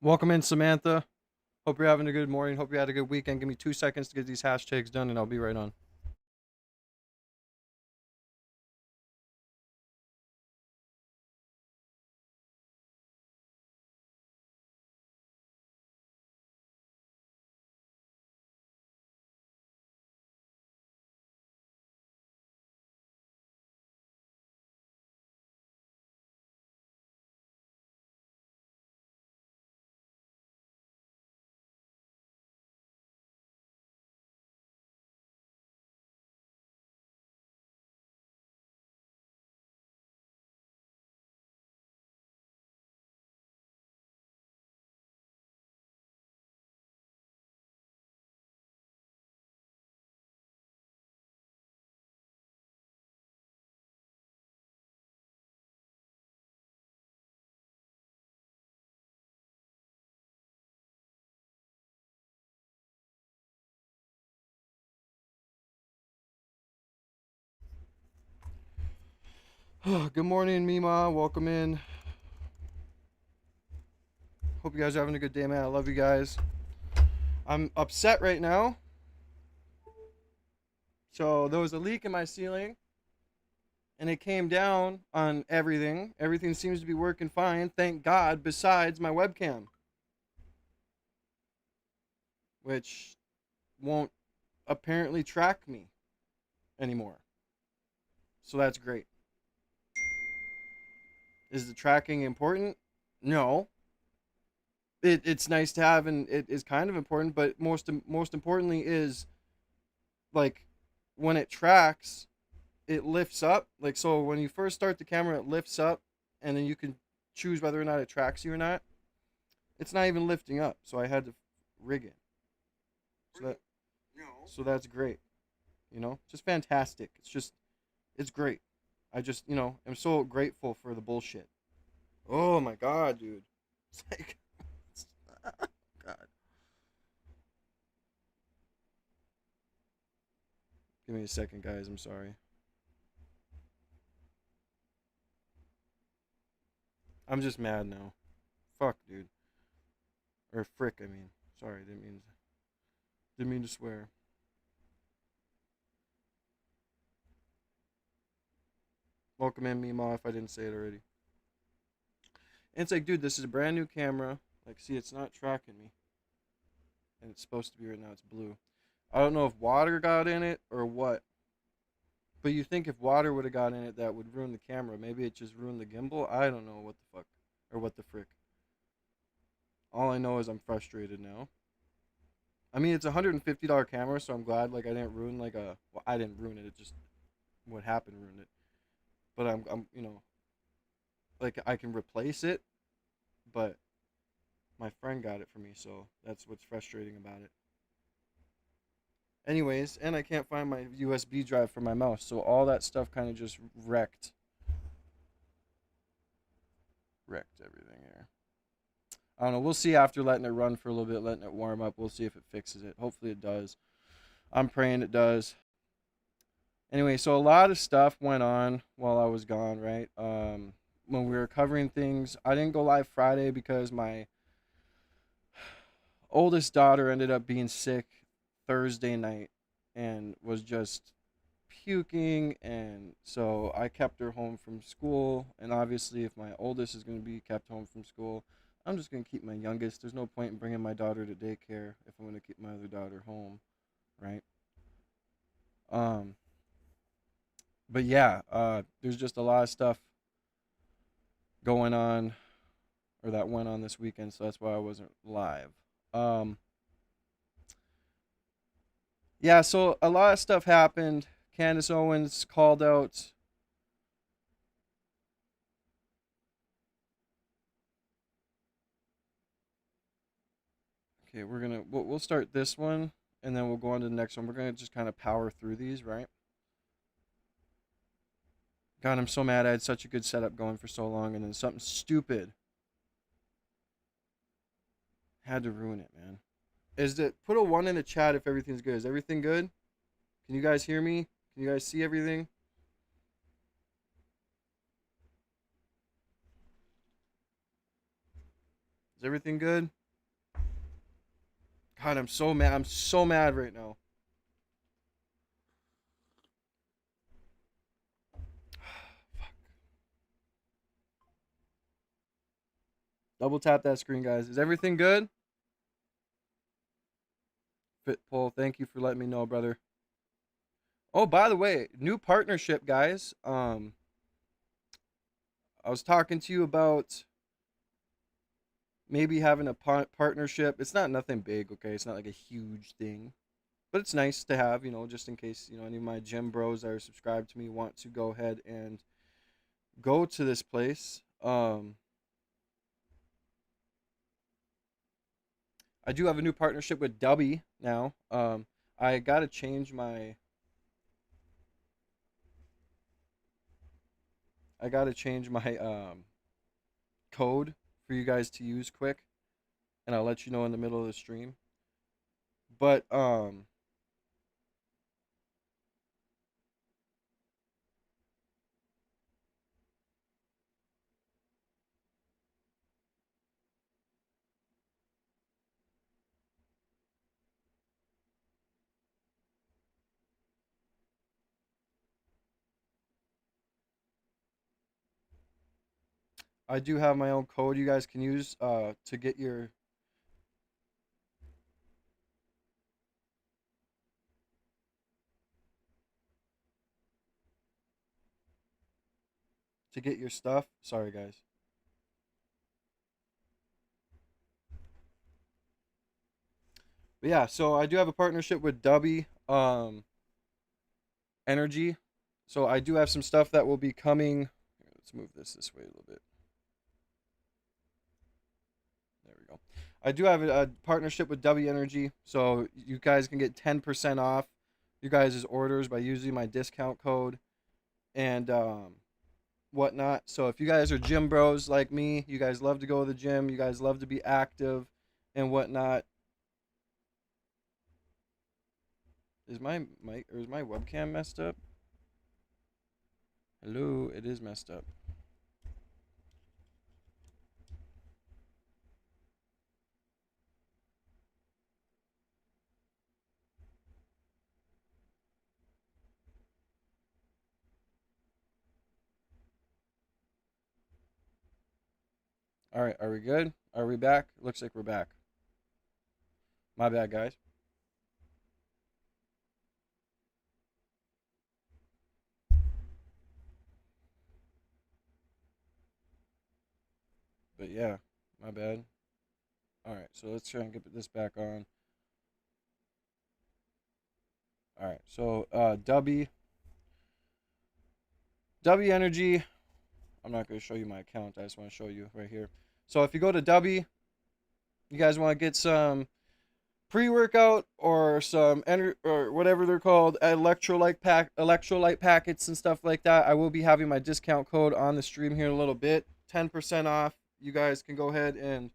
Welcome in, Samantha. Hope you're having a good morning. Hope you had a good weekend. Give me 2 seconds to get these hashtags done, and I'll be right on. Good morning, Mima. Welcome in. Hope you guys are having a good day, man. I love you guys. I'm upset right now. So there was a leak in my ceiling, and it came down on everything. Everything seems to be working fine, thank God, besides my webcam, which won't apparently track me anymore. So that's great. Is the tracking important? No. It's nice to have, and it is kind of important, but most importantly is, like, when it tracks, it lifts up. Like, so when you first start the camera, it lifts up, and then you can choose whether or not it tracks you or not. It's not even lifting up, so I had to rig it. So that so that's great. Just fantastic. It's great. I just, am so grateful for the bullshit. Oh my god, dude. It's like God. Give me a second, guys. I'm sorry. I'm just mad now. Fuck, dude. Or frick, I mean. Sorry, didn't mean to swear. Welcome in, Mima, if I didn't say it already. And it's like, dude, this is a brand new camera. Like, see, it's not tracking me. And it's supposed to be right now. It's blue. I don't know if water got in it or what. But you think if water would have got in it, that would ruin the camera. Maybe it just ruined the gimbal. I don't know what the fuck. Or what the frick. All I know is I'm frustrated now. I mean, it's a $150 camera, so I'm glad, like, I didn't ruin, like, a... Well, I didn't ruin it. It just... What happened ruined it. But I'm, like, I can replace it, but my friend got it for me, so that's what's frustrating about it. Anyways, and I can't find my USB drive for my mouse, so all that stuff kind of just wrecked everything here. I don't know. We'll see after letting it run for a little bit, letting it warm up. We'll see if it fixes it. Hopefully it does. I'm praying it does. Anyway, so a lot of stuff went on while I was gone, right? When we were covering things, I didn't go live Friday because my oldest daughter ended up being sick Thursday night and was just puking, and so I kept her home from school. And obviously, if my oldest is going to be kept home from school, I'm just going to keep my youngest. There's no point in bringing my daughter to daycare if I'm going to keep my other daughter home, right? Um, but yeah, there's just a lot of stuff going on, or that went on this weekend, so that's why I wasn't live. Um, yeah, so a lot of stuff happened. Candace Owens called out. Okay, we'll start this one, and then we'll go on to the next one. We're gonna just kind of power through these, right? God, I'm so mad. I had such a good setup going for so long, and then something stupid had to ruin it, man. Is that Put a one in the chat if everything's good? Is everything good? Can you guys hear me? Can you guys see everything? Is Is everything good? God, I'm so mad. I'm so mad right now. Double tap that screen, guys. Is everything good? Fit Pull, thank you for letting me know, brother. Oh, by the way, new partnership, guys. I was talking to you about maybe having a partnership. It's not nothing big, okay? It's not like a huge thing, but it's nice to have, just in case, any of my gym bros that are subscribed to me want to go ahead and go to this place. I do have a new partnership with Dubby now. I gotta change my code for you guys to use quick, and I'll let you know in the middle of the stream. But I do have my own code you guys can use to get your stuff. Sorry, guys. But yeah, so I do have a partnership with Dubby Energy. So I do have some stuff that will be coming. Let's move this way a little bit. There we go. I do have a partnership with W Energy, so you guys can get 10% off you guys' orders by using my discount code and whatnot. So if you guys are gym bros like me, you guys love to go to the gym, you guys love to be active and whatnot. Is my mic or is my webcam messed up? Hello, it is messed up. All right, are we good? Are we back? Looks like we're back. My bad, guys. But yeah, my bad. All right, so let's try and get this back on. All right, so W Energy. I'm not going to show you my account. I just want to show you right here. So if you go to W, you guys want to get some pre-workout or some or whatever they're called, electrolyte packets and stuff like that. I will be having my discount code on the stream here in a little bit. 10% off. You guys can go ahead and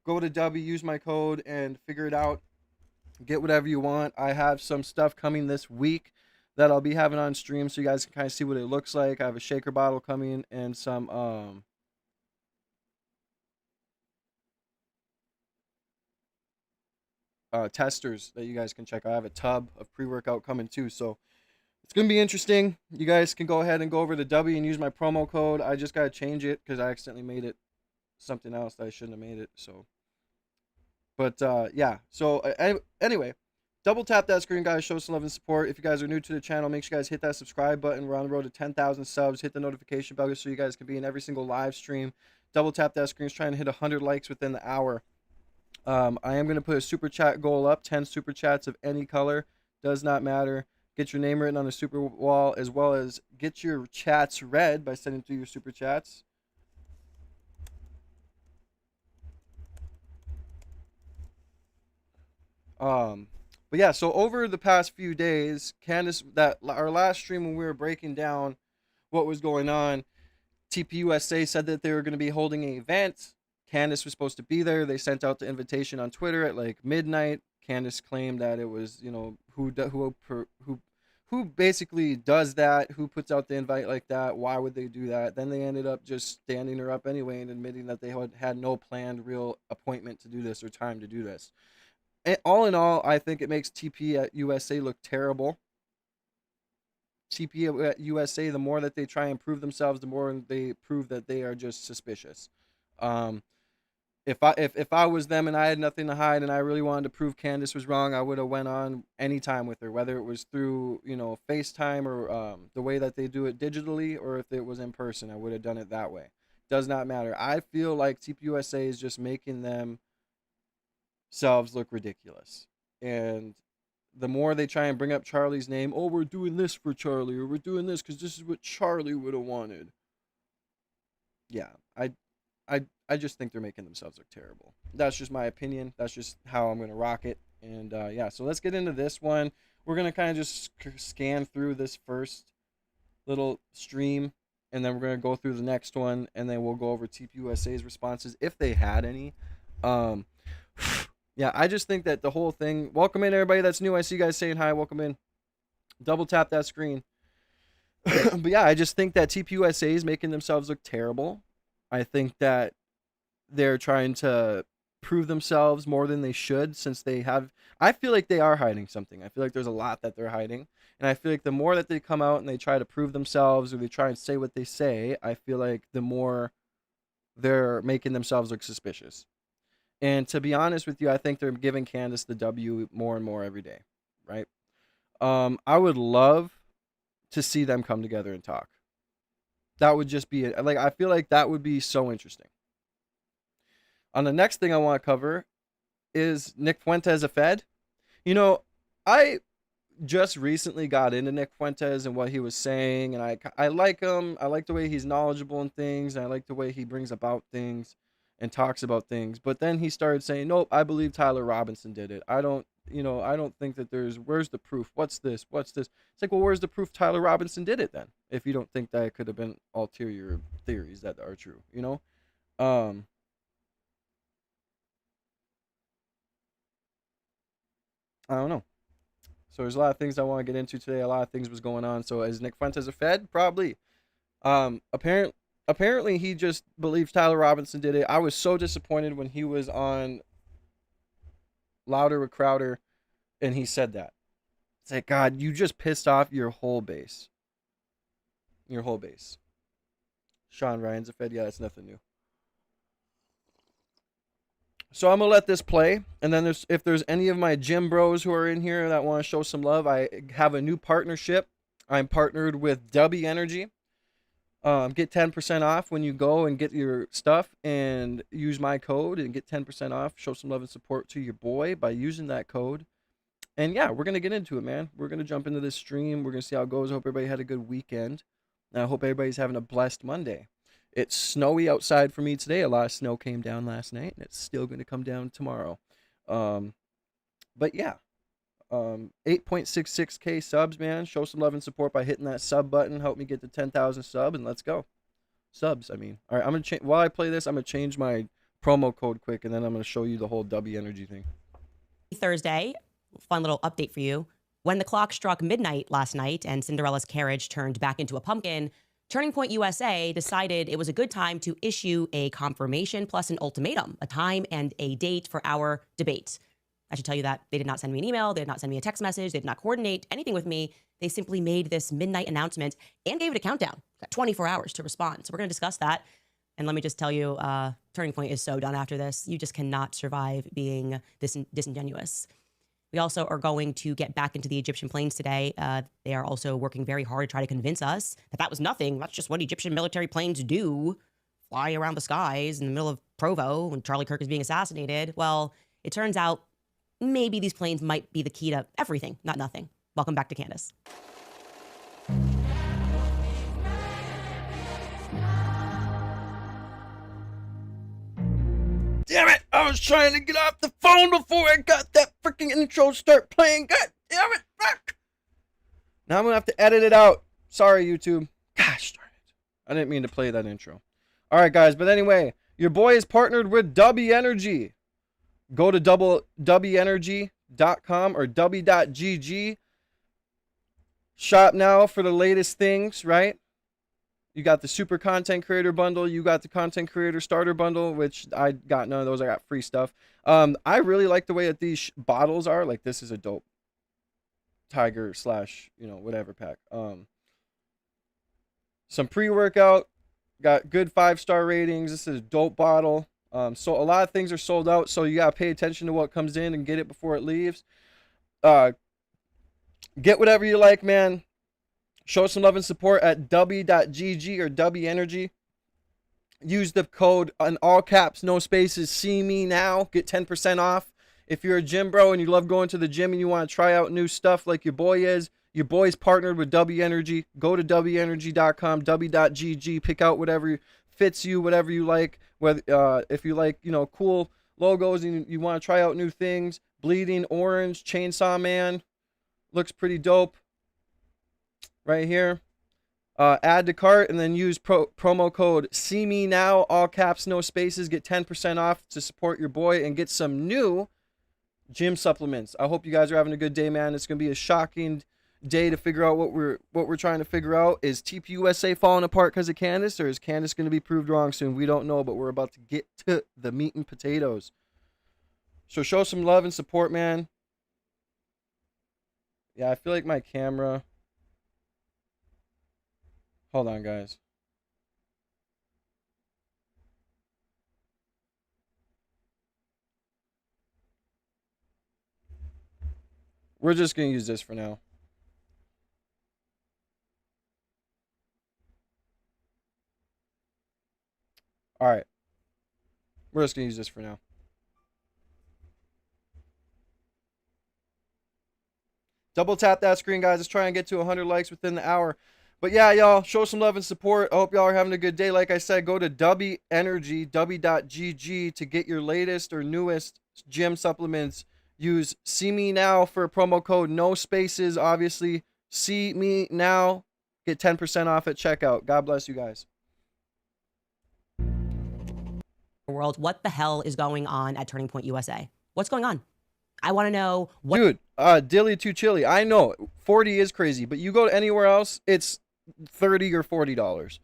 go to W, use my code, and figure it out. Get whatever you want. I have some stuff coming this week that I'll be having on stream so you guys can kind of see what it looks like. I have a shaker bottle coming and some testers that you guys can check. I have a tub of pre-workout coming too, so it's gonna be interesting. You guys can go ahead and go over to W and use my promo code. I just gotta change it because I accidentally made it something else that I shouldn't have made it. So, but yeah. So anyway, double tap that screen, guys. Show some love and support. If you guys are new to the channel, make sure you guys hit that subscribe button. We're on the road to 10,000 subs. Hit the notification bell so you guys can be in every single live stream. Double tap that screen. Trying to hit 100 likes within the hour. I am going to put a super chat goal up. 10 super chats of any color. Does not matter. Get your name written on the super wall, as well as get your chats read by sending through your super chats. But yeah, so over the past few days, Candace, that our last stream when we were breaking down what was going on, TPUSA said that they were going to be holding an event. Candace was supposed to be there. They sent out the invitation on Twitter at like midnight. Candace claimed that it was, who who basically does that? Who puts out the invite like that? Why would they do that? Then they ended up just standing her up anyway and admitting that they had no planned real appointment to do this or time to do this. And all in all, I think it makes TP at USA look terrible. TP at USA, the more that they try and prove themselves, the more they prove that they are just suspicious. Um, if I was them and I had nothing to hide and I really wanted to prove Candace was wrong, I would have went on any time with her, whether it was through FaceTime or the way that they do it digitally, or if it was in person, I would have done it that way. Does not matter. I feel like TPUSA is just making themselves look ridiculous, and the more they try and bring up Charlie's name, oh, we're doing this for Charlie, or we're doing this because this is what Charlie would have wanted. Yeah, I just think they're making themselves look terrible. That's just my opinion. That's just how I'm gonna rock it. And yeah, so let's get into this one. We're gonna kind of just scan through this first little stream, and then we're gonna go through the next one, and then we'll go over TPUSA's responses if they had any. Um, yeah, I just think that the whole thing. Welcome in everybody that's new. I see you guys saying hi. Welcome in. Double tap that screen. But yeah, I just think that TPUSA is making themselves look terrible. I think that they're trying to prove themselves more than they should, since they have. I feel like they are hiding something. I feel like there's a lot that they're hiding, and I feel like the more that they come out and they try to prove themselves, or they try and say what they say, I feel like the more they're making themselves look suspicious. And to be honest with you, I think they're giving Candace the W more and more every day, right? I would love to see them come together and talk. That would just be like, I feel like that would be so interesting. On the next thing I want to cover is Nick Fuentes a Fed. I just recently got into Nick Fuentes and what he was saying, and I like him. I like the way he's knowledgeable in things, and I like the way he brings about things and talks about things. But then he started saying, nope, I believe Tyler Robinson did it. I don't think that where's the proof? What's this? It's like, well, where's the proof Tyler Robinson did it then? If you don't think that it could have been ulterior theories that are true, I don't know. So there's a lot of things I want to get into today. A lot of things was going on. So is Nick Fuentes a Fed? Probably. Apparently he just believes Tyler Robinson did it. I was so disappointed when he was on Louder with Crowder and he said that. It's like, God, you just pissed off your whole base. Your whole base. Sean Ryan's a Fed. Yeah, that's nothing new. So I'm going to let this play. And then if there's any of my gym bros who are in here that want to show some love, I have a new partnership. I'm partnered with W Energy. Get 10% off when you go and get your stuff and use my code and get 10% off. Show some love and support to your boy by using that code. And yeah, we're going to get into it, man. We're going to jump into this stream. We're going to see how it goes. I hope everybody had a good weekend. And I hope everybody's having a blessed Monday. It's snowy outside for me today. A lot of snow came down last night, and it's still going to come down tomorrow. But yeah, 8.66K subs, man. Show some love and support by hitting that sub button. Help me get to 10,000 sub, and let's go. Subs, I mean. All right, I'm going to change. While I play this, I'm going to change my promo code quick, and then I'm going to show you the whole W Energy thing. Thursday, fun little update for you. When the clock struck midnight last night and Cinderella's carriage turned back into a pumpkin, Turning Point USA decided it was a good time to issue a confirmation plus an ultimatum, a time and a date for our debate. I should tell you that they did not send me an email, they did not send me a text message, they did not coordinate anything with me. They simply made this midnight announcement and gave it a countdown. Got 24 hours to respond. So we're going to discuss that. And let me just tell you, Turning Point is so done after this. You just cannot survive being this disingenuous. We also are going to get back into the Egyptian planes today. They are also working very hard to try to convince us that that was nothing. That's just what Egyptian military planes do, fly around the skies in the middle of Provo when Charlie Kirk is being assassinated. Well, it turns out maybe these planes might be the key to everything, not nothing. Welcome back to Candace. Damn it! I was trying to get off the phone before I got that freaking intro start playing. God damn it! Fuck! Now I'm gonna have to edit it out. Sorry, YouTube. Gosh darn it! I didn't mean to play that intro. All right, guys. But anyway, your boy is partnered with W Energy. Go to wwenergy.com or w.gg. Shop now for the latest things, right? You got the super content creator bundle. You got the content creator starter bundle, which I got none of those. I got free stuff. I really like the way that these bottles are. Like, this is a dope tiger slash, whatever pack. Some pre-workout, got good 5-star ratings. This is a dope bottle. So a lot of things are sold out, so you gotta pay attention to what comes in and get it before it leaves. Get whatever you like, man. Show some love and support at w.gg or W Energy. Use the code in all caps, no spaces, see me now. Get 10% off. If you're a gym bro and you love going to the gym and you want to try out new stuff like your boy is, your boy's partnered with W Energy. Go to wenergy.com, w.gg, pick out whatever fits you, whatever you like. Whether if you like, cool logos and you want to try out new things. Bleeding Orange, Chainsaw Man, looks pretty dope. Right here. Add to cart and then use promo code See Me Now, all caps, no spaces. Get 10% off to support your boy and get some new gym supplements. I hope you guys are having a good day, man. It's gonna be a shocking day to figure out what we're trying to figure out. Is TPUSA falling apart because of Candace, or is Candace gonna be proved wrong soon? We don't know, but we're about to get to the meat and potatoes. So show some love and support, man. Yeah, I feel like my camera. Hold on, guys. We're just going to use this for now. All right. We're just going to use this for now. Double tap that screen, guys. Let's try and get to 100 likes within the hour. But yeah, y'all, show some love and support. I hope y'all are having a good day. Like I said, go to W Energy, w.gg, to get your latest or newest gym supplements. Use See Me Now for a promo code. No spaces, obviously. See Me Now. Get 10% off at checkout. God bless you guys. World, what the hell is going on at Turning Point USA? What's going on? I want to know what. Dude, dilly too chilly. I know 40 is crazy, but you go to anywhere else, it's $30 or $40.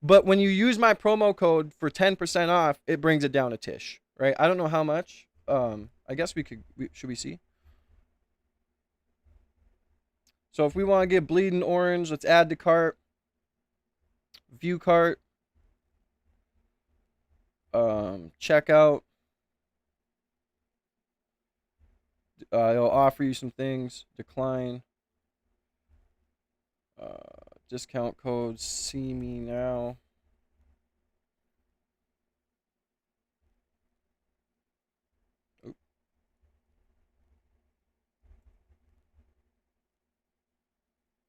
But when you use my promo code for 10% off, it brings it down a tish, right? I don't know how much. I guess should we see? So if we want to get Bleeding Orange, let's add to cart. View cart. Checkout. It'll offer you some things. Decline. Discount code See Me Now. Oop.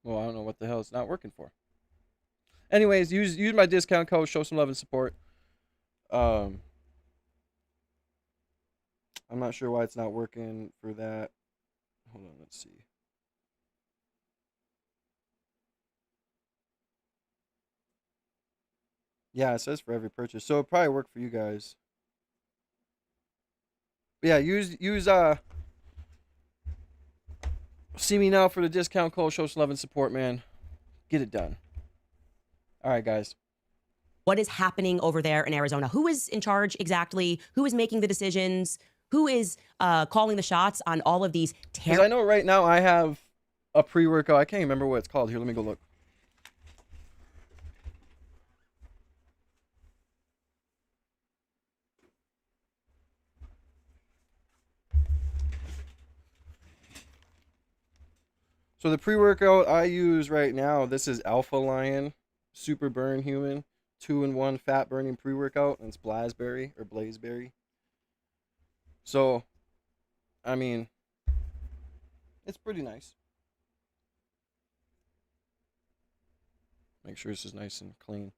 Well, I don't know what the hell it's not working for. Anyways, use my discount code. Show some love and support. I'm not sure why it's not working for that. Hold on, let's see. Yeah, it says for every purchase, so it'll probably work for you guys. But yeah, use See Me Now for the discount code. Show some love and support, man. Get it done. All right, guys. What is happening over there in Arizona? Who is in charge exactly? Who is making the decisions? Who is calling the shots on all of these? Because I know right now I have a pre-workout. I can't remember what it's called. Here, let me go look. So the pre-workout I use right now, this is Alpha Lion Super Burn Human 2-in-1 fat burning pre-workout, and it's Blazeberry or Blazeberry. So, I mean, it's pretty nice. Make sure this is nice and clean.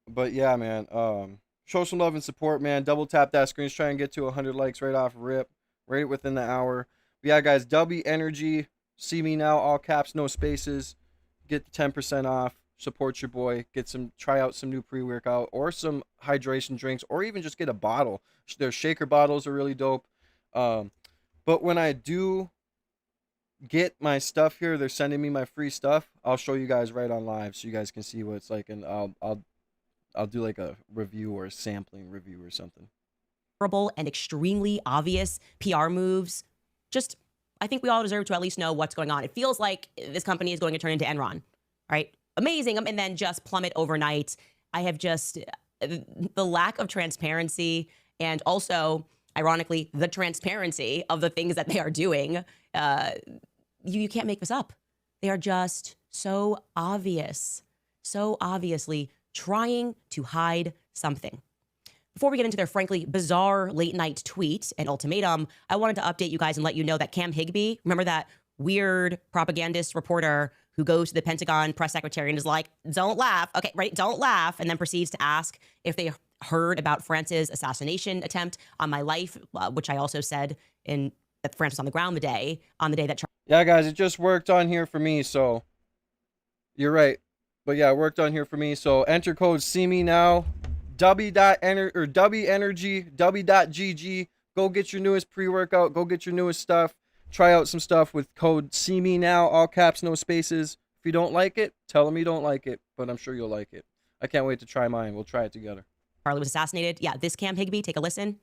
But yeah, man, show some love and support, man. Double tap that screen. Let's try and get to 100 likes right off rip, right within the hour. But yeah, guys, W Energy, See Me Now, all caps, no spaces. Get the 10% off. Support your boy. Try out some new pre-workout or some hydration drinks, or even just get a bottle. Their shaker bottles are really dope. But when I do get my stuff here, they're sending me my free stuff. I'll show you guys right on live so you guys can see what it's like, and I'll do like a review or a sampling review or something. Horrible and extremely obvious PR moves. Just, I think we all deserve to at least know what's going on. It feels like this company is going to turn into Enron, right? Amazing, and then just plummet overnight. I have just, the lack of transparency and also, ironically, the transparency of the things that they are doing. You can't make this up. They are just so obvious, so obviously trying to hide something. Before we get into their frankly bizarre late night tweet and ultimatum, I wanted to update you guys and let you know that Cam Higbee, remember that weird propagandist reporter who goes to the Pentagon press secretary and is like, don't laugh. Okay, right, don't laugh. And then proceeds to ask if they heard about France's assassination attempt on my life, which I also said that France was on the ground on the day that. Yeah, guys, it just worked on here for me, so you're right. But yeah, it worked on here for me. So enter code see me now. W.energy, W.gg. Go get your newest pre-workout. Go get your newest stuff. Try out some stuff with code see me now, all caps, no spaces. If you don't like it, tell them you don't like it, but I'm sure you'll like it. I can't wait to try mine. We'll try it together. Charlie was assassinated. Yeah, this Cam Higbee, take a listen.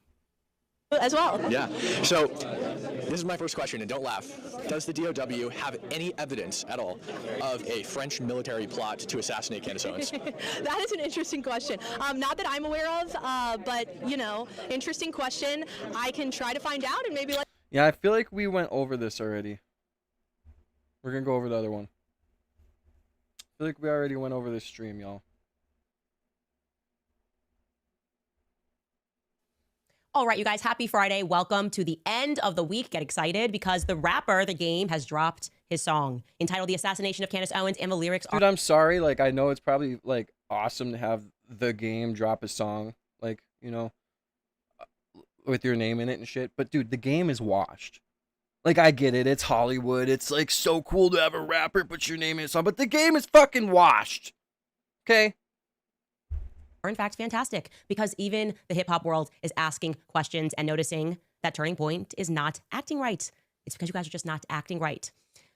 As well. Yeah. So this is my first question, and don't laugh. Does the DOW have any evidence at all of a French military plot to assassinate Candace Owens? That is an interesting question. Not that I'm aware of, but, interesting question. I can try to find out and maybe let. Yeah, I feel like we went over this already. We're going to go over the other one. I feel like we already went over this stream, y'all. All right, you guys, happy Friday. Welcome to the end of the week. Get excited because the rapper, The Game, has dropped his song entitled The Assassination of Candace Owens, and the lyrics are... Dude, I'm sorry. Like, I know it's probably, like, awesome to have The Game drop a song, like, with your name in it and shit. But, dude, The Game is washed. Like, I get it. It's Hollywood. It's, like, so cool to have a rapper put your name in a song. But The Game is fucking washed. Okay? Are in fact fantastic because even the hip hop world is asking questions and noticing that Turning Point is not acting right. It's because you guys are just not acting right.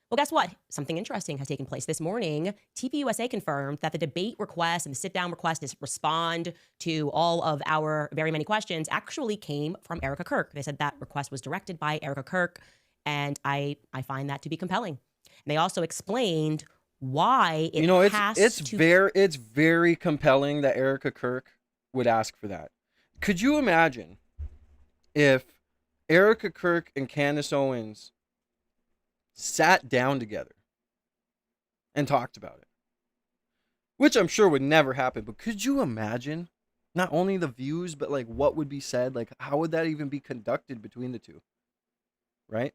Well, guess what? Something interesting has taken place this morning. TPUSA confirmed that the debate request and the sit-down request to respond to all of our very many questions actually came from Erica Kirk. They said that request was directed by Erica Kirk, and I find that to be compelling. And they also explained why it it's very compelling that Erica Kirk would ask for that. Could you imagine if Erica Kirk and Candace Owens sat down together and talked about it? Which I'm sure would never happen, but could you imagine not only the views, but like what would be said? Like, how would that even be conducted between the two? Right?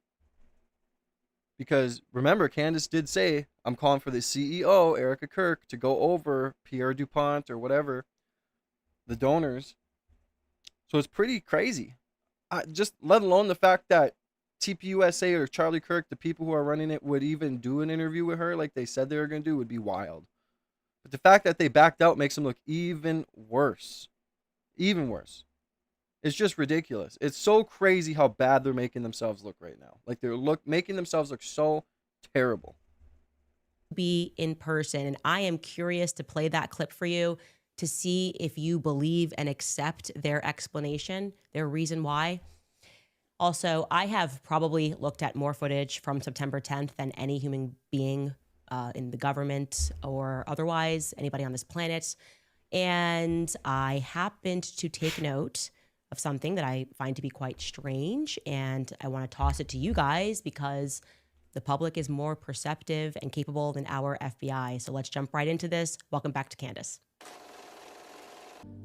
Because remember, Candace did say, I'm calling for the CEO, Erica Kirk, to go over Pierre DuPont or whatever, the donors. So it's pretty crazy. Just let alone the fact that TPUSA or Charlie Kirk, the people who are running it, would even do an interview with her like they said they were going to do would be wild. But the fact that they backed out makes them look even worse. Even worse. It's just ridiculous. It's so crazy how bad they're making themselves look right now. Like they're making themselves look so terrible. Be in person, and I am curious to play that clip for you to see if you believe and accept their explanation, their reason why. Also, I have probably looked at more footage from September 10th than any human being in the government or otherwise, anybody on this planet. And I happened to take note of something that I find to be quite strange, and I want to toss it to you guys because the public is more perceptive and capable than our FBI. So let's jump right into this. Welcome back to Candace.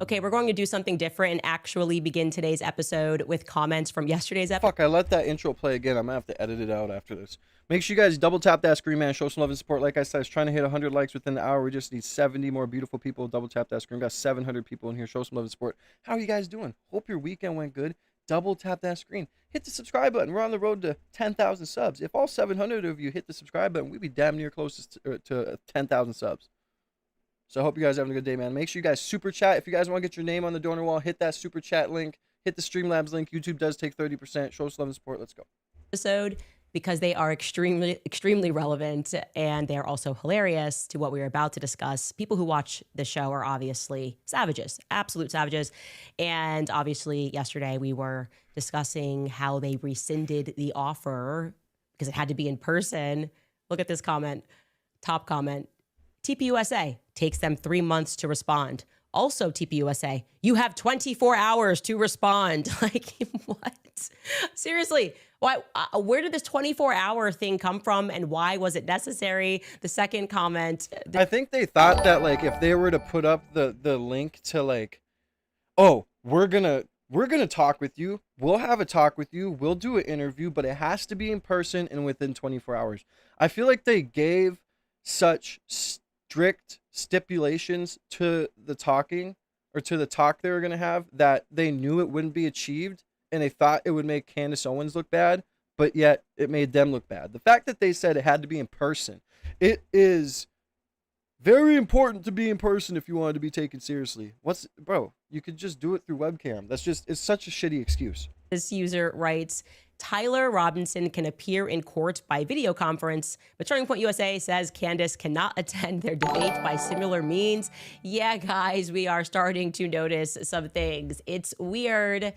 Okay, we're going to do something different and actually begin today's episode with comments from yesterday's episode. Fuck, I let that intro play again. I'm gonna have to edit it out after this. Make sure you guys double tap that screen, man. Show some love and support. Like I said, I was trying to hit 100 likes within the hour. We just need 70 more beautiful people. Double tap that screen. We got 700 people in here. Show some love and support. How are you guys doing? Hope your weekend went good. Double tap that screen. Hit the subscribe button. We're on the road to 10,000 subs. If all 700 of you hit the subscribe button, we'd be damn near close to 10,000 subs. So I hope you guys are having a good day, man. Make sure you guys super chat. If you guys want to get your name on the donor wall, hit that super chat link. Hit the Streamlabs link. YouTube does take 30%. Show us love and support. Let's go. Episode because they are extremely relevant, and they are also hilarious to what we are about to discuss. People who watch the show are obviously savages, absolute savages. And obviously yesterday we were discussing how they rescinded the offer because it had to be in person. Look at this comment, top comment. TPUSA takes them 3 months to respond. Also, TPUSA, you have 24 hours to respond. Like, what? Seriously, why? Where did this 24-hour thing come from, and why was it necessary? The second comment. I think they thought that, like, if they were to put up the link to, like, oh, we're gonna talk with you, we'll have a talk with you, we'll do an interview, but it has to be in person and within 24 hours. I feel like they gave such strict stipulations to the talking, or to the talk they were going to have, that they knew it wouldn't be achieved, and they thought it would make Candace Owens look bad, but yet it made them look bad. The fact that they said it had to be in person, it is very important to be in person if you wanted to be taken seriously. Bro, you could just do it through webcam. It's such a shitty excuse. This user writes, Tyler Robinson can appear in court by video conference, but Turning Point USA says Candace cannot attend their debate by similar means. Yeah, guys, we are starting to notice some things. It's weird.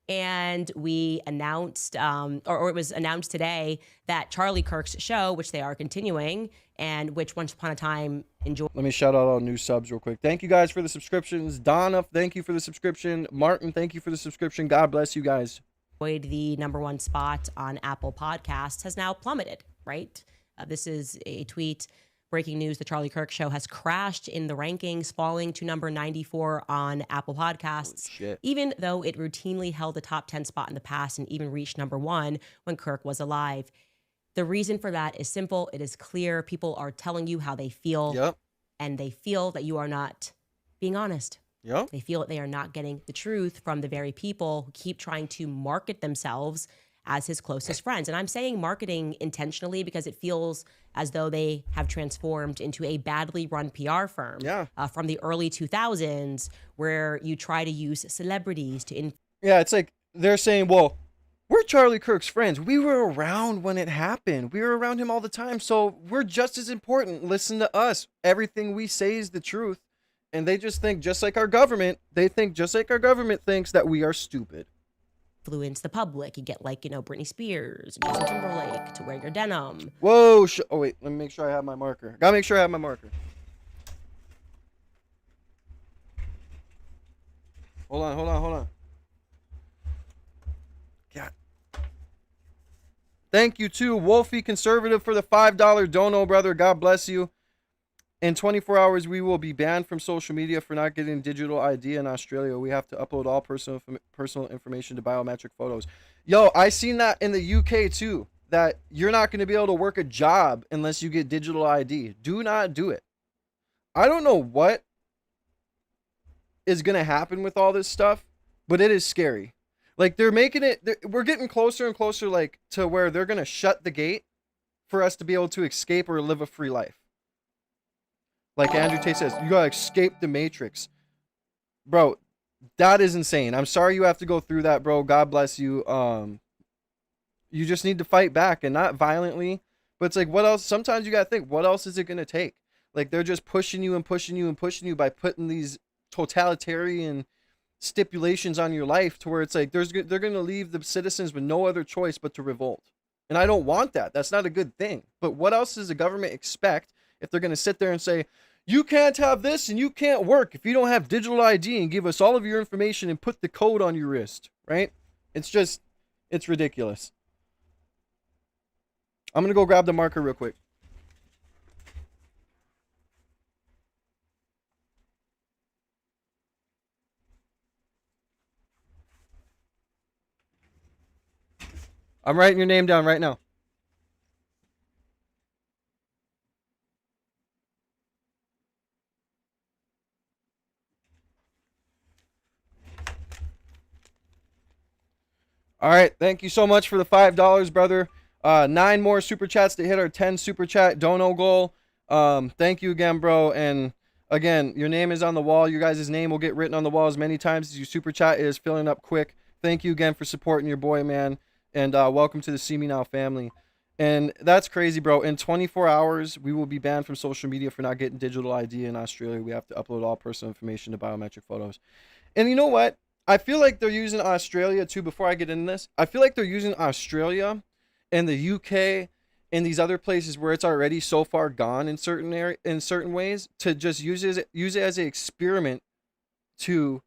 And we announced, or it was announced today, that Charlie Kirk's show, which they are continuing, and which once upon a time enjoyed. Let me shout out all new subs real quick. Thank you guys for the subscriptions. Donna, thank you for the subscription. Martin, thank you for the subscription. God bless you guys. The #1 spot on Apple Podcasts has now plummeted, right? This is a tweet. Breaking news, the Charlie Kirk Show has crashed in the rankings, falling to number 94 on Apple Podcasts, even though it routinely held the top 10 spot in the past and even reached #1 when Kirk was alive. The reason for that is simple. It is clear. People are telling you how they feel, and they feel that you are not being honest. They feel that they are not getting the truth from the very people who keep trying to market themselves as his closest friends. And I'm saying marketing intentionally because it feels as though they have transformed into a badly run PR firm from the early 2000s, where you try to use celebrities to... It's like they're saying, well, we're Charlie Kirk's friends. We were around when it happened. We were around him all the time. So we're just as important. Listen to us. Everything we say is the truth. And they just think, just like our government, thinks that we are stupid. Influence the public. You get, like, Britney Spears, Justin Timberlake to wear your denim. Whoa. Oh, wait. Let me make sure I have my marker. Gotta make sure I have my marker. Hold on. God. Thank you to Wolfie Conservative for the $5 dono, brother. God bless you. In 24 hours, we will be banned from social media for not getting digital ID in Australia. We have to upload all personal information to biometric photos. Yo, I seen that in the UK too, that you're not going to be able to work a job unless you get digital ID. Do not do it. I don't know what is going to happen with all this stuff, but it is scary. Like, they're making it, we're getting closer and closer, like, to where they're going to shut the gate for us to be able to escape or live a free life. Like Andrew Tate says, you gotta escape the matrix. Bro, that is insane. I'm sorry you have to go through that, bro. God bless you. You just need to fight back, and not violently. But it's like, what else? Sometimes you gotta think, what else is it gonna take? Like, they're just pushing you by putting these totalitarian stipulations on your life, to where it's like they're gonna leave the citizens with no other choice but to revolt. And I don't want that. That's not a good thing. But what else does the government expect if they're going to sit there and say, you can't have this and you can't work if you don't have digital ID and give us all of your information and put the code on your wrist, right? It's ridiculous. I'm going to go grab the marker real quick. I'm writing your name down right now. All right, thank you so much for the $5, brother. 9 more super chats to hit our 10 super chat dono goal. Thank you again, bro. And again, your name is on the wall. Your guys' name will get written on the wall as many times as your super chat is filling up quick. Thank you again for supporting your boy, man. And welcome to the See Me Now family. And that's crazy, bro. In 24 hours, we will be banned from social media for not getting digital ID in Australia. We have to upload all personal information to biometric photos. And you know what? I feel like they're using Australia too. Before I get into this, I feel like they're using Australia and the UK and these other places where it's already so far gone in certain ways to just use it as an experiment to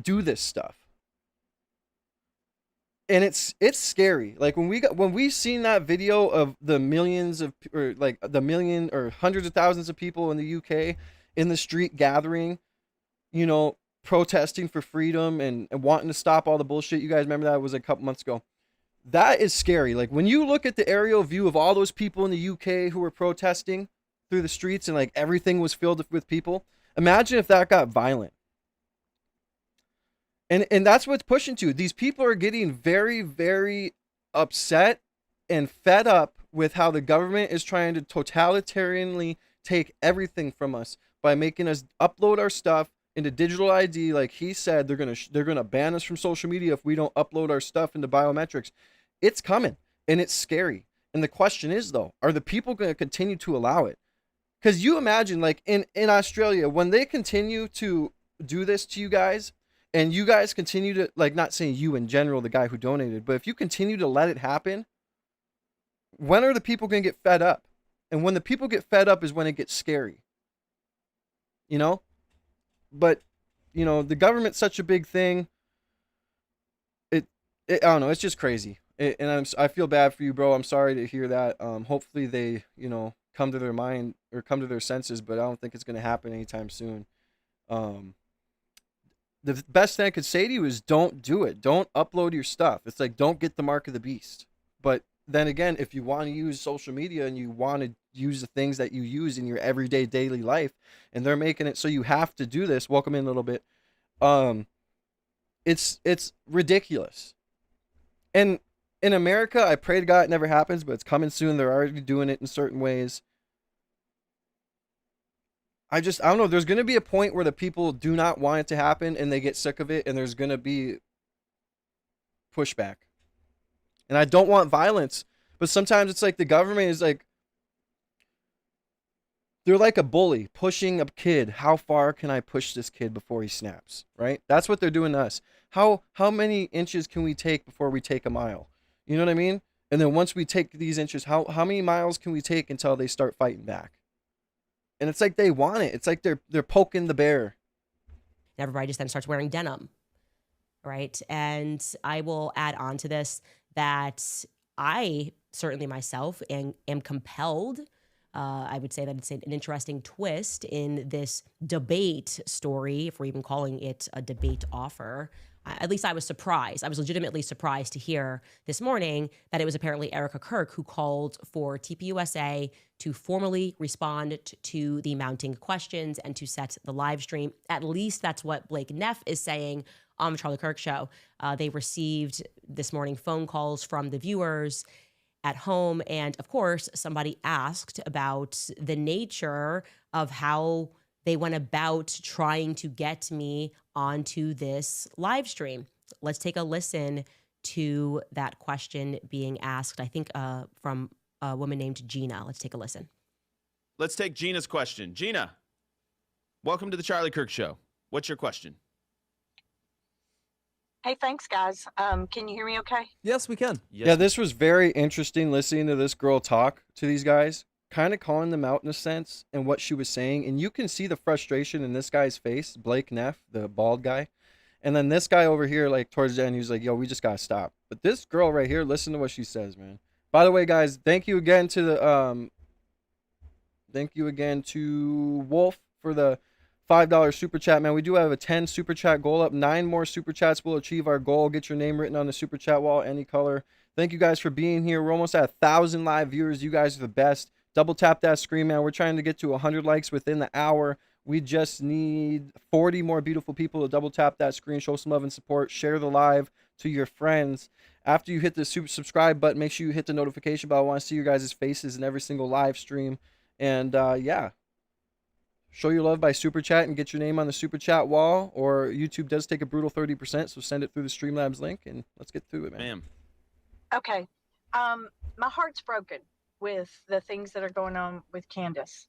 do this stuff. And it's scary. Like when we seen that video of the millions of, or like the million or hundreds of thousands of people in the UK in the street gathering, you know, protesting for freedom and wanting to stop all the bullshit. You guys remember that? It was a couple months ago. That is scary. Like when you look at the aerial view of all those people in the UK who were protesting through the streets and like everything was filled with people, imagine if that got violent. And that's what's pushing to. These people are getting very, very upset and fed up with how the government is trying to totalitarianly take everything from us by making us upload our stuff into digital ID. Like he said, they're gonna ban us from social media if we don't upload our stuff into biometrics. It's coming, and it's scary. And the question is, though, are the people going to continue to allow it? Because you imagine, like in Australia, when they continue to do this to you guys, and you guys continue to, like, not saying you in general, the guy who donated, but if you continue to let it happen, when are the people going to get fed up? And when the people get fed up is when it gets scary. You know? But, you know, the government's such a big thing. I don't know. It's just crazy. I feel bad for you, bro. I'm sorry to hear that. Hopefully they, you know, come to their mind or come to their senses, but I don't think it's going to happen anytime soon. The best thing I could say to you is don't do it. Don't upload your stuff. It's like, don't get the mark of the beast. But then again, if you want to use social media and you want to use the things that you use in your everyday daily life, and they're making it so you have to do this, welcome in a little bit. It's ridiculous. And in America, I pray to God it never happens, but it's coming soon. They're already doing it in certain ways. I don't know. There's going to be a point where the people do not want it to happen and they get sick of it, and there's going to be pushback. And I don't want violence, but sometimes it's like the government is like, they're like a bully pushing a kid. How far can I push this kid before he snaps, right? That's what they're doing to us. How many inches can we take before we take a mile? You know what I mean? And then once we take these inches, how many miles can we take until they start fighting back? And it's like they want it. It's like they're poking the bear. Everybody just then starts wearing denim, right? And I will add on to this that I certainly myself am compelled. I would say that it's an interesting twist in this debate story, if we're even calling it a debate offer. At least I was surprised. I was legitimately surprised to hear this morning that it was apparently Erica Kirk who called for TPUSA to formally respond to the mounting questions and to set the live stream. At least that's what Blake Neff is saying on the Charlie Kirk Show. They received this morning phone calls from the viewers at home. And of course, somebody asked about the nature of how they went about trying to get me onto this live stream. Let's take a listen to that question being asked, I think from a woman named Gina. Let's take a listen. Let's take Gina's question. Gina, welcome to the Charlie Kirk Show. What's your question? Hey, thanks, guys. Can you hear me okay? Yes, we can. Yes. Yeah, this was very interesting listening to this girl talk to these guys, kind of calling them out in a sense and what she was saying. And you can see the frustration in this guy's face, Blake Neff, the bald guy. And then this guy over here, like towards the end, he was like, yo, we just got to stop. But this girl right here, listen to what she says, man. By the way, guys, thank you again to Wolf for the $5 super chat, man. We do have a 10 super chat goal up. 9 more super chats will achieve our goal. Get your name written on the super chat wall, any color. Thank you guys for being here. We're almost at 1,000 live viewers. You guys are the best. Double tap that screen, man. We're trying to get to 100 likes within the hour. We just need 40 more beautiful people to double tap that screen, show some love and support, share the live to your friends. After you hit the subscribe button, make sure you hit the notification bell. I want to see your guys' faces in every single live stream. And yeah, show your love by super chat and get your name on the super chat wall. Or YouTube does take a brutal 30%, so send it through the Streamlabs link and let's get through it, man. Ma'am. Okay. My heart's broken with the things that are going on with Candace,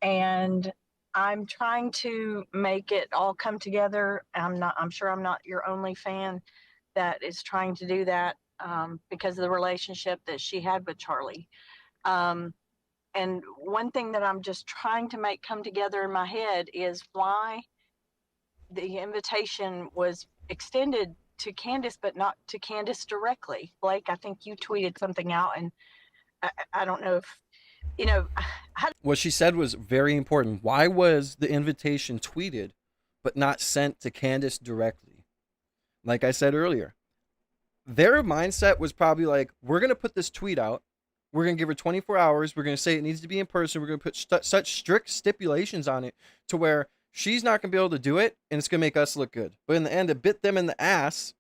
and I'm trying to make it all come together. I'm sure I'm not your only fan that is trying to do that, because of the relationship that she had with Charlie. Um, and one thing that I'm just trying to make come together in my head is why the invitation was extended to Candace, but not to Candace directly. Blake, I think you tweeted something out, and I don't know if, you know, how. What she said was very important. Why was the invitation tweeted but not sent to Candace directly? Like I said earlier, their mindset was probably like, we're going to put this tweet out. We're going to give her 24 hours. We're going to say it needs to be in person. We're going to put such strict stipulations on it to where she's not going to be able to do it, and it's going to make us look good. But in the end, it bit them in the ass,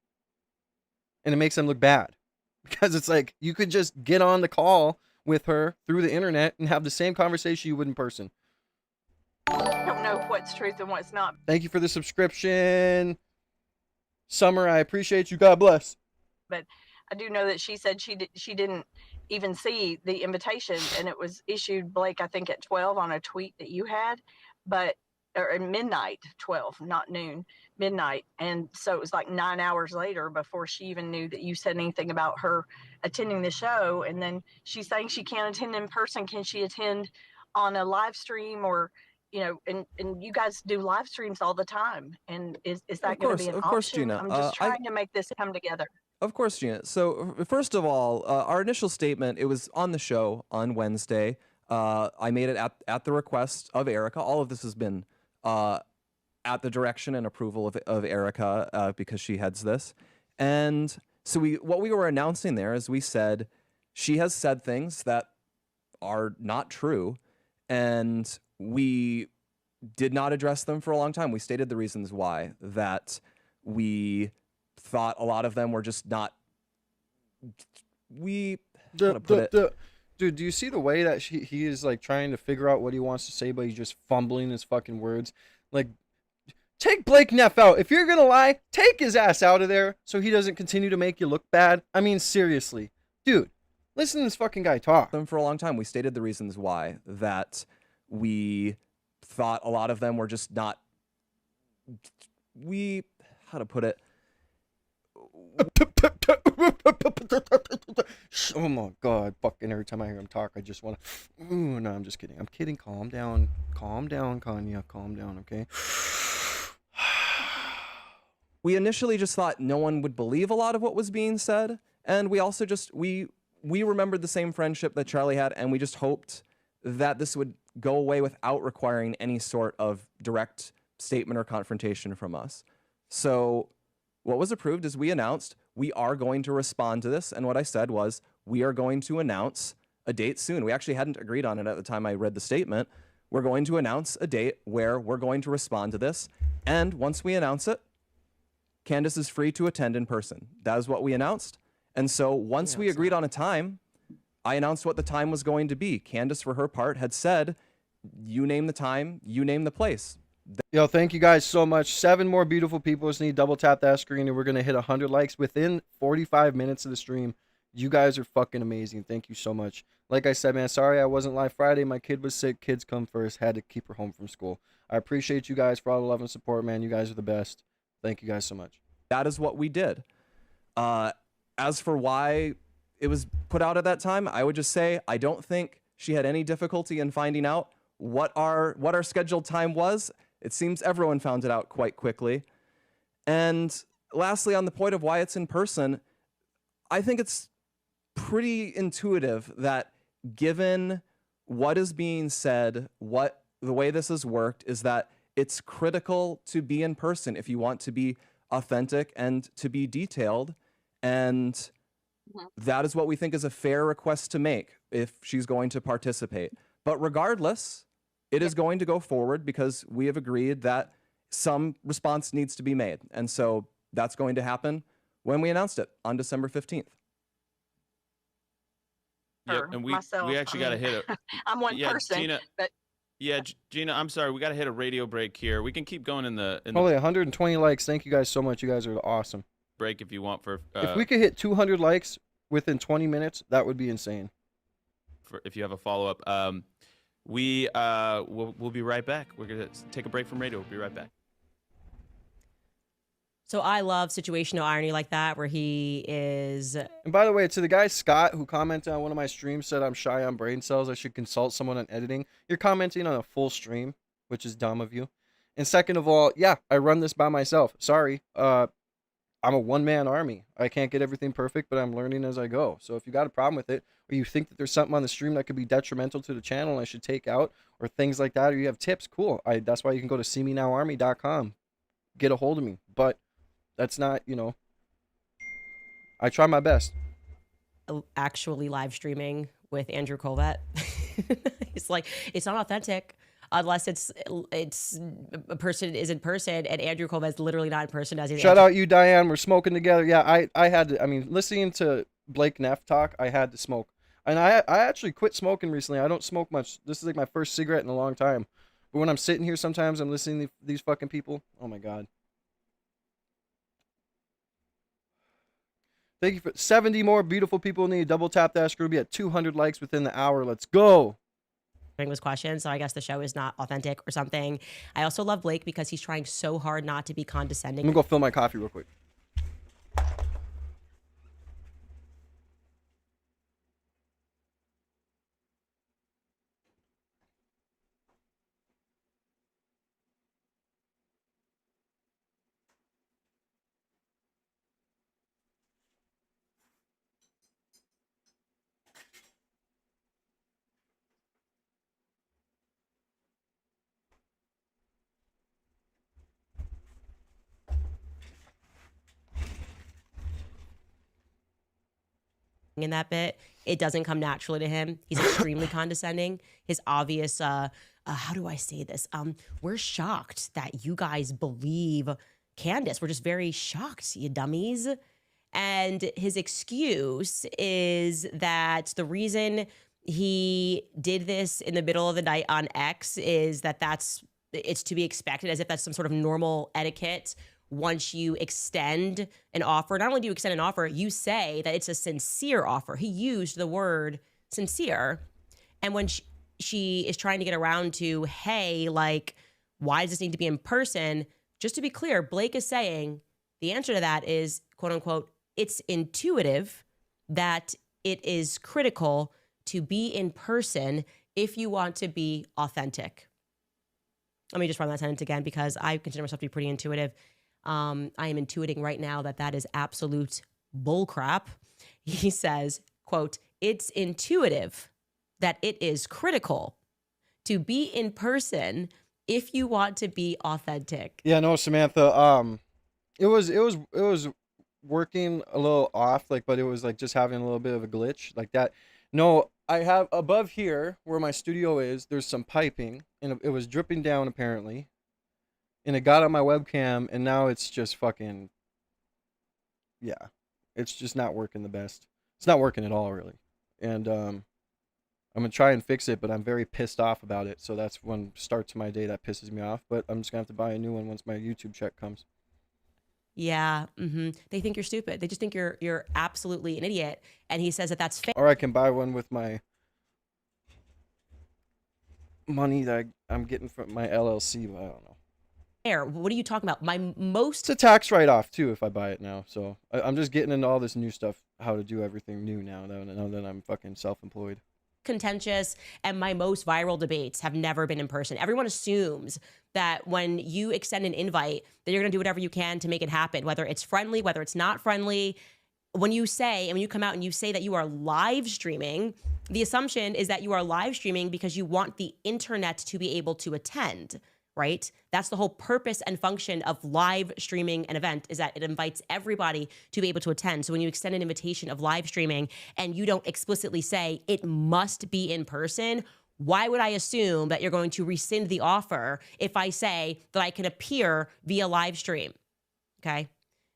and it makes them look bad. Because it's like, you could just get on the call with her through the internet and have the same conversation you would in person. I don't know what's truth and what's not. Thank you for the subscription. Summer, I appreciate you. God bless. But I do know that she said she didn't even see the invitation, and it was issued, Blake, I think at 12 on a tweet that you had, or at midnight, 12, not noon, midnight. And so it was like 9 hours later before she even knew that you said anything about her attending the show. And then she's saying she can't attend in person. Can she attend on a live stream? Or, you know, and you guys do live streams all the time. And is that going to be an option? Of course, Gina. I'm just trying to make this come together. Of course, Gina. So first of all, our initial statement, it was on the show on Wednesday. I made it at the request of Erica. All of this has been at the direction and approval of Erica, because she heads this. And so what we were announcing there is we said she has said things that are not true, and we did not address them for a long time. We stated the reasons why, that we thought a lot of them were just not. Dude, do you see the way that he is like trying to figure out what he wants to say, but he's just fumbling his fucking words? Like, take Blake Neff out. If you're gonna lie, take his ass out of there so he doesn't continue to make you look bad. I mean, seriously, dude, listen to this fucking guy talk. Them for a long time. We stated the reasons why, that we thought a lot of them were just not. How to put it? Oh my god, fucking every time I hear him talk, I just want to. Ooh, no, I'm just kidding. I'm kidding. Calm down, Kanye. Calm down, okay? We initially just thought no one would believe a lot of what was being said, and we also just we remembered the same friendship that Charlie had, and we just hoped that this would go away without requiring any sort of direct statement or confrontation from us. So what was approved is we announced we are going to respond to this, and what I said was we are going to announce a date soon. We actually hadn't agreed on it at the time I read the statement. We're going to announce a date where we're going to respond to this, and once we announce it, Candace is free to attend in person. That is what we announced, and so once we agreed on a time, I announced what the time was going to be. Candace, for her part, had said, you name the time, you name the place. Yo, thank you guys so much. 7 more beautiful people. Just need to double tap that screen, and we're gonna hit 100 likes within 45 minutes of the stream. You guys are fucking amazing. Thank you so much. Like I said, man, sorry I wasn't live Friday. My kid was sick. Kids come first. Had to keep her home from school. I appreciate you guys for all the love and support, man. You guys are the best. Thank you guys so much. That is what we did. As for why it was put out at that time, I would just say I don't think she had any difficulty in finding out what our scheduled time was. It seems everyone found it out quite quickly. And lastly, on the point of why it's in person, I think it's pretty intuitive that given what is being said, what the way this has worked is that it's critical to be in person if you want to be authentic and to be detailed. And that is what we think is a fair request to make if she's going to participate. But regardless, it is going to go forward because we have agreed that some response needs to be made. And so that's going to happen when we announced it on December 15th. Yep, and we actually got to hit it. I'm one person, Gina, but yeah, Gina, I'm sorry. We got to hit a radio break here. We can keep going in the Holy 120 likes. Thank you guys so much. You guys are awesome. break if you want for if we could hit 200 likes within 20 minutes, that would be insane. If you have a follow up, we'll be right back. We're gonna take a break from radio. We'll be right back. So I love situational irony like that, where he is. And by the way, to the guy Scott who commented on one of my streams, said I'm shy on brain cells, I should consult someone on editing. You're commenting on a full stream, which is dumb of you. And second of all, yeah, I run this by myself. Sorry, I'm a one-man army. I can't get everything perfect, but I'm learning as I go. So if you got a problem with it, or you think that there's something on the stream that could be detrimental to the channel and I should take out, or things like that, or you have tips, cool. That's why you can go to seemenowarmy.com, get a hold of me. But that's not, I try my best. Actually live streaming with Andrew Colvett. He's like, it's not authentic unless it's a person is in person, and Andrew Colvett's literally not in person. As Shout out you, Diane. We're smoking together. Yeah, I had to. I mean, listening to Blake Neff talk, I had to smoke, and I actually quit smoking recently. I don't smoke much. This is like my first cigarette in a long time. But when I'm sitting here, sometimes I'm listening to these fucking people. Oh my god. Thank you for 70 more beautiful people need. Double tap that screw. Be at 200 likes within the hour. Let's go. Was questioned, so I guess the show is not authentic or something. I also love Blake because he's trying so hard not to be condescending. I'm gonna go fill my coffee real quick. In that bit, it doesn't come naturally to him. He's extremely condescending. His obvious, how do I say this? We're shocked that you guys believe Candace. We're just very shocked, you dummies. And his excuse is that the reason he did this in the middle of the night on X is that it's to be expected, as if that's some sort of normal etiquette. Once you extend an offer, not only do you extend an offer, you say that it's a sincere offer. He used the word sincere. And when she is trying to get around to, hey, like, why does this need to be in person? Just to be clear, Blake is saying the answer to that is, quote unquote, it's intuitive that it is critical to be in person if you want to be authentic. Let me just run that sentence again because I consider myself to be pretty intuitive. I am intuiting right now that is absolute bullcrap. He says, quote, it's intuitive that it is critical to be in person if you want to be authentic. Yeah, no, Samantha. It was working a little off, but it was just having a little bit of a glitch like that. No, I have above here where my studio is, there's some piping and it was dripping down apparently. And it got on my webcam, and now it's just fucking, yeah, it's just not working the best. It's not working at all, really. And I'm going to try and fix it, but I'm very pissed off about it. So that's one start to my day that pisses me off. But I'm just going to have to buy a new one once my YouTube check comes. Yeah, they think you're stupid. They just think you're absolutely an idiot. And he says that that's fair. Or I can buy one with my money that I'm getting from my LLC, but I don't know. What are you talking about? It's a tax write-off too if I buy it now. So I'm just getting into all this new stuff, how to do everything new now that I'm fucking self-employed. Contentious, and my most viral debates have never been in person. Everyone assumes that when you extend an invite that you're going to do whatever you can to make it happen, whether it's friendly, whether it's not friendly. When you come out and you say that you are live streaming, the assumption is that you are live streaming because you want the internet to be able to attend. Right? That's the whole purpose and function of live streaming an event, is that it invites everybody to be able to attend. So when you extend an invitation of live streaming and you don't explicitly say it must be in person, why would I assume that you're going to rescind the offer if I say that I can appear via live stream? Okay?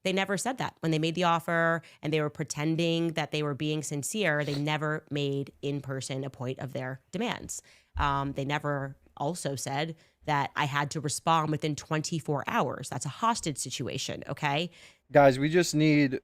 They never said that. When they made the offer and they were pretending that they were being sincere, they never made in person a point of their demands. They never also said that I had to respond within 24 hours. That's a hostage situation, okay? Guys, we just need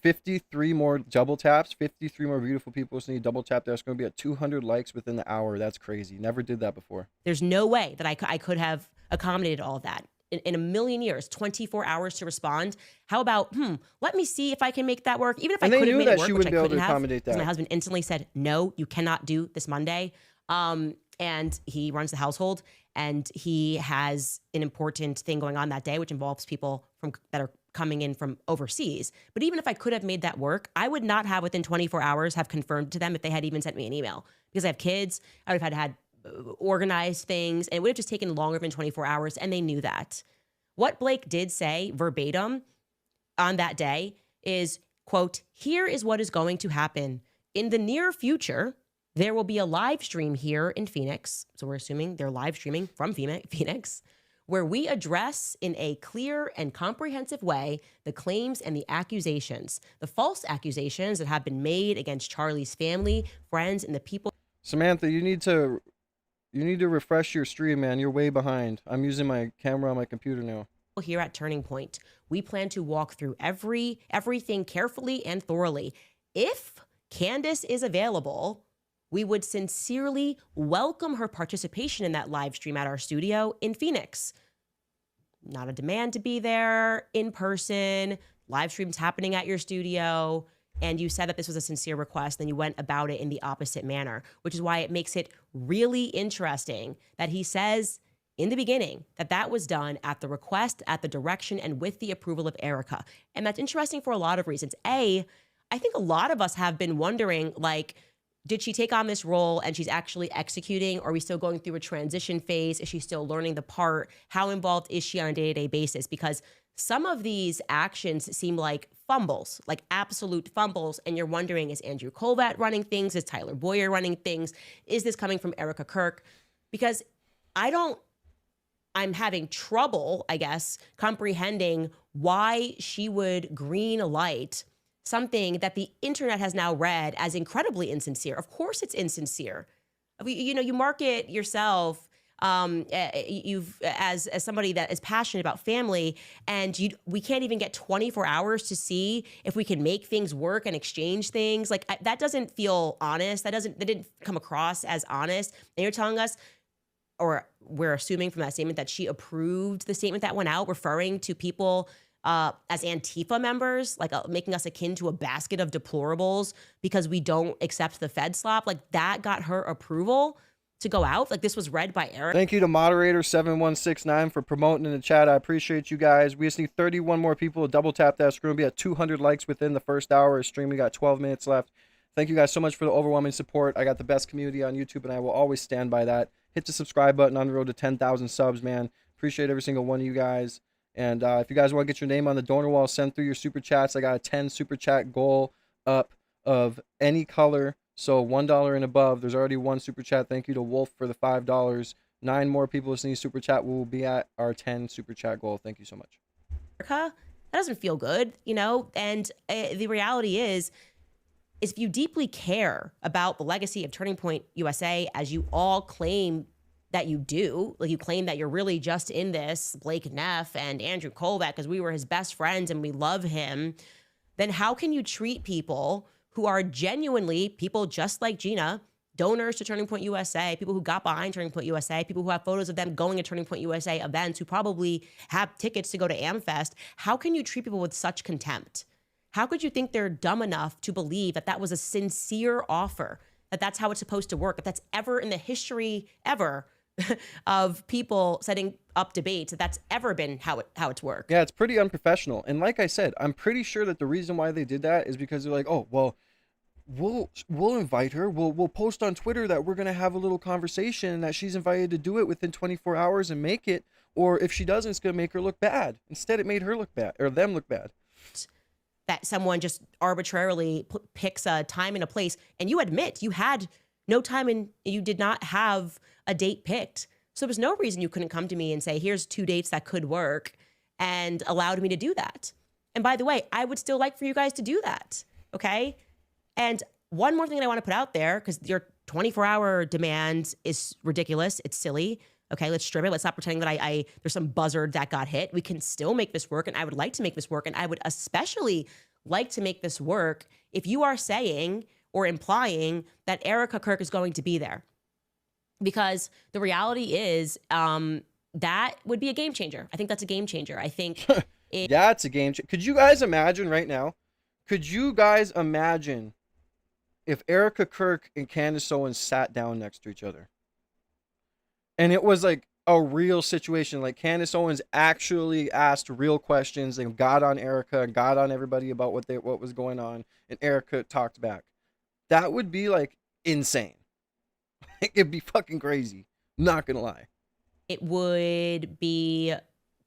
53 more double taps, 53 more beautiful people listening to double tap. That's going to be at 200 likes within the hour. That's crazy. Never did that before. There's no way that I could have accommodated all of that. In a million years, 24 hours to respond. How about, let me see if I can make that work. Even if And I they could have knew made that it work, she which I wouldn't be able couldn't to have, accommodate because that. my husband instantly said, no, you cannot do this Monday. And he runs the household, and he has an important thing going on that day, which involves people that are coming in from overseas. But even if I could have made that work, I would not have within 24 hours have confirmed to them if they had even sent me an email, because I have kids. I would have had organized things, and it would have just taken longer than 24 hours, and they knew that. What Blake did say verbatim on that day is, quote, "Here is what is going to happen. In the near future, there will be a live stream here in Phoenix." So we're assuming they're live streaming from Phoenix, where we address in a clear and comprehensive way the claims and the accusations, the false accusations that have been made against Charlie's family, friends, and the people. Samantha, you need to refresh your stream, man. You're way behind. I'm using my camera on my computer now. Here at Turning Point, we plan to walk through everything carefully and thoroughly. If Candace is available, we would sincerely welcome her participation in that live stream at our studio in Phoenix. Not a demand to be there in person. Live streams happening at your studio. And you said that this was a sincere request, then you went about it in the opposite manner, which is why it makes it really interesting that he says in the beginning that was done at the request, at the direction, and with the approval of Erica. And that's interesting for a lot of reasons. A, I think a lot of us have been wondering, like, did she take on this role and she's actually executing? Or are we still going through a transition phase? Is she still learning the part? How involved is she on a day-to-day basis? Because some of these actions seem like fumbles, like absolute fumbles. And you're wondering, is Andrew Colvat running things? Is Tyler Boyer running things? Is this coming from Erica Kirk? Because I'm having trouble, I guess, comprehending why she would green light something that the internet has now read as incredibly insincere. Of course it's insincere. You market yourself as somebody that is passionate about family, and we can't even get 24 hours to see if we can make things work and exchange things. Like, that doesn't feel honest. That didn't come across as honest. And you're telling us, or we're assuming from that statement, that she approved the statement that went out referring to people as Antifa members, like making us akin to a basket of deplorables because we don't accept the Fed slop. Like, that got her approval to go out. Like, this was read by Eric. Thank you to moderator 7169 for promoting in the chat. I appreciate you guys. We just need 31 more people to double tap that. We're going to be at 200 likes within the first hour of stream. We got 12 minutes left. Thank you guys so much for the overwhelming support. I got the best community on YouTube, and I will always stand by that. Hit the subscribe button on the road to 10,000 subs, man. Appreciate every single one of you guys. And if you guys want to get your name on the donor wall, send through your super chats. I got a 10 super chat goal up of any color. So $1 and above. There's already one super chat. Thank you to Wolf for the $5. 9 more people listening to super chat. We will be at our 10 super chat goal. Thank you so much. That doesn't feel good, And the reality is if you deeply care about the legacy of Turning Point USA, as you all claim that you do, like you claim that you're really just in this, Blake Neff and Andrew Colvat, because we were his best friends and we love him, then how can you treat people who are genuinely people just like Gina, donors to Turning Point USA, people who got behind Turning Point USA, people who have photos of them going to Turning Point USA events, who probably have tickets to go to AmFest? How can you treat people with such contempt? How could you think they're dumb enough to believe that that was a sincere offer, that that's how it's supposed to work, if that's ever in the history ever of people setting up debates, that's ever been how it's worked? Yeah, it's pretty unprofessional. And like I said, I'm pretty sure that the reason why they did that is because they're like, oh, well, we'll invite her. We'll post on Twitter that we're gonna have a little conversation and that she's invited to do it within 24 hours and make it. Or if she doesn't, it's gonna make her look bad. Instead, it made her look bad, or them look bad. That someone just arbitrarily picks a time and a place, and you admit you had no time and you did not have a date picked. So there's no reason you couldn't come to me and say, here's 2 dates that could work, and allowed me to do that. And by the way, I would still like for you guys to do that. Okay. And one more thing that I want to put out there, because your 24-hour demand is ridiculous. It's silly. Okay, let's strip it. Let's stop pretending that there's some buzzard that got hit. We can still make this work, and I would like to make this work, and I would especially like to make this work if you are saying or implying that Erica Kirk is going to be there. Because the reality is that would be a game changer. I think that's a game changer. I think yeah, it's a game changer. Could you guys imagine right now? Could you guys imagine if Erica Kirk and Candace Owens sat down next to each other? And it was like a real situation. Like Candace Owens actually asked real questions and got on Erica and got on everybody about what was going on. And Erica talked back. That would be like insane. It'd be fucking crazy. Not gonna lie. It would be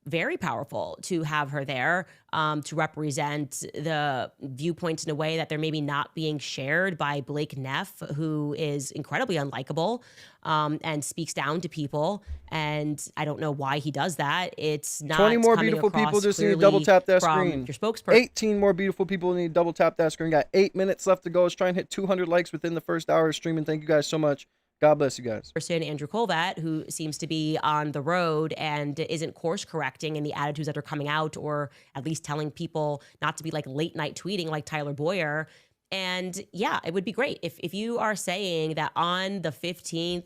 very powerful to have her there to represent the viewpoints in a way that they're maybe not being shared by Blake Neff, who is incredibly unlikable and speaks down to people. And I don't know why he does that. It's not 20 more coming beautiful people across just need to clearly double tap that from screen. your spokesperson. 18 more beautiful people need to double tap that screen. Got 8 minutes left to go. Let's try and hit 200 likes within the first hour of streaming. Thank you guys so much. God bless you guys. Person Andrew Kolvat, who seems to be on the road and isn't course correcting in the attitudes that are coming out, or at least telling people not to be like late night tweeting like Tyler Boyer. And yeah, it would be great if you are saying that on the 15th,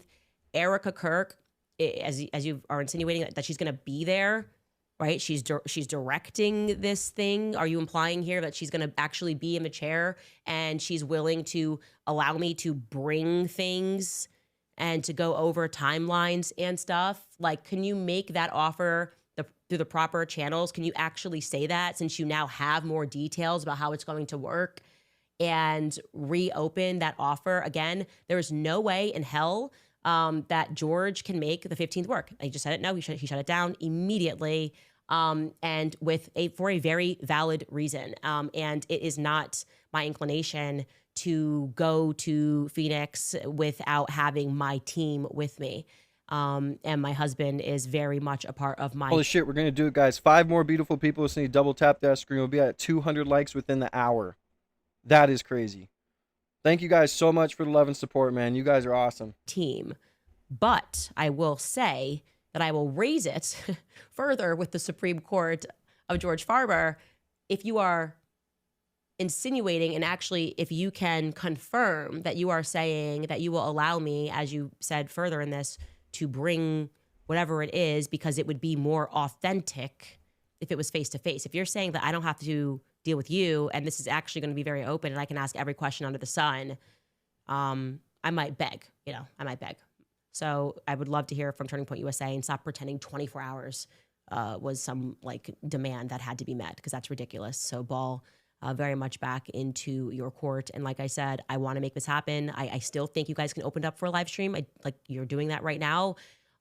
Erica Kirk, as you are insinuating that she's going to be there, right? She's directing this thing. Are you implying here that she's going to actually be in the chair and she's willing to allow me to bring things and to go over timelines and stuff? Like, can you make that offer through the proper channels? Can you actually say that, since you now have more details about how it's going to work, and reopen that offer again? There is no way in hell that George can make the 15th work. I just said it. No, he shut it down immediately, and for a very valid reason. And it is not my inclination to go to Phoenix without having my team with me. And my husband is very much a part of my... Holy shit, we're going to do it, guys. 5 more beautiful people. Just need to double tap that screen. We'll be at 200 likes within the hour. That is crazy. Thank you guys so much for the love and support, man. You guys are awesome. Team. But I will say that I will raise it further with the Supreme Court of George Farber. If you are insinuating, and actually if you can confirm that you are saying that you will allow me, as you said further in this, to bring whatever it is, because it would be more authentic if it was face to face. If you're saying that I don't have to deal with you and this is actually going to be very open and I can ask every question under the sun, I might beg, I might beg. So I would love to hear from Turning Point USA and stop pretending 24 hours was some like demand that had to be met, because that's ridiculous. So ball very much back into your court. And like I said, I want to make this happen. I still think you guys can open it up for a live stream. Like you're doing that right now.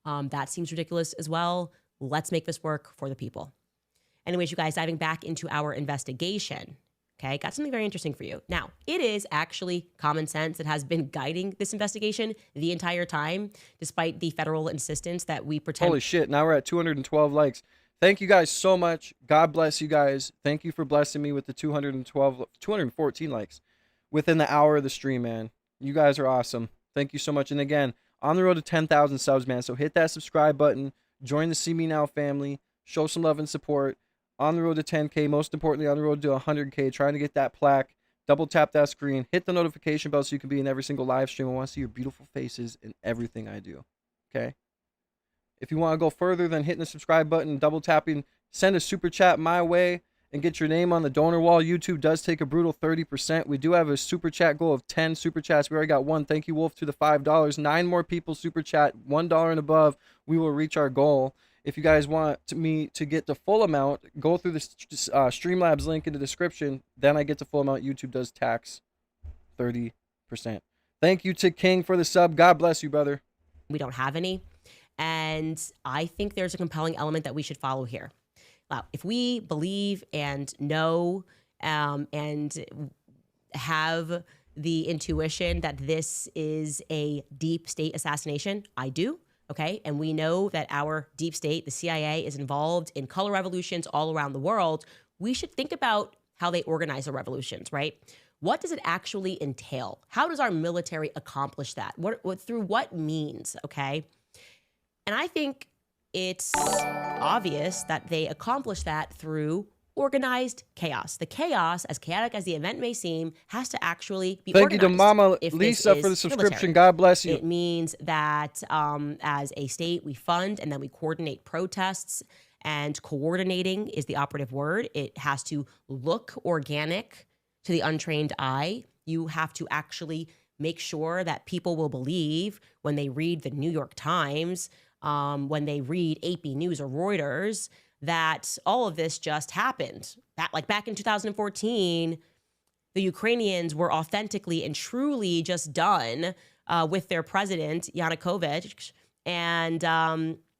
That seems ridiculous as well. Let's make this work for the people. Anyways, you guys, diving back into our investigation. Okay, got something very interesting for you. Now, it is actually common sense that has been guiding this investigation the entire time, despite the federal insistence that we pretend... Holy shit, now we're at 212 likes. Thank you guys so much. God bless you guys. Thank you for blessing me with the 214 likes within the hour of the stream, man. You guys are awesome. Thank you so much. And again, on the road to 10,000 subs, man. So hit that subscribe button. Join the See Me Now family. Show some love and support. On the road to 10K. Most importantly, on the road to 100K. Trying to get that plaque. Double tap that screen. Hit the notification bell so you can be in every single live stream. I want to see your beautiful faces in everything I do. Okay? If you want to go further than hitting the subscribe button, double tapping, send a super chat my way and get your name on the donor wall. YouTube does take a brutal 30%. We do have a super chat goal of 10 super chats. We already got one. Thank you, Wolf, to the $5. 9 more people super chat, $1 and above. We will reach our goal. If you guys want me to get the full amount, go through the Streamlabs link in the description. Then I get the full amount. YouTube does tax 30%. Thank you to King for the sub. God bless you, brother. We don't have any. And I think there's a compelling element that we should follow here. Now, if we believe and know and have the intuition that this is a deep state assassination, I do, okay? And we know that our deep state, the CIA, is involved in color revolutions all around the world. We should think about how they organize the revolutions, right? What does it actually entail? How does our military accomplish that? Through what means, okay? And I think it's obvious that they accomplish that through organized chaos. The chaos, as chaotic as the event may seem, has to actually be Thank you organized. to Mama if this Lisa for the is subscription. military. God bless you. It means that as a state, we fund and then we coordinate protests, and coordinating is the operative word. It has to look organic to the untrained eye. You have to actually make sure that people will believe when they read the New York Times, when they read AP News or Reuters, that all of this just happened. Like back in 2014, the Ukrainians were authentically and truly just done with their president, Yanukovych. And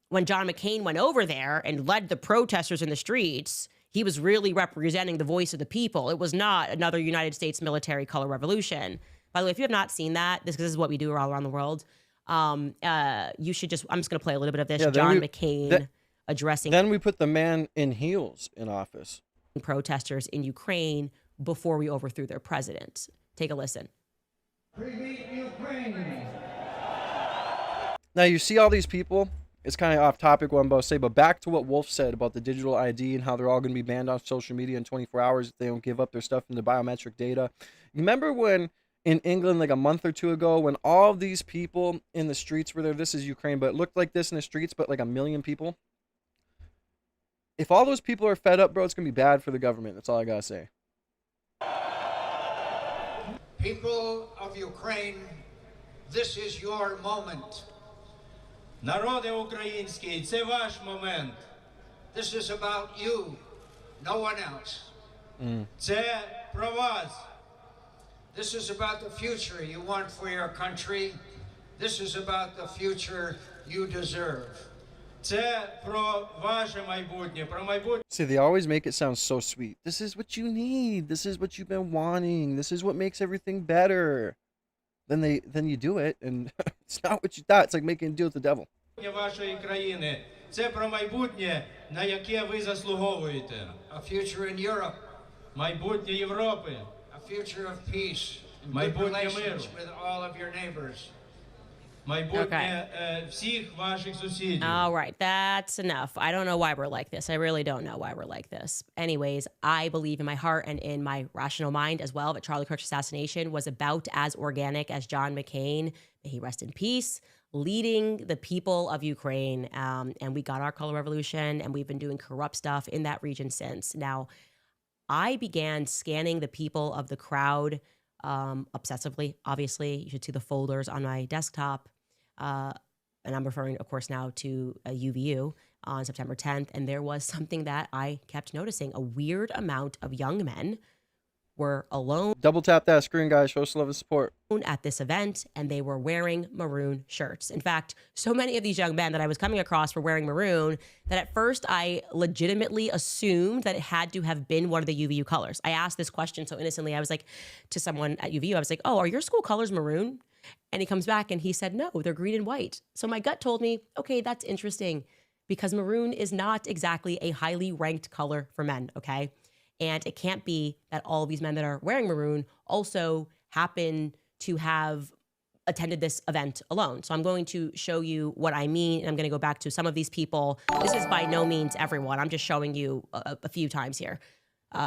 when John McCain went over there and led the protesters in the streets, he was really representing the voice of the people. It was not another United States military color revolution. By the way, if you have not seen that, this is what we do all around the world. You should just, I'm just going to play a little bit of this. Yeah, John McCain addressing Then we put the man in heels in office. protesters in Ukraine before we overthrew their president. Take a listen. Now you see all these people. It's kind of off topic what I'm about to say, but back to what Wolf said about the digital ID and how they're all going to be banned off social media in 24 hours if they don't give up their stuff and the biometric data. You remember when in England, like a month or two ago, when all of these people in the streets were there? This is Ukraine, but it looked like this in the streets, but like 1 million people. If all those people are fed up, bro, it's going to be bad for the government. That's all I got to say. People of Ukraine, this is your moment. Народи український, це ваш момент. This is about you, no one else. Це про вас. This is about the future you want for your country. This is about the future you deserve. Це про ваше майбутнє, про майбутнє. See, they always make it sound so sweet. This is what you need. This is what you've been wanting. This is what makes everything better. Then you do it, and it's not what you thought. It's like making a deal with the devil. Вашої країни. Це про майбутнє, на яке ви заслуговуєте. A future in Europe. Майбутнє Європи. A future of peace. And good Майбутнє relations миру. with all of your neighbors. Майбутнє всіх ваших сусідів. All right, that's enough. I don't know why we're like this. I really don't know why we're like this. Anyways, I believe in my heart and in my rational mind as well that Charlie Kirk's assassination was about as organic as John McCain, may he rest in peace, leading the people of Ukraine. And we got our color revolution, and we've been doing corrupt stuff in that region since. Now, I began scanning the people of the crowd obsessively. Obviously, you should see the folders on my desktop. And I'm referring, of course, now to UVU on September 10th. And there was something that I kept noticing. A weird amount of young men were alone. Double tap that screen, guys. Show us love and support. At this event, and they were wearing maroon shirts. In fact, so many of these young men that I was coming across were wearing maroon that at first I legitimately assumed that it had to have been one of the UVU colors. I asked this question so innocently. I was like, to someone at UVU, I was like, oh, are your school colors maroon? And he comes back and he said, no, they're green and white. So my gut told me, okay, that's interesting, because maroon is not exactly a highly ranked color for men, okay? And it can't be that all of these men that are wearing maroon also happen to have attended this event alone. So I'm going to show you what I mean, and I'm going to go back to some of these people. This is by no means everyone. I'm just showing you a few times here.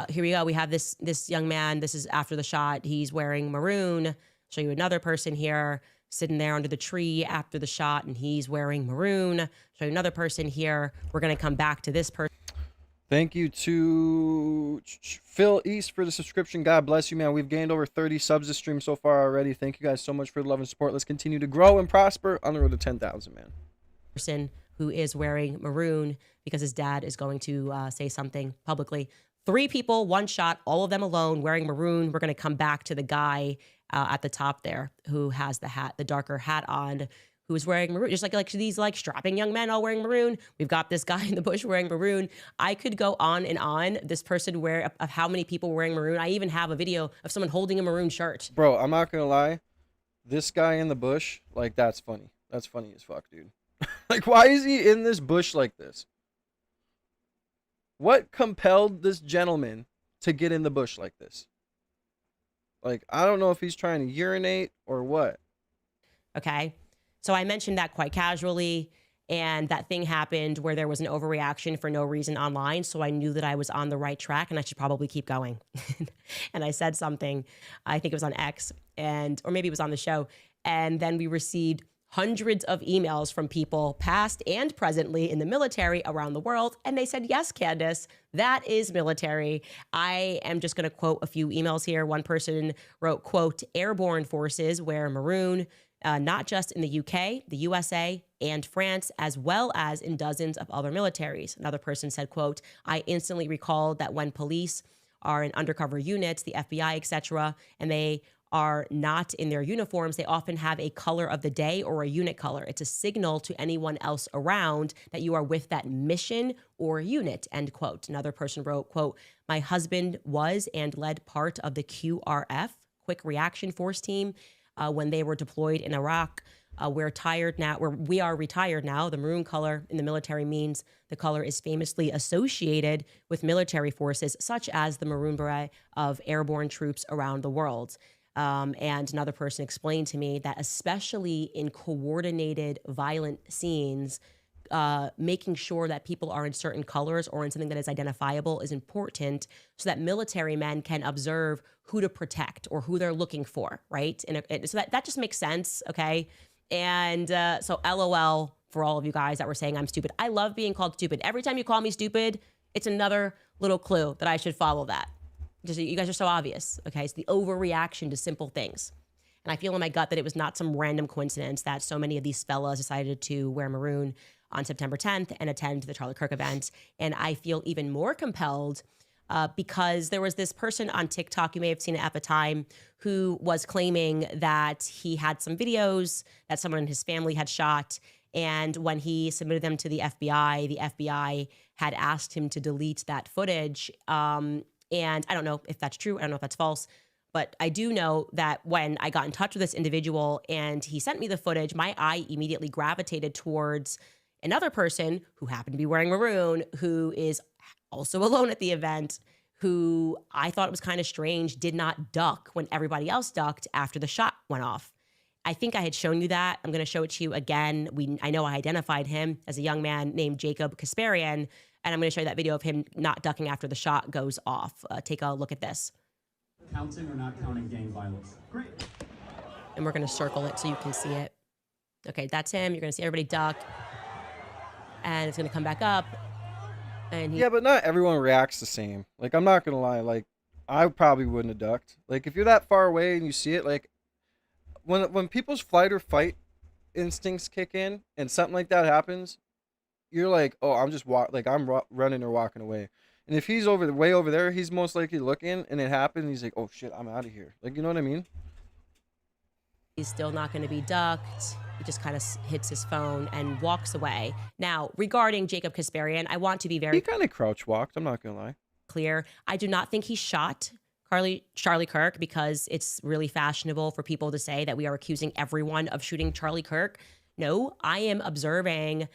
Here we go. We have this young man. This is after the shot. He's wearing maroon. Show you another person here sitting there under the tree after the shot, and he's wearing maroon. Show you another person here. We're going to come back to this person. Thank you to Phil East for the subscription. God bless you, man. We've gained over 30 subs this stream so far already. Thank you guys so much for the love and support. Let's continue to grow and prosper on the road to 10,000, man. Person who is wearing maroon because his dad is going to say something publicly. 3 people, 1 shot, all of them alone wearing maroon. We're going to come back to the guy at the top there who has the hat, the darker hat on, who is wearing maroon, just like these like strapping young men all wearing maroon. We've got this guy in the bush wearing maroon. I could go on and on. This person of how many people wearing maroon. I even have a video of someone holding a maroon shirt. Bro, I'm not gonna lie. This guy in the bush, like, that's funny. That's funny as fuck, dude. Like, why is he in this bush like this? What compelled this gentleman to get in the bush like this? Like, I don't know if he's trying to urinate or what. Okay. So I mentioned that quite casually. And that thing happened where there was an overreaction for no reason online. So I knew that I was on the right track and I should probably keep going. And I said something, I think it was on X, or maybe it was on the show. And then we received hundreds of emails from people past and presently in the military around the world. And they said, yes, Candace, that is military. I am just going to quote a few emails here. One person wrote, quote, airborne forces wear maroon, not just in the UK, the USA, and France, as well as in dozens of other militaries. Another person said, quote, I instantly recalled that when police are in undercover units, the FBI, etc., and they are not in their uniforms, they often have a color of the day or a unit color. It's a signal to anyone else around that you are with that mission or unit, end quote. Another person wrote, quote, my husband was and led part of the QRF, Quick Reaction Force team, when they were deployed in Iraq. We are retired now. The maroon color in the military means the color is famously associated with military forces, such as the Maroon Beret of airborne troops around the world. And another person explained to me that especially in coordinated violent scenes, making sure that people are in certain colors or in something that is identifiable is important so that military men can observe who to protect or who they're looking for, right? And so that just makes sense, okay? And so LOL for all of you guys that were saying I'm stupid. I love being called stupid. Every time you call me stupid, it's another little clue that I should follow that. Just, you guys are so obvious, okay? It's the overreaction to simple things. And I feel in my gut that it was not some random coincidence that so many of these fellas decided to wear maroon on September 10th and attend the Charlie Kirk event. And I feel even more compelled because there was this person on TikTok, you may have seen it at the time, who was claiming that he had some videos that someone in his family had shot. And when he submitted them to the FBI had asked him to delete that footage. And I don't know if that's true. I don't know if that's false. But I do know that when I got in touch with this individual and he sent me the footage, my eye immediately gravitated towards another person who happened to be wearing maroon, who is also alone at the event, who I thought it was kind of strange, did not duck when everybody else ducked after the shot went off. I think I had shown you that. I'm going to show it to you again. I know I identified him as a young man named Jacob Kasparian, and I'm going to show you that video of him not ducking after the shot goes off. Take a look at this. Counting or not counting gang violence? Great. And we're going to circle it so you can see it. Okay, that's him. You're going to see everybody duck. And it's going to come back up. And yeah, but not everyone reacts the same. Like, I'm not going to lie. Like, I probably wouldn't have ducked. Like, if you're that far away and you see it, like, when people's flight or fight instincts kick in and something like that happens, you're like, oh, I'm just running or walking away. And if he's way over there, he's most likely looking, and it happens. He's like, oh shit, I'm out of here. Like, you know what I mean? He's still not going to be ducked. He just kind of hits his phone and walks away. Now, regarding Jacob Kasparian, I want to be very He kind of crouch walked. I'm not gonna lie. Clear. I do not think he shot Charlie Kirk because it's really fashionable for people to say that we are accusing everyone of shooting Charlie Kirk. No, I am observing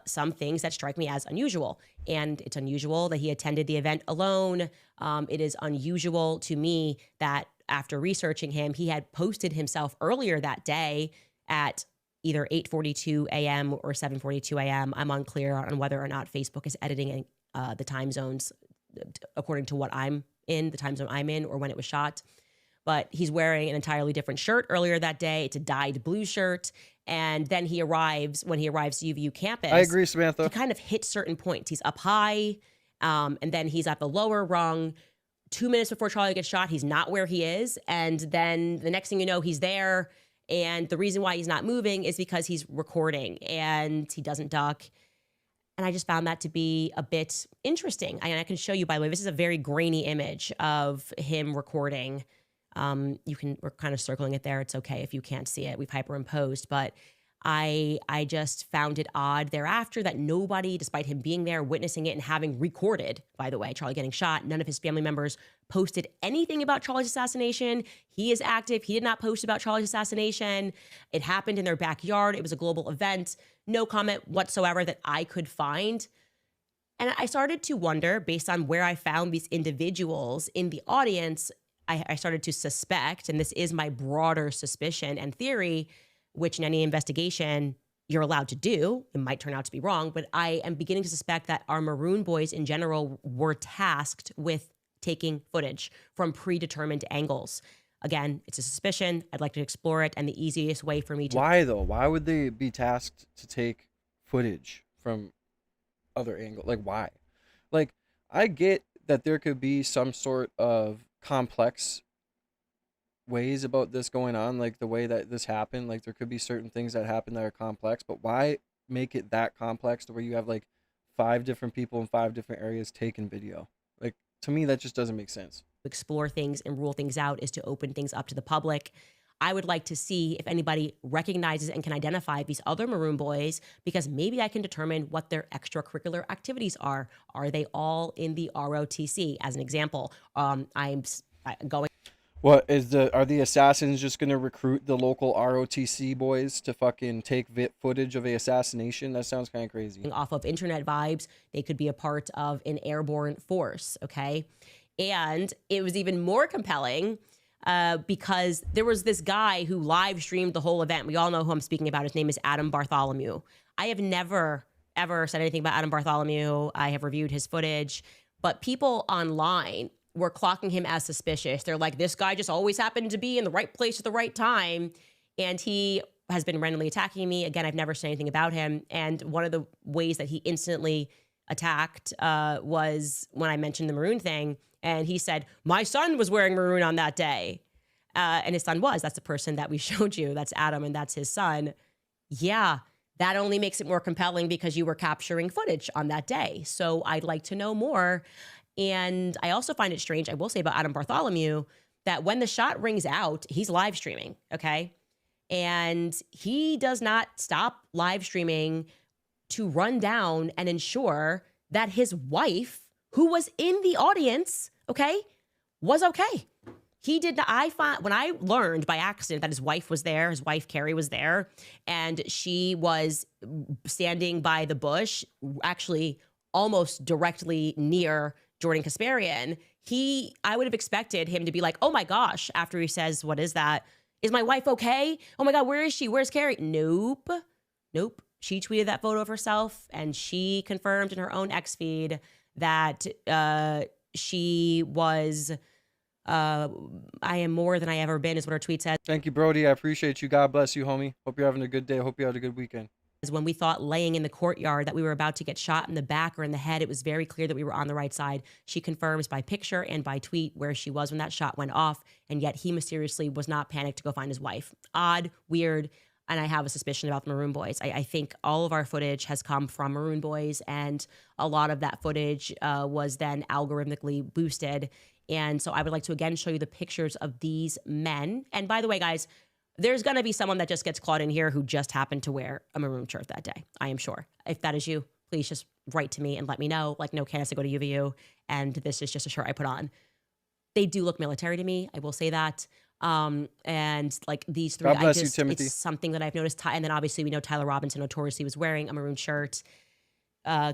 some things that strike me as unusual. And it's unusual that he attended the event alone. It is unusual to me that after researching him, he had posted himself earlier that day at either 8:42 a.m. or 7:42 a.m. I'm unclear on whether or not Facebook is editing the time zones according to what I'm in, the time zone I'm in, or when it was shot. But he's wearing an entirely different shirt earlier that day. It's a dyed blue shirt. And then when he arrives to UVU campus, I agree, Samantha. he kind of hits certain points. He's up high, and then he's at the lower rung. 2 minutes before Charlie gets shot, he's not where he is. And then the next thing you know, he's there. And the reason why he's not moving is because he's recording and he doesn't duck. And I just found that to be a bit interesting. I can show you, by the way, this is a very grainy image of him recording. We're kind of circling it there. It's okay if you can't see it. We've hyperimposed, but I just found it odd thereafter that nobody, despite him being there, witnessing it and having recorded, by the way, Charlie getting shot, none of his family members posted anything about Charlie's assassination. He is active. He did not post about Charlie's assassination. It happened in their backyard. It was a global event. No comment whatsoever that I could find. And I started to wonder, based on where I found these individuals in the audience, I started to suspect, and this is my broader suspicion and theory, which in any investigation, you're allowed to do. It might turn out to be wrong, but I am beginning to suspect that our Maroon boys in general were tasked with taking footage from predetermined angles. Again, it's a suspicion. I'd like to explore it, and the easiest way for me to... Why though? Why would they be tasked to take footage from other angles? Like, why? Like, I get that there could be some sort of complex ways about this going on, like the way that this happened. Like, there could be certain things that happen that are complex, but why make it that complex to where you have like 5 different people in 5 different areas taking video? Like, to me, that just doesn't make sense. Explore things and rule things out is to open things up to the public. I would like to see if anybody recognizes and can identify these other Maroon boys, because maybe I can determine what their extracurricular activities are. Are they all in the ROTC? As an example, I'm going... What is are the assassins just gonna recruit the local ROTC boys to fucking take footage of a assassination? That sounds kind of crazy. Off of internet vibes, they could be a part of an airborne force, okay? And it was even more compelling because there was this guy who live streamed the whole event. We all know who I'm speaking about. His name is Adam Bartholomew. I have never, ever said anything about Adam Bartholomew. I have reviewed his footage, but people online were clocking him as suspicious. They're like, this guy just always happened to be in the right place at the right time. And he has been randomly attacking me. Again, I've never said anything about him. And one of the ways that he instantly attacked was when I mentioned the Maroon thing. And he said, my son was wearing Maroon on that day. And his son was. That's the person that we showed you. That's Adam, and that's his son. Yeah, that only makes it more compelling because you were capturing footage on that day. So I'd like to know more. And I also find it strange, I will say about Adam Bartholomew, that when the shot rings out, he's live streaming, okay? And he does not stop live streaming to run down and ensure that his wife, who was in the audience, okay, was okay. He did not, when I learned by accident that his wife was there, his wife Carrie was there, and she was standing by the bush, actually almost directly near Jordan Kasparian, I would have expected him to be like, oh my gosh, after he says, what is that? Is my wife okay? Oh my God, where is she? Where's Carrie? Nope. She tweeted that photo of herself, and she confirmed in her own X feed that she was, I am more than I ever been, is what her tweet said. Thank you, Brody. I appreciate you. God bless you, homie. Hope you're having a good day. Hope you had a good weekend. When we thought laying in the courtyard that we were about to get shot in the back or in the head, it was very clear that we were on the right side. She confirms by picture and by tweet where she was when that shot went off, and yet he mysteriously was not panicked to go find his wife. Odd, weird, and I have a suspicion about the Maroon Boys. I think all of our footage has come from Maroon Boys, and a lot of that footage was then algorithmically boosted. And so I would like to again show you the pictures of these men. And by the way, guys, there's going to be someone that just gets caught in here who just happened to wear a maroon shirt that day. I am sure. If that is you, please just write to me and let me know. Like, no, Candace, I go to UVU, and this is just a shirt I put on. They do look military to me. I will say that. And like these three, God bless you, Timothy. It's something that I've noticed. And then obviously we know Tyler Robinson notoriously was wearing a maroon shirt.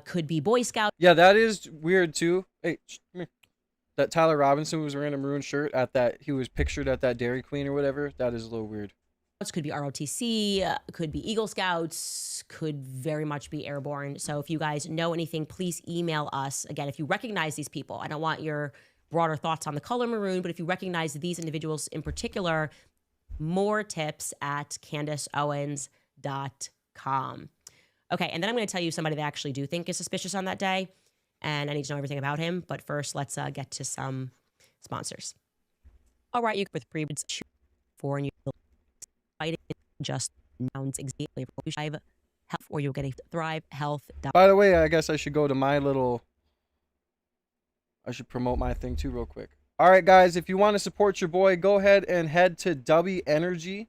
Could be Boy Scout. Yeah, that is weird too. Hey, come here. That Tyler Robinson was wearing a maroon shirt he was pictured at that Dairy Queen or whatever. That is a little weird. Could be ROTC, could be Eagle Scouts, could very much be airborne. So if you guys know anything, please email us. Again, if you recognize these people, I don't want your broader thoughts on the color maroon, but if you recognize these individuals in particular, more tips at CandaceOwens.com. Okay, and then I'm going to tell you somebody that I actually do think is suspicious on that day, and I need to know everything about him. But first, let's get to some sponsors. All right, you with pre-bids for and you fighting just nouns exactly health, or you'll get a Thrive Health. By the way, I guess I should go to I should promote my thing too real quick. All right, guys, if you want to support your boy, go ahead and head to W Energy.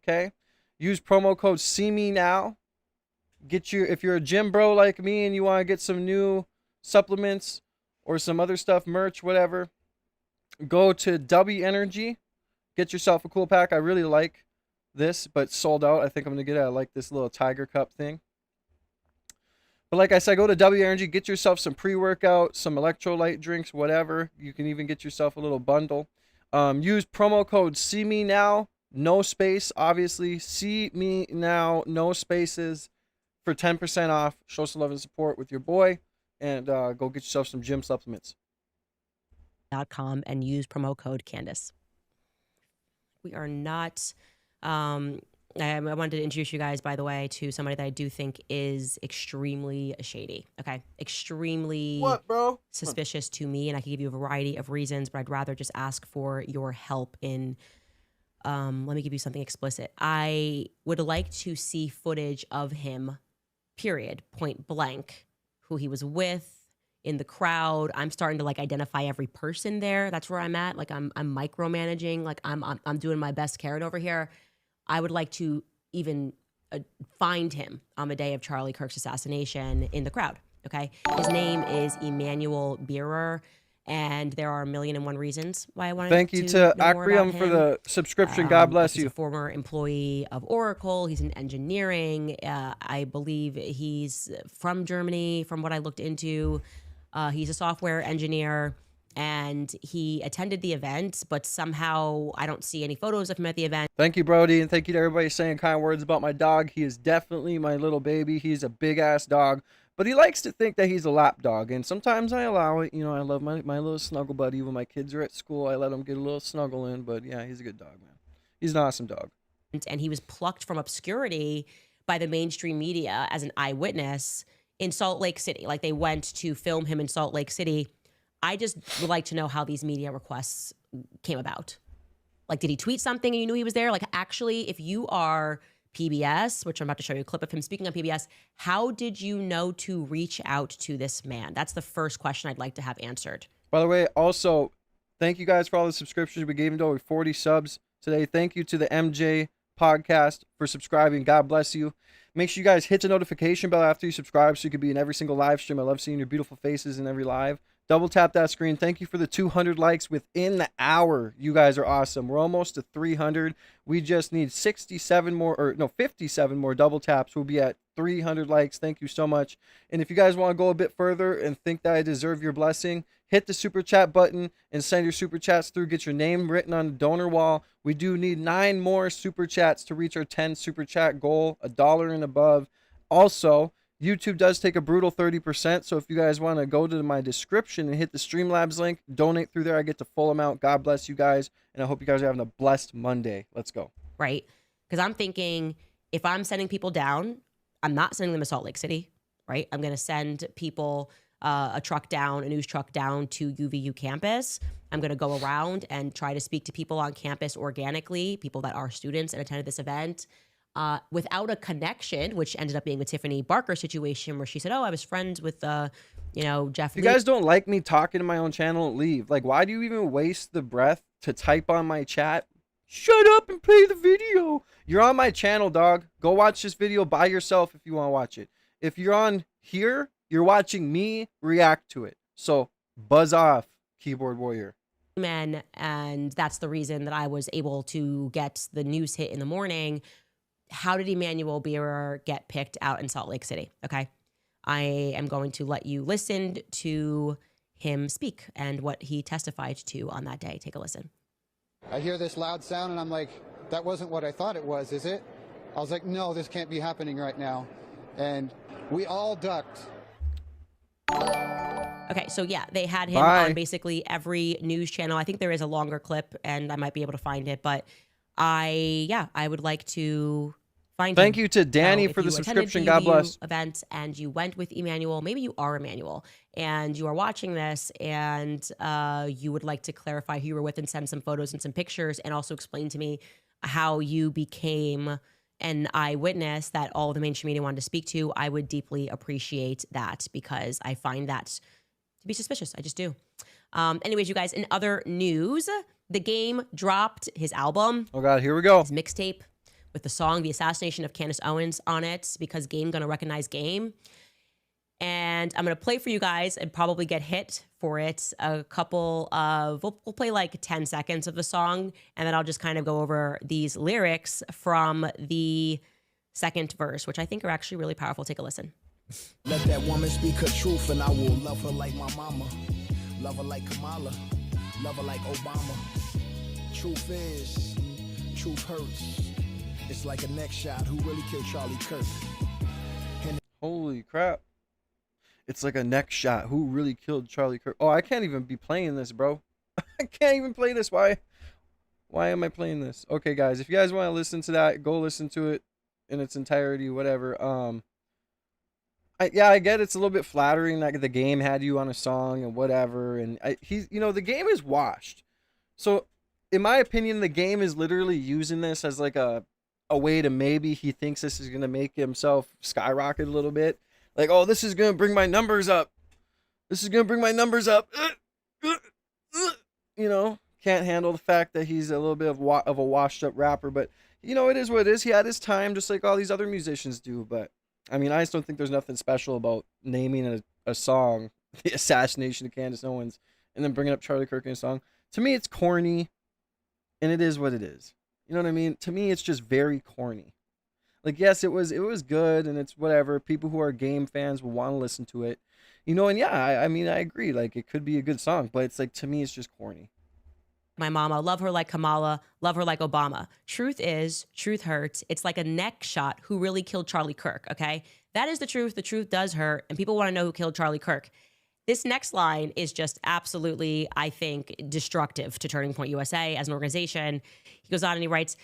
Okay, use promo code SeeMeNow. If you're a gym bro like me and you want to get some new supplements or some other stuff, merch, whatever, go to W Energy. Get yourself a cool pack. I really like this, but sold out. I think I'm gonna get it. I like this little Tiger Cup thing. But like I said, go to W Energy, get yourself some pre-workout, some electrolyte drinks, whatever. You can even get yourself a little bundle. Use promo code SeeMeNow no space, obviously. See me now, no spaces, for 10% off. Show some love and support with your boy, and go get yourself some gym supplements. .com and use promo code Candace. We are not. I wanted to introduce you guys, by the way, to somebody that I do think is extremely shady. Okay, extremely What, bro? suspicious to me, and I can give you a variety of reasons, but I'd rather just ask for your help in. Let me give you something explicit. I would like to see footage of him, period, point blank, who he was with, in the crowd. I'm starting to like identify every person there. That's where I'm at. Like I'm micromanaging. Like I'm doing my best carrot over here. I would like to even find him on the day of Charlie Kirk's assassination in the crowd. Okay, his name is Emmanuel Beerer, and there are 1,000,001 reasons why I wanted. Thank you to Akrium for the subscription. God bless you. He's a former employee of Oracle. He's in engineering. I believe he's from Germany, from what I looked into. He's a software engineer, and he attended the event, but somehow I don't see any photos of him at the event. Thank you, Brody, and thank you to everybody saying kind words about my dog. He is definitely my little baby. He's a big-ass dog, but he likes to think that he's a lap dog, and sometimes I allow it. You know, I love my little snuggle buddy. When my kids are at school, I let him get a little snuggle in, but yeah, he's a good dog, man. He's an awesome dog. And he was plucked from obscurity by the mainstream media as an eyewitness in Salt Lake City. Like, they went to film him in Salt Lake City. I just would like to know how these media requests came about. Like, did he tweet something and you knew he was there? Like, actually, if you are PBS, which I'm about to show you a clip of him speaking on PBS, how did you know to reach out to this man? That's the first question I'd like to have answered. By the way, also, thank you guys for all the subscriptions. We gave him to over 40 subs today. Thank you to the MJ podcast for subscribing. God bless you. Make sure you guys hit the notification bell after you subscribe so you can be in every single live stream. I love seeing your beautiful faces in every live. Double tap that screen. Thank you for the 200 likes within the hour. You guys are awesome. We're almost to 300. We just need 57 more double taps. We'll be at 300 likes. Thank you so much. And if you guys want to go a bit further and think that I deserve your blessing, hit the super chat button and send your super chats through. Get your name written on the donor wall. We do need 9 more super chats to reach our 10 super chat goal, $1 and above. Also, YouTube does take a brutal 30%, so if you guys want to go to my description and hit the Streamlabs link, donate through there. I get the full amount. God bless you guys, and I hope you guys are having a blessed Monday. Let's go. Right? Because I'm thinking, if I'm sending people down, I'm not sending them to Salt Lake City, right? I'm going to send people a news truck down to UVU campus. I'm going to go around and try to speak to people on campus organically, people that are students and attended this event. Without a connection, which ended up being the Tiffany Barker situation where she said, oh, I was friends with, Jeff If you guys don't like me talking to my own channel, leave. Like, why do you even waste the breath to type on my chat? Shut up and play the video. You're on my channel, dog. Go watch this video by yourself if you want to watch it. If you're on here, you're watching me react to it. So buzz off, keyboard warrior. Men, and that's the reason that I was able to get the news hit in the morning. How did Emmanuel Beerer get picked out in Salt Lake City? Okay. I am going to let you listen to him speak and what he testified to on that day. Take a listen. I hear this loud sound and I'm like, that wasn't what I thought it was, is it? I was like, no, this can't be happening right now. And we all ducked. Okay, so yeah, they had him on basically every news channel. I think there is a longer clip and I might be able to find it, but I would like to find Thank him. you to Danny So for if the you attended subscription. the God UVU bless. event and you went with Emmanuel, maybe you are Emmanuel, and you are watching this and you would like to clarify who you were with and send some photos and some pictures and also explain to me how you became an eyewitness that all of the mainstream media wanted to speak to. I would deeply appreciate that because I find that to be suspicious. I just do. Anyways, you guys, in other news, The Game dropped his album. Oh God, here we go. His mixtape with the song The Assassination of Candace Owens on it because Game gonna recognize Game. And I'm gonna play for you guys and probably get hit for it. A couple of, we'll play like 10 seconds of the song and then I'll just kind of go over these lyrics from the second verse, which I think are actually really powerful. Take a listen. Let that woman speak her truth and I will love her like my mama. Love her like Kamala. Love her like Obama. Truth truth hurts. It's like a neck shot. Who really killed Charlie Kirk? Holy crap. It's like a neck shot. Who really killed Charlie Kirk? Oh, I can't even be playing this, bro. I can't even play this. Why am I playing this? Okay, guys, if you guys want to listen to that, go listen to it in its entirety, whatever. I get it's a little bit flattering that the game had you on a song and whatever, and the game is washed. So, in my opinion, the game is literally using this as like a way to maybe he thinks this is gonna make himself skyrocket a little bit. Like, oh, this is gonna bring my numbers up. This is gonna bring my numbers up. Can't handle the fact that he's a little bit of a washed up rapper, but it is what it is. He had his time, just like all these other musicians do. But I mean, I just don't think there's nothing special about naming a song "The Assassination of Candace Owens" and then bringing up Charlie Kirk in a song. To me, it's corny, and it is what it is. You know what I mean? To me, it's just very corny. Like, yes, it was good, and it's whatever. People who are game fans will want to listen to it, And yeah, I mean, I agree. Like, it could be a good song, but it's like, to me, it's just corny. My mama, love her like Kamala, love her like Obama. Truth is, truth hurts. It's like a neck shot. Who really killed Charlie Kirk? Okay, that is the truth. The truth does hurt, and people want to know who killed Charlie Kirk. This next line is just absolutely, I think, destructive to Turning Point USA as an organization. He goes on and he writes,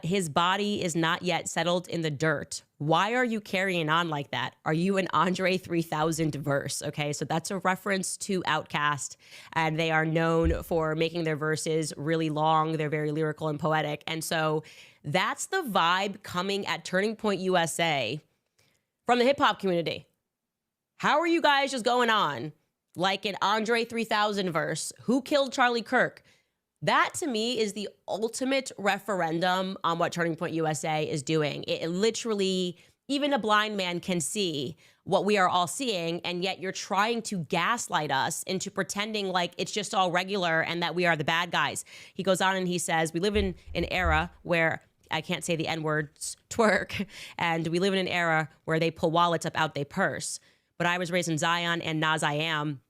his body is not yet settled in the dirt. Why are you carrying on like that? Are you an Andre 3000 verse? Okay, so that's a reference to Outkast, and they are known for making their verses really long. They're very lyrical and poetic. And so that's the vibe coming at Turning Point USA from the hip hop community. How are you guys just going on like an Andre 3000 verse? Who killed Charlie Kirk? That, to me, is the ultimate referendum on what Turning Point USA is doing. It literally, even a blind man can see what we are all seeing, and yet you're trying to gaslight us into pretending like it's just all regular and that we are the bad guys. He goes on and he says, we live in an era where I can't say the N-words, twerk, and we live in an era where they pull wallets up out they purse. But I was raised in Zion and Nas I am,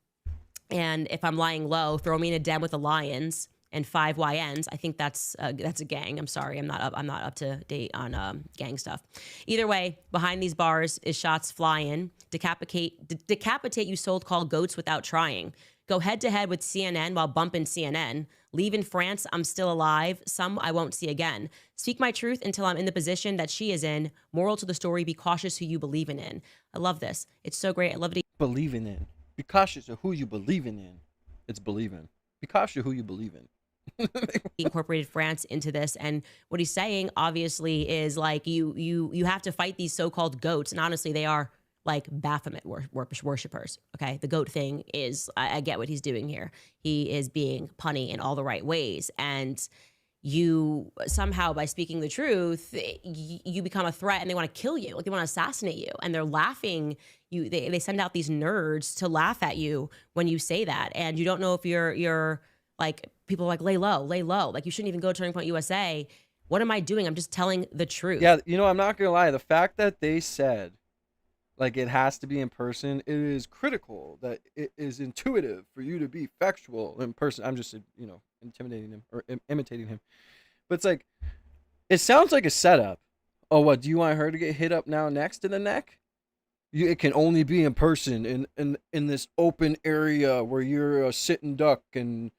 and if I'm lying low, throw me in a den with the lions and 5 YNs. I think that's a gang. I'm sorry, I'm not up to date on gang stuff. Either way, behind these bars is shots flying. Decapitate you so-called goats without trying. Go head to head with CNN while bumping CNN. Leave in France, I'm still alive. Some I won't see again. Speak my truth until I'm in the position that she is in. Moral to the story: be cautious who you believing in. I love this. It's so great. I love it. Believing in. Be cautious of who you believing in. It's believing. Be cautious of who you believe in. He incorporated France into this, and what he's saying obviously is like you have to fight these so-called goats, and honestly they are like Baphomet worshippers. Okay, the goat thing is, I get what he's doing here. He is being punny in all the right ways, and you somehow, by speaking the truth, you become a threat, and they want to kill you, like they want to assassinate you, and they're laughing. They send out these nerds to laugh at you when you say that, and you don't know if you're like, people are like, lay low, like you shouldn't even go to Turning Point USA. What am I doing? I'm just telling the truth. Yeah, I'm not gonna lie. The fact that they said, like, it has to be in person, it is critical that it is intuitive for you to be factual in person. I'm just, intimidating him or imitating him. But it's like, it sounds like a setup. Oh, what, do you want her to get hit up now next in the neck? It can only be in person in this open area where you're a sitting duck, and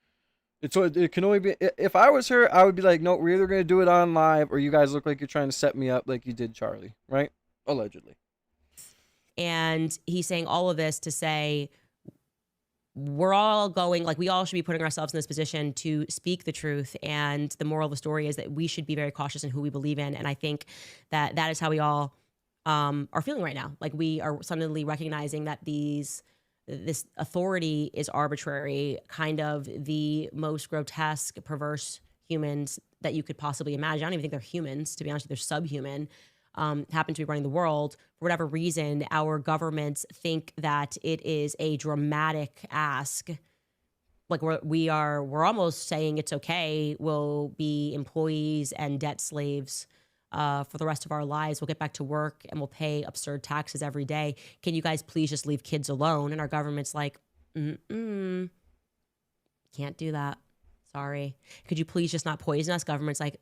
it can only be. If I was her, I would be like, no, we're either going to do it on live, or you guys look like you're trying to set me up like you did Charlie, right? Allegedly. And he's saying all of this to say, we're all going, like, we all should be putting ourselves in this position to speak the truth. And the moral of the story is that we should be very cautious in who we believe in. And I think that is how we all are feeling right now. Like, we are suddenly recognizing that this authority is arbitrary, kind of the most grotesque, perverse humans that you could possibly imagine. I don't even think they're humans, to be honest. They're subhuman. Happen to be running the world. For whatever reason, our governments think that it is a dramatic ask. Like, we're almost saying it's okay. We'll be employees and debt slaves for the rest of our lives. We'll get back to work and we'll pay absurd taxes every day. Can you guys please just leave kids alone? And our government's like, can't do that. Sorry. Could you please just not poison us? Government's like,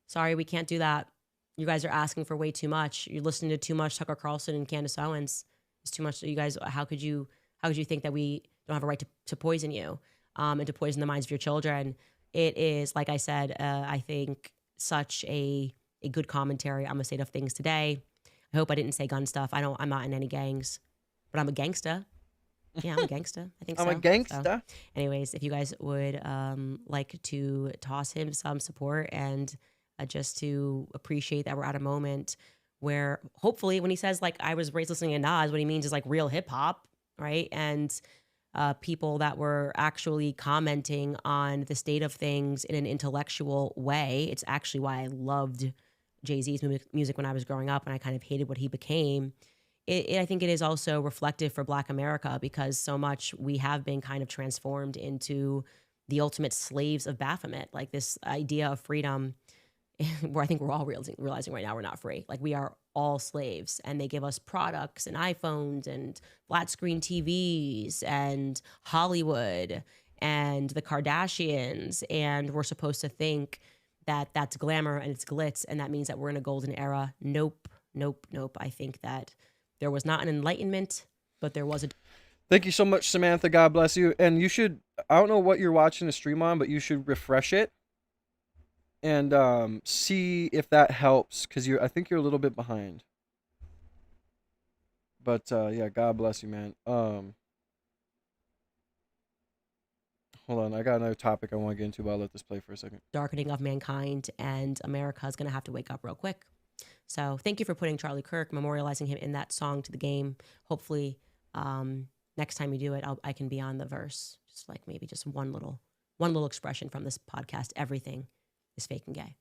sorry, we can't do that. You guys are asking for way too much. You're listening to too much Tucker Carlson and Candace Owens. It's too much. You guys, how could you think that we don't have a right to poison you and to poison the minds of your children? It is, like I said, I think such a good commentary on the state of things today. I hope I didn't say gun stuff. I'm not in any gangs, but I'm a gangsta. Yeah, I'm a gangsta. I think I'm so. a gangsta. So, anyways, if you guys would like to toss him some support and just to appreciate that we're at a moment where hopefully when he says like I was raised listening to Nas, what he means is like real hip hop, right? And people that were actually commenting on the state of things in an intellectual way. It's actually why I loved Jay-Z's music when I was growing up and I kind of hated what he became. I think it is also reflective for Black America because so much we have been kind of transformed into the ultimate slaves of Baphomet, like this idea of freedom where I think we're all realizing right now we're not free. Like we are all slaves and they give us products and iPhones and flat screen TVs and Hollywood and the Kardashians. And we're supposed to think that that's glamour and it's glitz and that means that we're in a golden era. Nope. I think that there was not an enlightenment, but there was a... Thank you so much, Samantha. God bless you. And you should, I don't know what you're watching the stream on, but you should refresh it and see if that helps because I think you're a little bit behind. But yeah, God bless you, man. Hold on, I got another topic I want to get into, but I'll let this play for a second. Darkening of mankind, and America is going to have to wake up real quick. So thank you for putting Charlie Kirk, memorializing him in that song to the game. Hopefully, next time you do it, I can be on the verse. Just like maybe just one little expression from this podcast. Everything is fake and gay.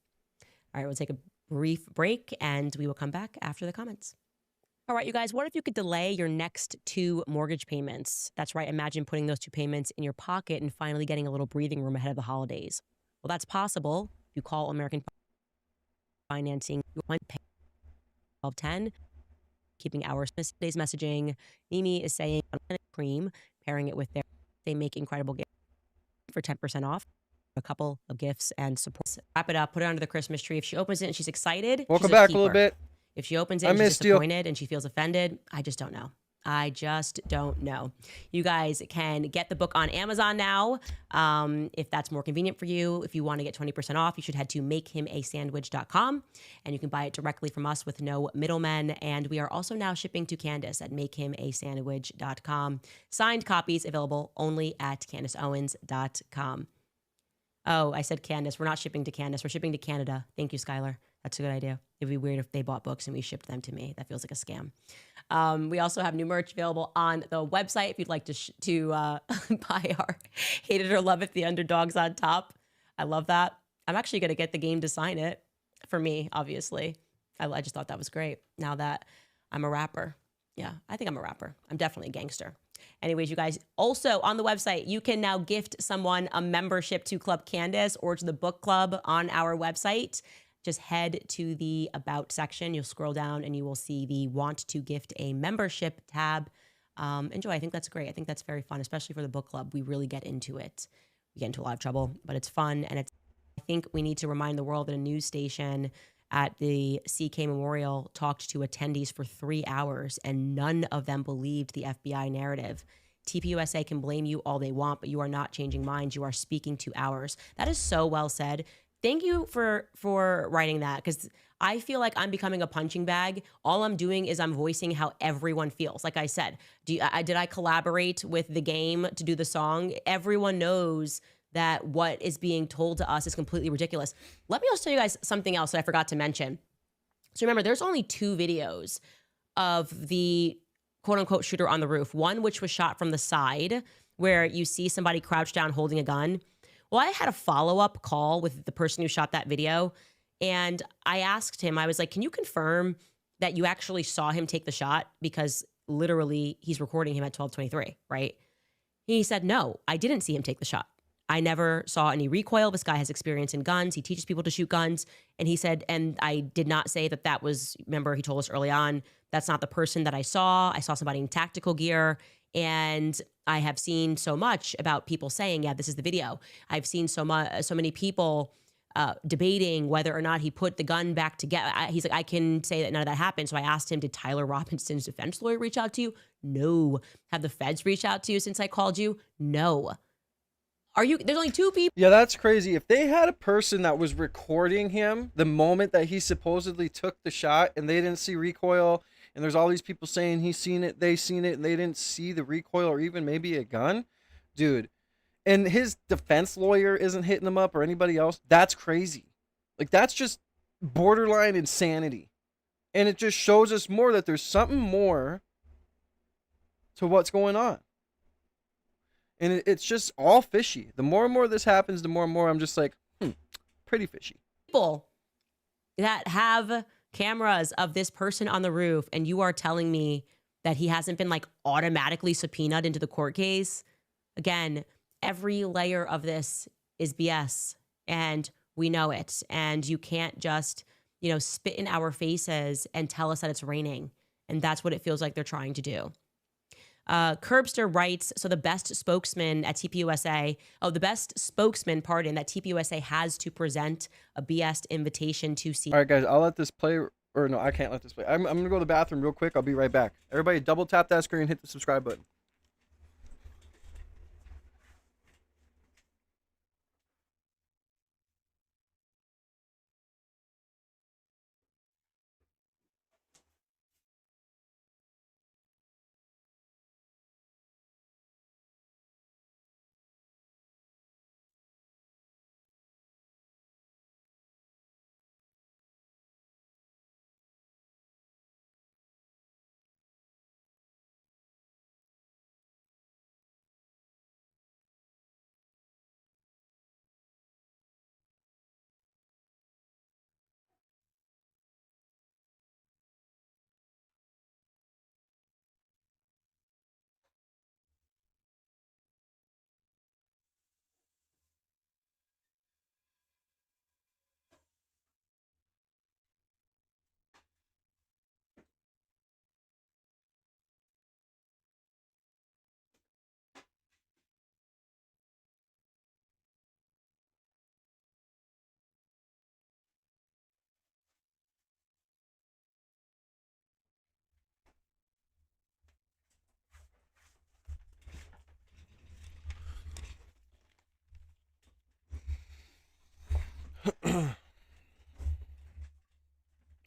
All right, we'll take a brief break, and we will come back after the comments. All right, you guys, what if you could delay your next 2 mortgage payments? That's right. Imagine putting those 2 payments in your pocket and finally getting a little breathing room ahead of the holidays. Well, that's possible if you call American Financing. You want to pay 1210, keeping our today's messaging. Mimi is saying cream, pairing it with they make incredible gifts for 10% off. A couple of gifts and support. Wrap it up, put it under the Christmas tree. If she opens it and she's excited, welcome back a little bit. If she opens it and she's disappointed and she feels offended, I just don't know. You guys can get the book on Amazon now. If that's more convenient for you, if you want to get 20% off, you should head to makehimasandwich.com and you can buy it directly from us with no middlemen. And we are also now shipping to Candace at makehimasandwich.com. Signed copies available only at CandaceOwens.com. Oh, I said Candace. We're not shipping to Candace. We're shipping to Canada. Thank you, Skylar. That's a good idea. It'd be weird if they bought books and we shipped them to me. That feels like a scam. We also have new merch available on the website if you'd like to buy our Hate It or Love It, the underdogs on top. I love that. I'm actually going to get the game to sign it for me, obviously. I just thought that was great. Now that I'm a rapper. Yeah, I think I'm a rapper. I'm definitely a gangster. Anyways, you guys, also on the website, you can now gift someone a membership to Club Candace or to the book club on our website. Just head to the About section. You'll scroll down and you will see the Want to Gift a Membership tab. Enjoy. I think that's great. I think that's very fun, especially for the book club. We really get into it. We get into a lot of trouble, but it's fun. And I think we need to remind the world that a news station at the CK Memorial talked to attendees for 3 hours and none of them believed the FBI narrative. TPUSA can blame you all they want, but you are not changing minds. You are speaking to ours. That is so well said. Thank you for writing that because I feel like I'm becoming a punching bag. All I'm doing is I'm voicing how everyone feels. Like I said, did I collaborate with the game to do the song? Everyone knows that what is being told to us is completely ridiculous. Let me also tell you guys something else that I forgot to mention. So remember, there's only 2 videos of the quote-unquote shooter on the roof. One which was shot from the side where you see somebody crouched down holding a gun. Well, I had a follow-up call with the person who shot that video, and I asked him, I was like, can you confirm that you actually saw him take the shot? Because literally, he's recording him at 12:23, right? He said, no, I didn't see him take the shot. I never saw any recoil. This guy has experience in guns. He teaches people to shoot guns. And he said, and I did not say that was, remember, he told us early on, that's not the person that I saw. I saw somebody in tactical gear. And I have seen so much about people saying, yeah, this is the video. I've seen so many people debating whether or not he put the gun back together. He's like, I can say that none of that happened. So I asked him, did Tyler Robinson's defense lawyer reach out to you? No. Have the feds reached out to you since I called you? No. There's only 2 people. Yeah, that's crazy. If they had a person that was recording him the moment that he supposedly took the shot and they didn't see recoil, and there's all these people saying he's seen it, they seen it, and they didn't see the recoil or even maybe a gun, dude, and his defense lawyer isn't hitting him up or anybody else, that's crazy. Like, that's just borderline insanity. And it just shows us more that there's something more to what's going on. And it's just all fishy. The more and more this happens, the more and more I'm just like, pretty fishy. People that have cameras of this person on the roof, and you are telling me that he hasn't been like automatically subpoenaed into the court case. Again, every layer of this is BS, and we know it. And you can't just, spit in our faces and tell us that it's raining. And that's what it feels like they're trying to do. Curbster writes, so the best spokesman at TPUSA, that TPUSA has to present a BS invitation to see. All right, guys, I'll let this play, or no, I can't let this play. I'm going to go to the bathroom real quick. I'll be right back. Everybody double tap that screen and hit the subscribe button.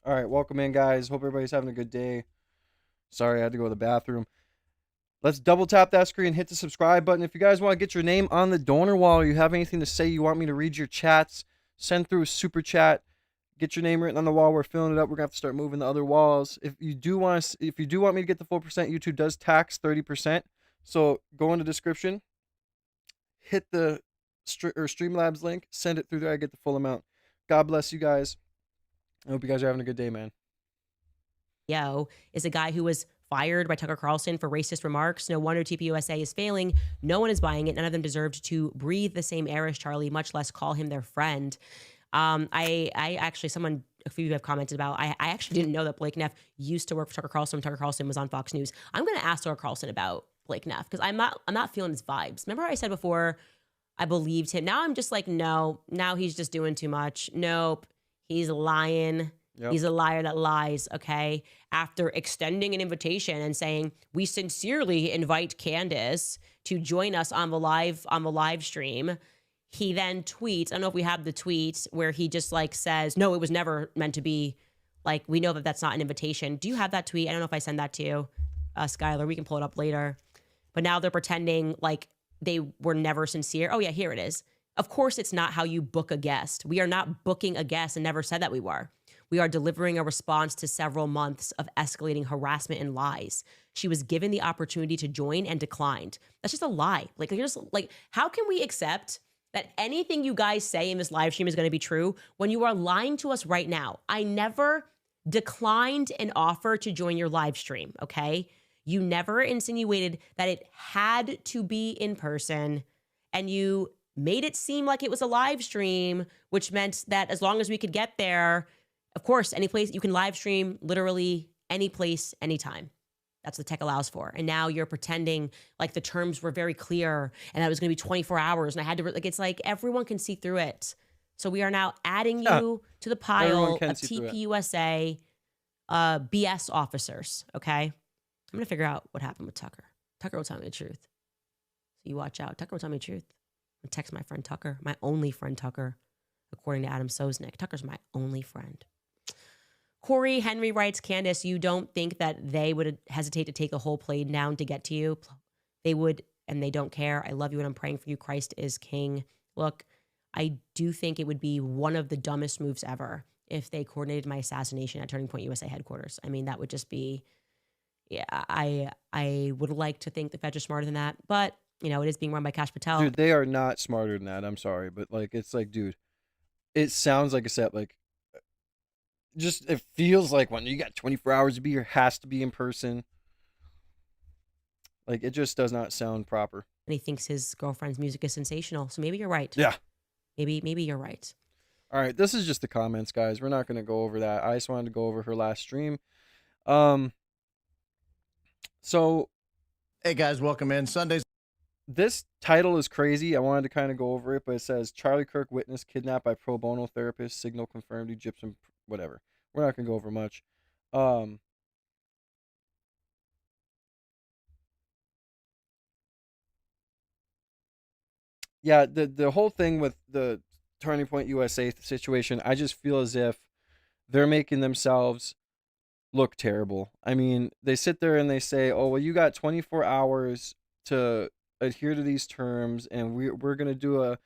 All right, welcome in, guys. Hope everybody's having a good day. Sorry, I had to go to the bathroom. Let's double tap that screen, hit the subscribe button. If you guys want to get your name on the donor wall, or you have anything to say, you want me to read your chats, send through a super chat. Get your name written on the wall. We're filling it up. We're gonna have to start moving the other walls. If you do want me to get the full percent, YouTube does tax 30%. So go in the description, hit the Streamlabs link, send it through there. I get the full amount. God bless you guys. I hope you guys are having a good day, man. Is a guy who was fired by Tucker Carlson for racist remarks. No wonder TPUSA is failing. No one is buying it. None of them deserved to breathe the same air as Charlie, much less call him their friend. I actually, a few of you have commented about, I actually didn't know that Blake Neff used to work for Tucker Carlson when Tucker Carlson was on Fox News. I'm going to ask Tucker Carlson about Blake Neff because I'm not feeling his vibes. Remember I said before I believed him. Now I'm just like, no, now he's just doing too much. Nope. He's lying. Yep. He's a liar that lies, okay? After extending an invitation and saying, we sincerely invite Candace to join us on the live stream, he then tweets, I don't know if we have the tweet where he just like says, no, it was never meant to be. Like, we know that that's not an invitation. Do you have that tweet? I don't know if I send that to you, Skylar. We can pull it up later. But now they're pretending like they were never sincere. Oh yeah, here it is. Of course, it's not how you book a guest. We are not booking a guest and never said that we were. We are delivering a response to several months of escalating harassment and lies. She was given the opportunity to join and declined. That's just a lie. Like, you're just like, how can we accept that anything you guys say in this live stream is going to be true when you are lying to us right now? I never declined an offer to join your live stream, okay? You never insinuated that it had to be in person, and you made it seem like it was a live stream, which meant that as long as we could get there, of course, any place you can live stream, literally any place, anytime. That's what the tech allows for. And now you're pretending like the terms were very clear and that it was going to be 24 hours. And I had to, like, it's like everyone can see through it. So we are now adding you to the pile of TPUSA BS officers. Okay. I'm going to figure out what happened with Tucker. Tucker will tell me the truth. So you watch out. Tucker will tell me the truth. I'm going to text my friend Tucker, my only friend Tucker, according to Adam Sosnick. Tucker's my only friend. Corey Henry writes, Candace, you don't think that they would hesitate to take a whole plane down to get to you? They would, and they don't care. I love you and I'm praying for you. Christ is king. Look, I do think it would be one of the dumbest moves ever if they coordinated my assassination at Turning Point USA headquarters. I mean, that would just be, yeah, I would like to think the feds are smarter than that. But, you know, it is being run by Kash Patel. Dude, they are not smarter than that. I'm sorry. But, like, it's like, dude, it sounds like a set, like, just it feels like when you got 24 hours to be here, has to be in person. Like, it just does not sound proper. And he thinks his girlfriend's music is sensational. So maybe you're right. Yeah. Maybe you're right. All right, this is just the comments, guys. We're not going to go over that. I just wanted to go over her last stream. So, hey guys, welcome in. Sundays. This title is crazy. I wanted to kind of go over it, but it says Charlie Kirk witness kidnapped by pro bono therapist. Signal confirmed. Egyptian, whatever. We're not going to go over much. Yeah, the whole thing with the Turning Point USA situation, I just feel as if they're making themselves look terrible. I mean, they sit there and they say, oh, well, you got 24 hours to adhere to these terms, and we're going to do a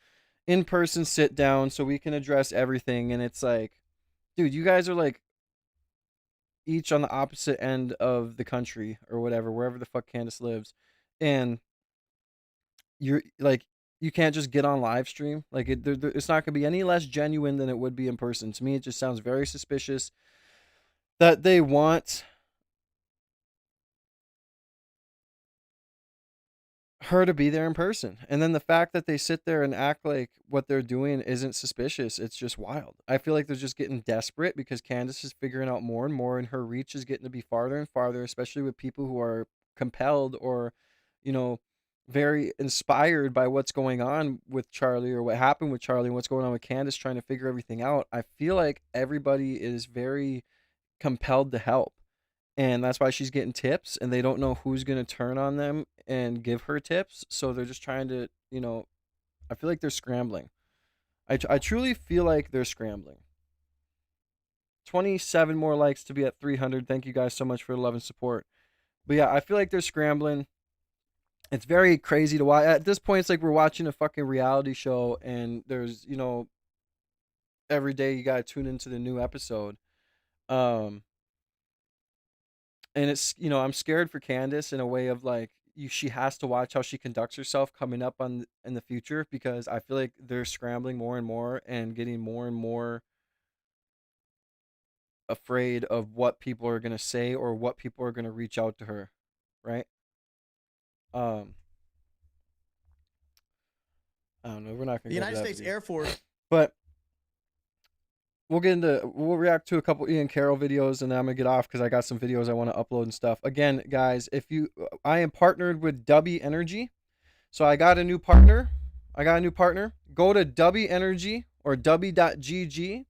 in-person sit down so we can address everything. And it's like, dude, you guys are like each on the opposite end of the country or whatever, wherever the fuck Candace lives. And you're like, you can't just get on live stream. Like, it's not going to be any less genuine than it would be in person. To me, it just sounds very suspicious that they want her to be there in person. And then the fact that they sit there and act like what they're doing isn't suspicious, it's just wild. I feel like they're just getting desperate because Candace is figuring out more and more, and her reach is getting to be farther and farther, especially with people who are compelled or, you know, very inspired by what's going on with Charlie or what happened with Charlie and what's going on with Candace, trying to figure everything out. I feel like everybody is very compelled to help, and that's why she's getting tips, and they don't know who's going to turn on them and give her tips, so they're just trying to, you know, I feel like they're scrambling. I truly feel like they're scrambling. 27 more likes to be at 300. Thank you guys so much for the love and support. But yeah, I feel like they're scrambling. It's very crazy to watch. At this point, it's like we're watching a fucking reality show, and there's, you know, every day you gotta tune into the new episode. And it's, you know, I'm scared for Candace in a way of like, she has to watch how she conducts herself coming up in the future, because I feel like they're scrambling more and more and getting more and more afraid of what people are gonna say or what people are gonna reach out to her, right? I don't know. We're not gonna. The United States Air Force. But we'll react to a couple Ian Carroll videos, and then I'm gonna get off because I got some videos I want to upload and stuff. Again, guys, I am partnered with W Energy, so I got a new partner. Go to W Energy or W.GG.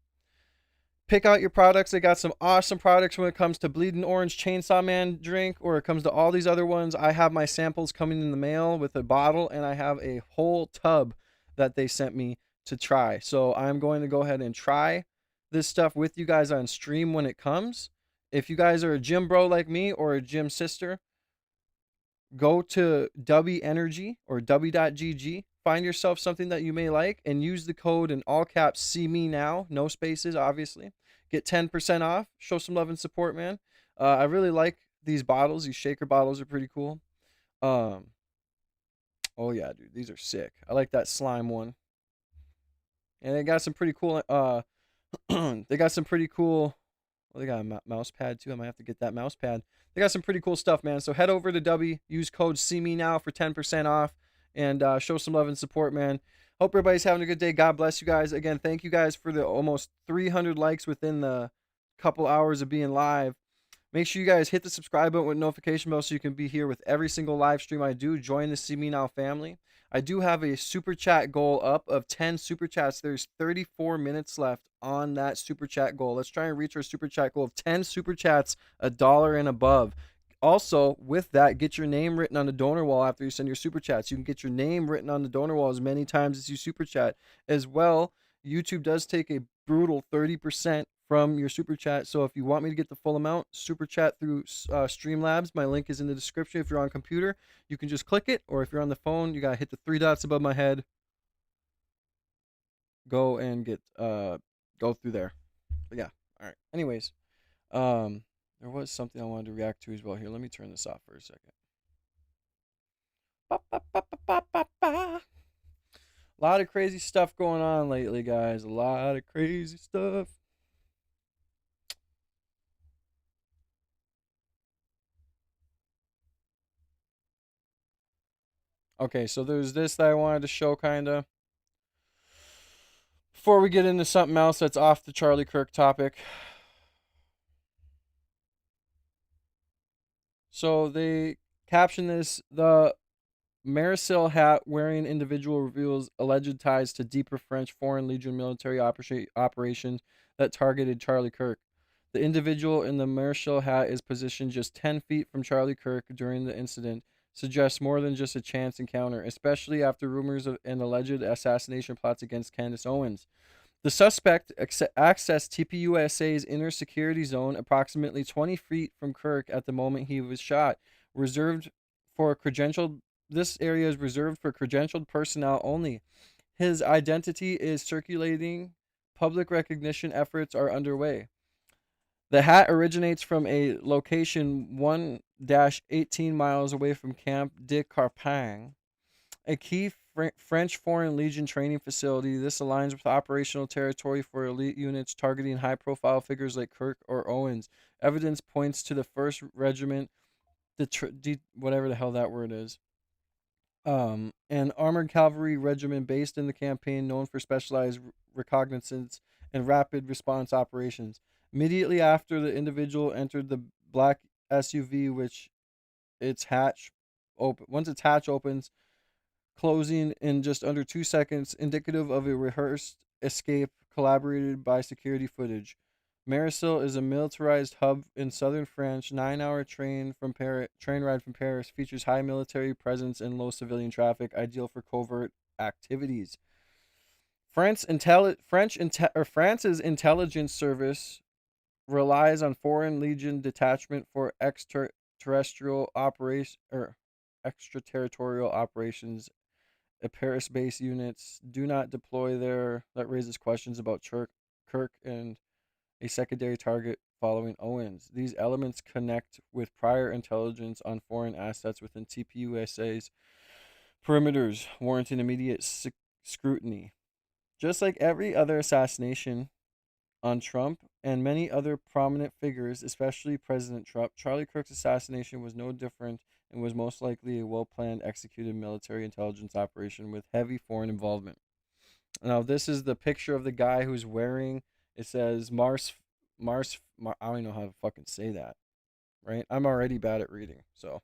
Pick out your products. They got some awesome products when it comes to Bleeding Orange Chainsaw Man drink, or it comes to all these other ones. I have my samples coming in the mail with a bottle, and I have a whole tub that they sent me to try. So I'm going to go ahead and try this stuff with you guys on stream when it comes. If you guys are a gym bro like me or a gym sister, go to W Energy or W.GG. Find yourself something that you may like and use the code in all caps, see me now, no spaces, obviously. Get 10% off. Show some love and support, man. I really like these bottles. These shaker bottles are pretty cool. Oh yeah, dude, these are sick. I like that slime one. And they got some pretty cool, they got a mouse pad too. I might have to get that mouse pad. They got some pretty cool stuff, man. So head over to W, use code see me now for 10% off. And show some love and support, man. Hope everybody's having a good day. God bless you guys. Again, thank you guys for the almost 300 likes within the couple hours of being live. Make sure you guys hit the subscribe button with notification bell so you can be here with every single live stream I do. Join the See Me Now family. I do have a super chat goal up of 10 super chats. There's 34 minutes left on that super chat goal. Let's try and reach our super chat goal of 10 super chats, $1 and above. Also, with that, get your name written on the donor wall after you send your super chats. You can get your name written on the donor wall as many times as you super chat. As well, YouTube does take a brutal 30% from your super chat. So if you want me to get the full amount, super chat through Streamlabs. My link is in the description. If you're on computer, you can just click it, or if you're on the phone, you gotta hit the 3 dots above my head. Go and get go through there. But yeah, all right. Anyways, there was something I wanted to react to as well. Here, let me turn this off for a second. A lot of crazy stuff going on lately, guys. A lot of crazy stuff. Okay, so there's this that I wanted to show, kind of. Before we get into something else that's off the Charlie Kirk topic. So they caption this, the Marisol hat wearing individual reveals alleged ties to deeper French Foreign Legion military operations that targeted Charlie Kirk. The individual in the Marisol hat is positioned just 10 feet from Charlie Kirk during the incident, suggests more than just a chance encounter, especially after rumors of an alleged assassination plots against Candace Owens. The suspect accessed TPUSA's inner security zone approximately 20 feet from Kirk at the moment he was shot. This area is reserved for credentialed personnel only. His identity is circulating. Public recognition efforts are underway. The hat originates from a location 1-18 miles away from Camp de Carpang, a key French Foreign Legion training facility. This aligns with operational territory for elite units targeting high-profile figures like Kirk or Owens. Evidence points to the 1st Regiment, whatever the hell that word is, an armored cavalry regiment based in the campaign, known for specialized reconnaissance and rapid response operations. Immediately after the individual entered the black SUV, once its hatch opens, closing in just under 2 seconds, indicative of a rehearsed escape collaborated by security footage. Marisol is a militarized hub in southern France. 9-hour train ride from Paris, features high military presence and low civilian traffic, ideal for covert activities. France's intelligence service relies on Foreign Legion detachment for extraterritorial operations. Paris-based units do not deploy there. That raises questions about Kirk and a secondary target following Owens. These elements connect with prior intelligence on foreign assets within TPUSA's perimeters, warranting immediate scrutiny. Just like every other assassination on Trump and many other prominent figures, especially President Trump, Charlie Kirk's assassination was no different and was most likely a well-planned, executed military intelligence operation with heavy foreign involvement. Now, this is the picture of the guy who's wearing, it says Mars, I don't even know how to fucking say that, right? I'm already bad at reading, so,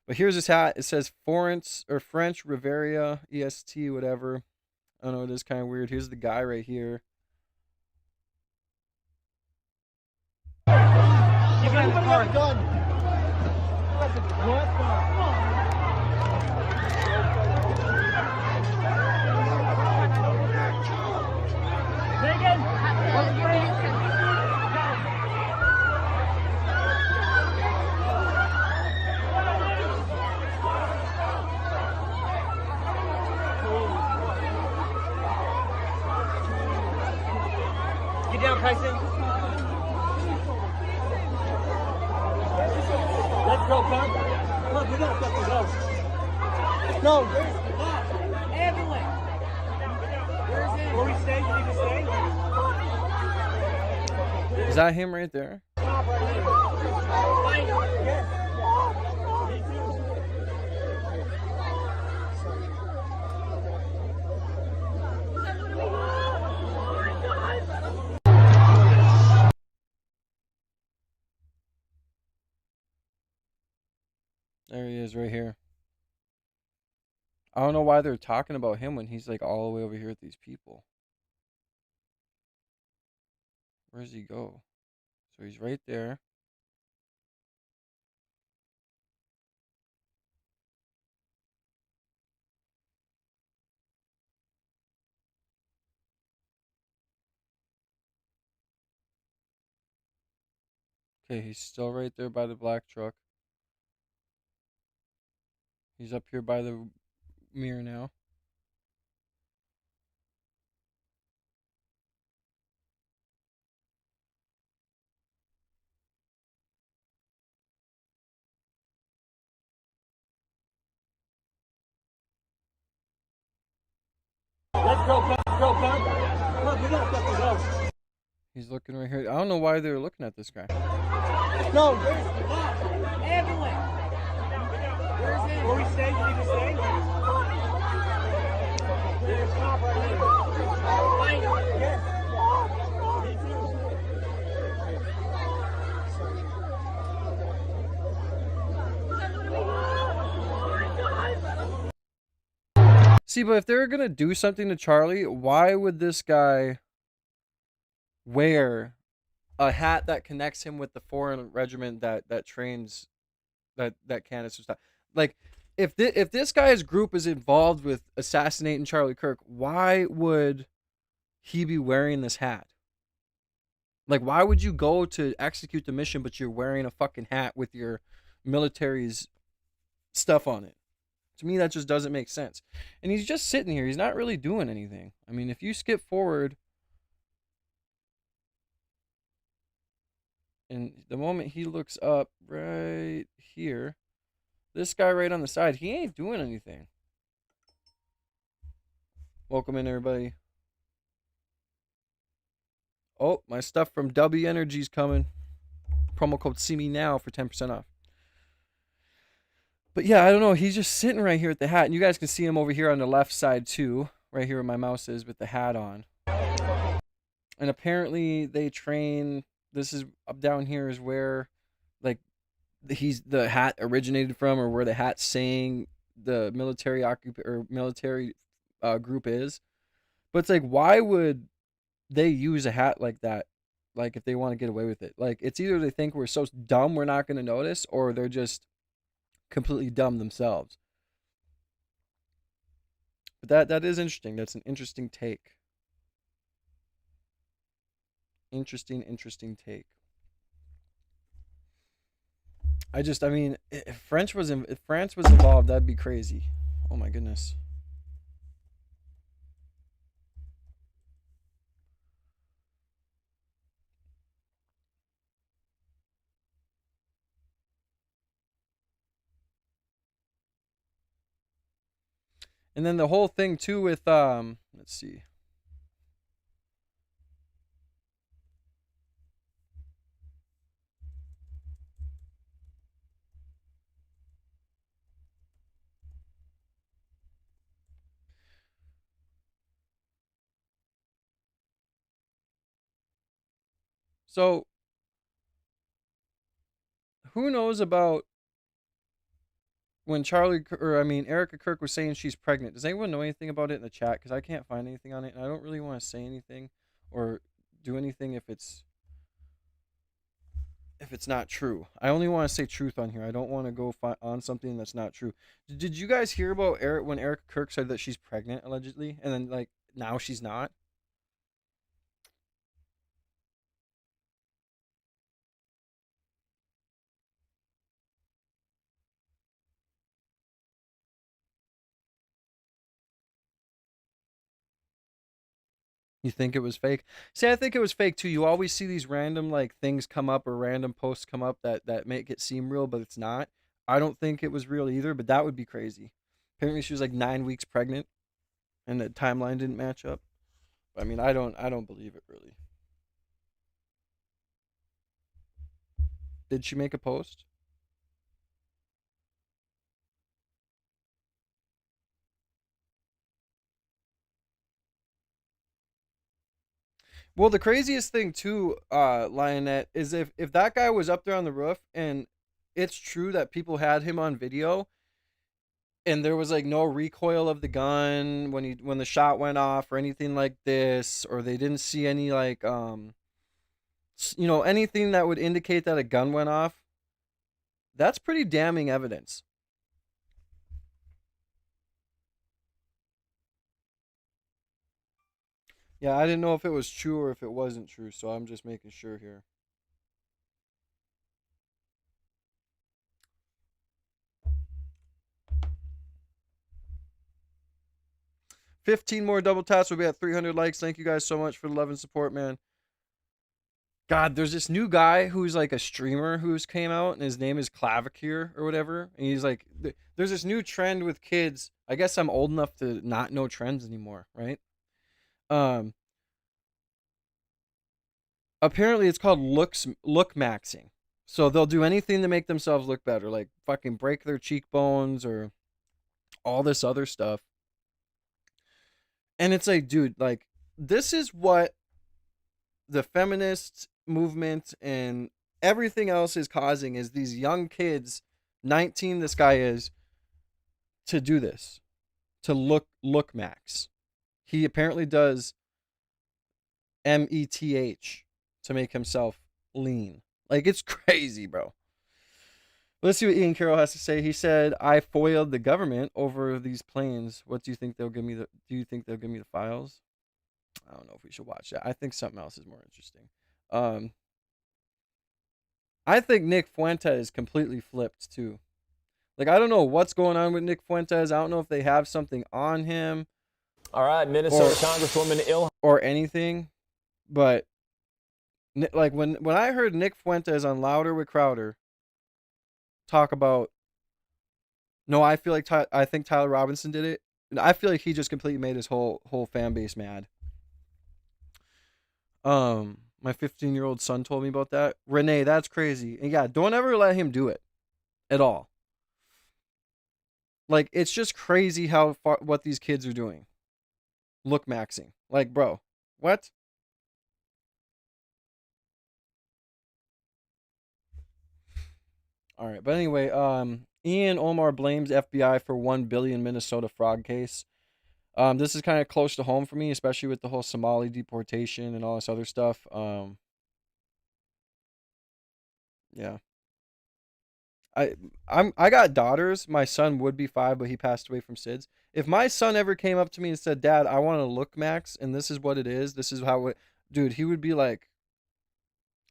But here's his hat. It says French Riviera, EST, whatever. I don't know, it is kind of weird. Here's the guy right here. You got a gun. Get down, Tyson. Let's go, Punk. Punk, we gotta fucking go. No. Everywhere. Where is it? Where we stay? You need to stay? Is that him right there? is right here. I don't know why they're talking about him when he's like all the way over here with these people. Where does he go? So he's right there. Okay, he's still right there by the black truck. He's up here by the mirror now. Let's go, Pep. Let's go, Pep. Pep, we gotta fucking go. He's looking right here. I don't know why they're looking at this guy. No, where's the box? Everywhere. Where's it? Where we stay? You need to stay? There's a cop right here. Right here. Yes. See, but if they're gonna do something to Charlie, why would this guy wear a hat that connects him with the foreign regiment that trains that Candace was like? If this guy's group is involved with assassinating Charlie Kirk, why would he be wearing this hat? Like, why would you go to execute the mission, but you're wearing a fucking hat with your military's stuff on it? To me, that just doesn't make sense. And he's just sitting here. He's not really doing anything. I mean, if you skip forward, and the moment he looks up right here, this guy right on the side, he ain't doing anything. Welcome in, everybody. Oh, my stuff from W Energy's coming. Promo code see me now for 10% off. But yeah, I don't know. He's just sitting right here with the hat. And you guys can see him over here on the left side too. Right here where my mouse is with the hat on. And apparently they train. This is up down here is where like the hat originated from, or where the hat's saying the military group is. But it's like, why would they use a hat like that? Like, if they want to get away with it. Like, it's either they think we're so dumb we're not going to notice, or they're just completely dumb themselves. But that is interesting. That's an interesting take. Interesting take. I mean, if France was involved, that'd be crazy. Oh my goodness. And then the whole thing too with let's see. So who knows about when Erica Kirk was saying she's pregnant? Does anyone know anything about it in the chat? Because I can't find anything on it, and I don't really want to say anything or do anything if it's not true. I only want to say truth on here. I don't want to go on something that's not true. Did you guys hear about when Erica Kirk said that she's pregnant allegedly, and then like now she's not? You think it was fake? See, I think it was fake too. You always see these random like things come up or random posts come up that make it seem real, but it's not. I don't think it was real either, but that would be crazy. Apparently she was like 9 weeks pregnant and the timeline didn't match up. I mean, I don't believe it really. Did she make a post? Well, the craziest thing too, Lionette, is if that guy was up there on the roof and it's true that people had him on video and there was like no recoil of the gun when the shot went off or anything like this, or they didn't see any like anything that would indicate that a gun went off, that's pretty damning evidence. Yeah, I didn't know if it was true or if it wasn't true, so I'm just making sure here. $15 more double taps will be at 300 likes. Thank you guys so much for the love and support, man. God, there's this new guy who's like a streamer who's came out, and his name is Clavicure or whatever. And he's like, there's this new trend with kids. I guess I'm old enough to not know trends anymore, right? Apparently it's called look maxing. So they'll do anything to make themselves look better, like fucking break their cheekbones or all this other stuff. And it's like, dude, like this is what the feminist movement and everything else is causing, is these young kids, 19 this guy is, to do this, to look max. He apparently does METH to make himself lean. Like, it's crazy, bro. Let's see what Ian Carroll has to say. He said, "I foiled the government over these planes. What do you think they'll give me? Do you think they'll give me the files?" I don't know if we should watch that. I think something else is more interesting. I think Nick Fuentes completely flipped too. Like, I don't know what's going on with Nick Fuentes. I don't know if they have something on him. All right, Minnesota Congresswoman Ilhan or anything, but like when I heard Nick Fuentes on Louder with Crowder talk about, no, I feel like I think Tyler Robinson did it. I feel like he just completely made his whole fan base mad. My 15-year-old son told me about that. Renee, that's crazy. And yeah, don't ever let him do it at all. Like, it's just crazy how far what these kids are doing. Look maxing. Like, bro, what? All right, but anyway, Ian Omar blames FBI for $1 billion Minnesota fraud case. This is kind of close to home for me, especially with the whole Somali deportation and all this other stuff. Yeah. I got daughters. My son would be 5, but he passed away from SIDS. If my son ever came up to me and said, "Dad, I want to look max, and this is what it is. This is how it," dude, he would be like,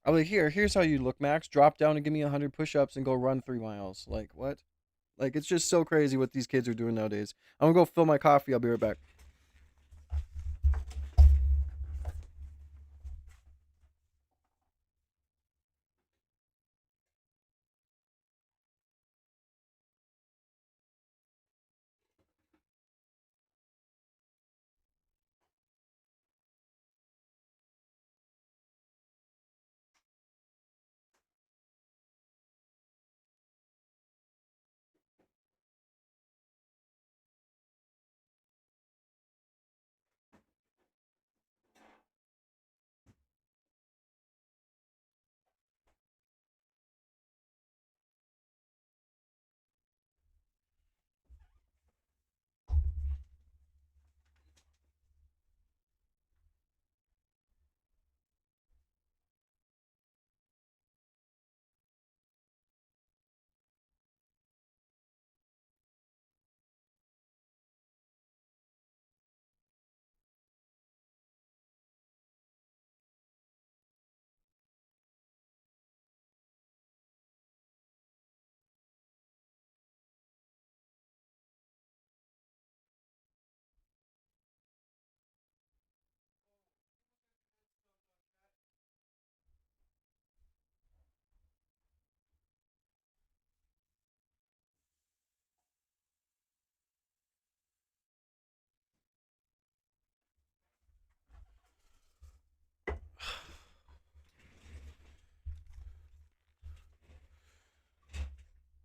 I'm like, here's how you look max. Drop down and give me 100 push-ups and go run 3 miles. Like, what? Like, it's just so crazy what these kids are doing nowadays. I'm gonna go fill my coffee. I'll be right back.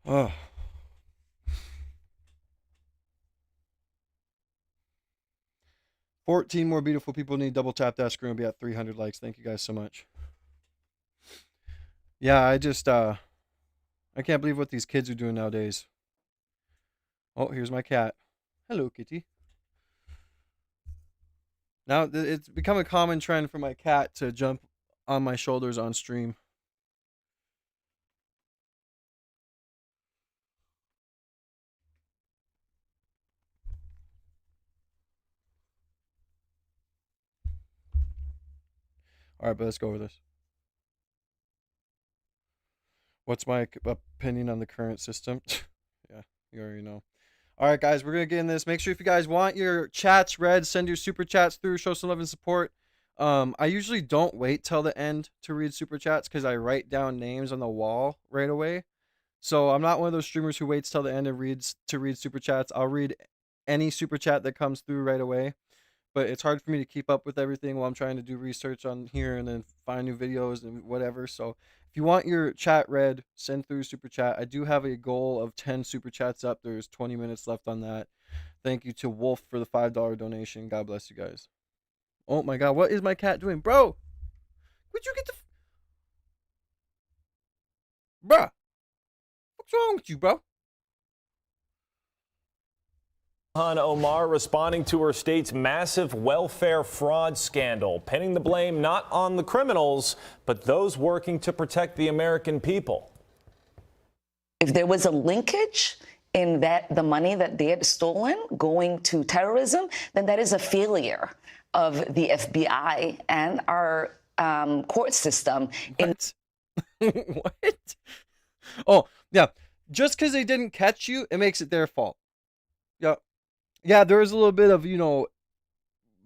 Oh. $14 more beautiful people need double tap that screen. Will be at 300 likes. Thank you guys so much. Yeah, I can't believe what these kids are doing nowadays. Oh, here's my cat. Hello, kitty. Now, it's become a common trend for my cat to jump on my shoulders on stream. All right, but let's go over this. What's my opinion on the current system? Yeah, you already know. All right, guys, we're going to get in this. Make sure if you guys want your chats read, send your super chats through. Show some love and support. I usually don't wait till the end to read super chats because I write down names on the wall right away. So I'm not one of those streamers who waits till the end and read super chats. I'll read any super chat that comes through right away. But it's hard for me to keep up with everything while I'm trying to do research on here and then find new videos and whatever. So if you want your chat read, send through super chat. I do have a goal of 10 super chats up. There's 20 minutes left on that. Thank you to Wolf for the $5 donation. God bless you guys. Oh my God, what is my cat doing? Bro, would you get the... Bruh, what's wrong with you, bro? Ilhan Omar responding to her state's massive welfare fraud scandal, pinning the blame not on the criminals, but those working to protect the American people. If there was a linkage in that the money that they had stolen going to terrorism, then that is a failure of the FBI and our court system. What? What? Oh, yeah. Just because they didn't catch you, it makes it their fault. Yeah. Yeah, there is a little bit of, you know,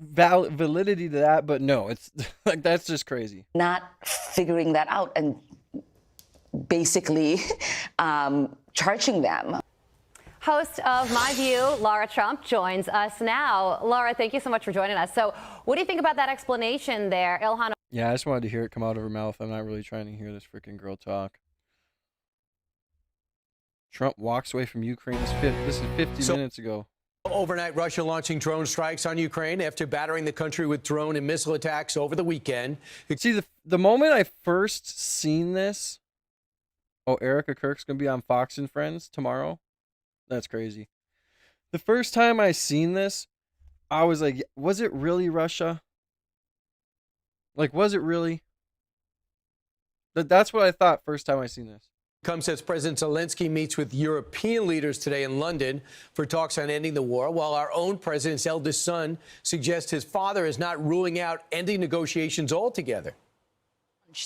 validity to that, but no, it's like, that's just crazy. Not figuring that out and basically charging them. Host of My View, Laura Trump, joins us now. Laura, thank you so much for joining us. So what do you think about that explanation there, Ilhan? Yeah, I just wanted to hear it come out of her mouth. I'm not really trying to hear this freaking girl talk. Trump walks away from Ukraine. This is 50 minutes ago. Overnight, Russia launching drone strikes on Ukraine after battering the country with drone and missile attacks over the weekend. See, the moment I first seen this, oh, Erica Kirk's going to be on Fox and Friends tomorrow. That's crazy. The first time I seen this, I was like, was it really Russia? Like, was it really? That's what I thought first time I seen this. Comes as President Zelensky meets with European leaders today in London for talks on ending the war, while our own president's eldest son suggests his father is not ruling out ending negotiations altogether.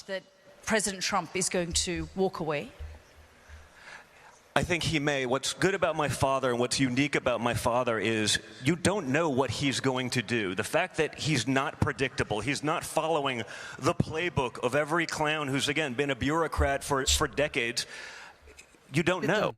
That President Trump is going to walk away? I think he may. What's good about my father and what's unique about my father is you don't know what he's going to do. The fact that he's not predictable, he's not following the playbook of every clown who's, again, been a bureaucrat for decades, you don't know.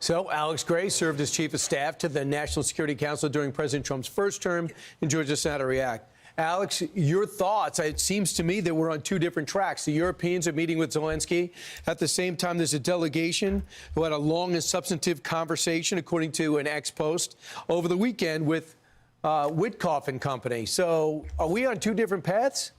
So Alex Gray served as chief of staff to the National Security Council during President Trump's first term, and joins us now to react. Alex, your thoughts? It seems to me that we're on two different tracks. The Europeans are meeting with Zelensky. At the same time, there's a delegation who had a long and substantive conversation, according to an ex-post, over the weekend with Witkoff and company. So are we on two different paths?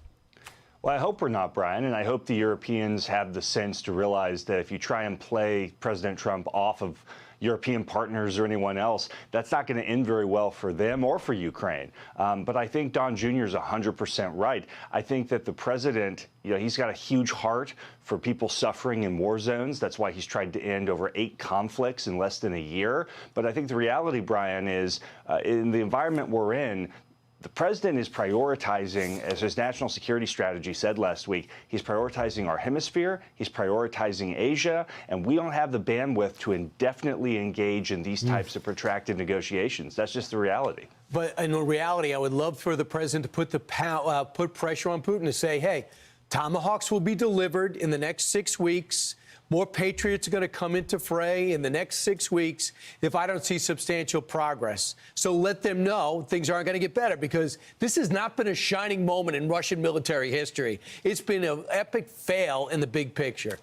Well, I hope we're not, Brian, and I hope the Europeans have the sense to realize that if you try and play President Trump off of European partners or anyone else, that's not going to end very well for them or for Ukraine. But I think Don Jr. is 100% right. I think that the president, you know, he's got a huge heart for people suffering in war zones. That's why he's tried to end over 8 conflicts in less than a year. But I think the reality, Brian, is in the environment we're in, the president is prioritizing, as his national security strategy said last week, he's prioritizing our hemisphere, he's prioritizing Asia, and we don't have the bandwidth to indefinitely engage in these types of protracted negotiations. That's just the reality. But in reality, I would love for the president to put pressure on Putin to say, hey, Tomahawks will be delivered in the next 6 weeks. More Patriots are going to come into fray in the next 6 weeks if I don't see substantial progress. So let them know things aren't going to get better, because this has not been a shining moment in Russian military history. It's been an epic fail in the big picture.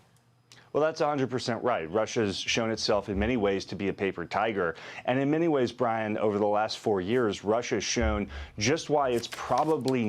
Well, that's 100% right. Russia's shown itself in many ways to be a paper tiger. And in many ways, Brian, over the last 4 years, Russia has shown just why it's probably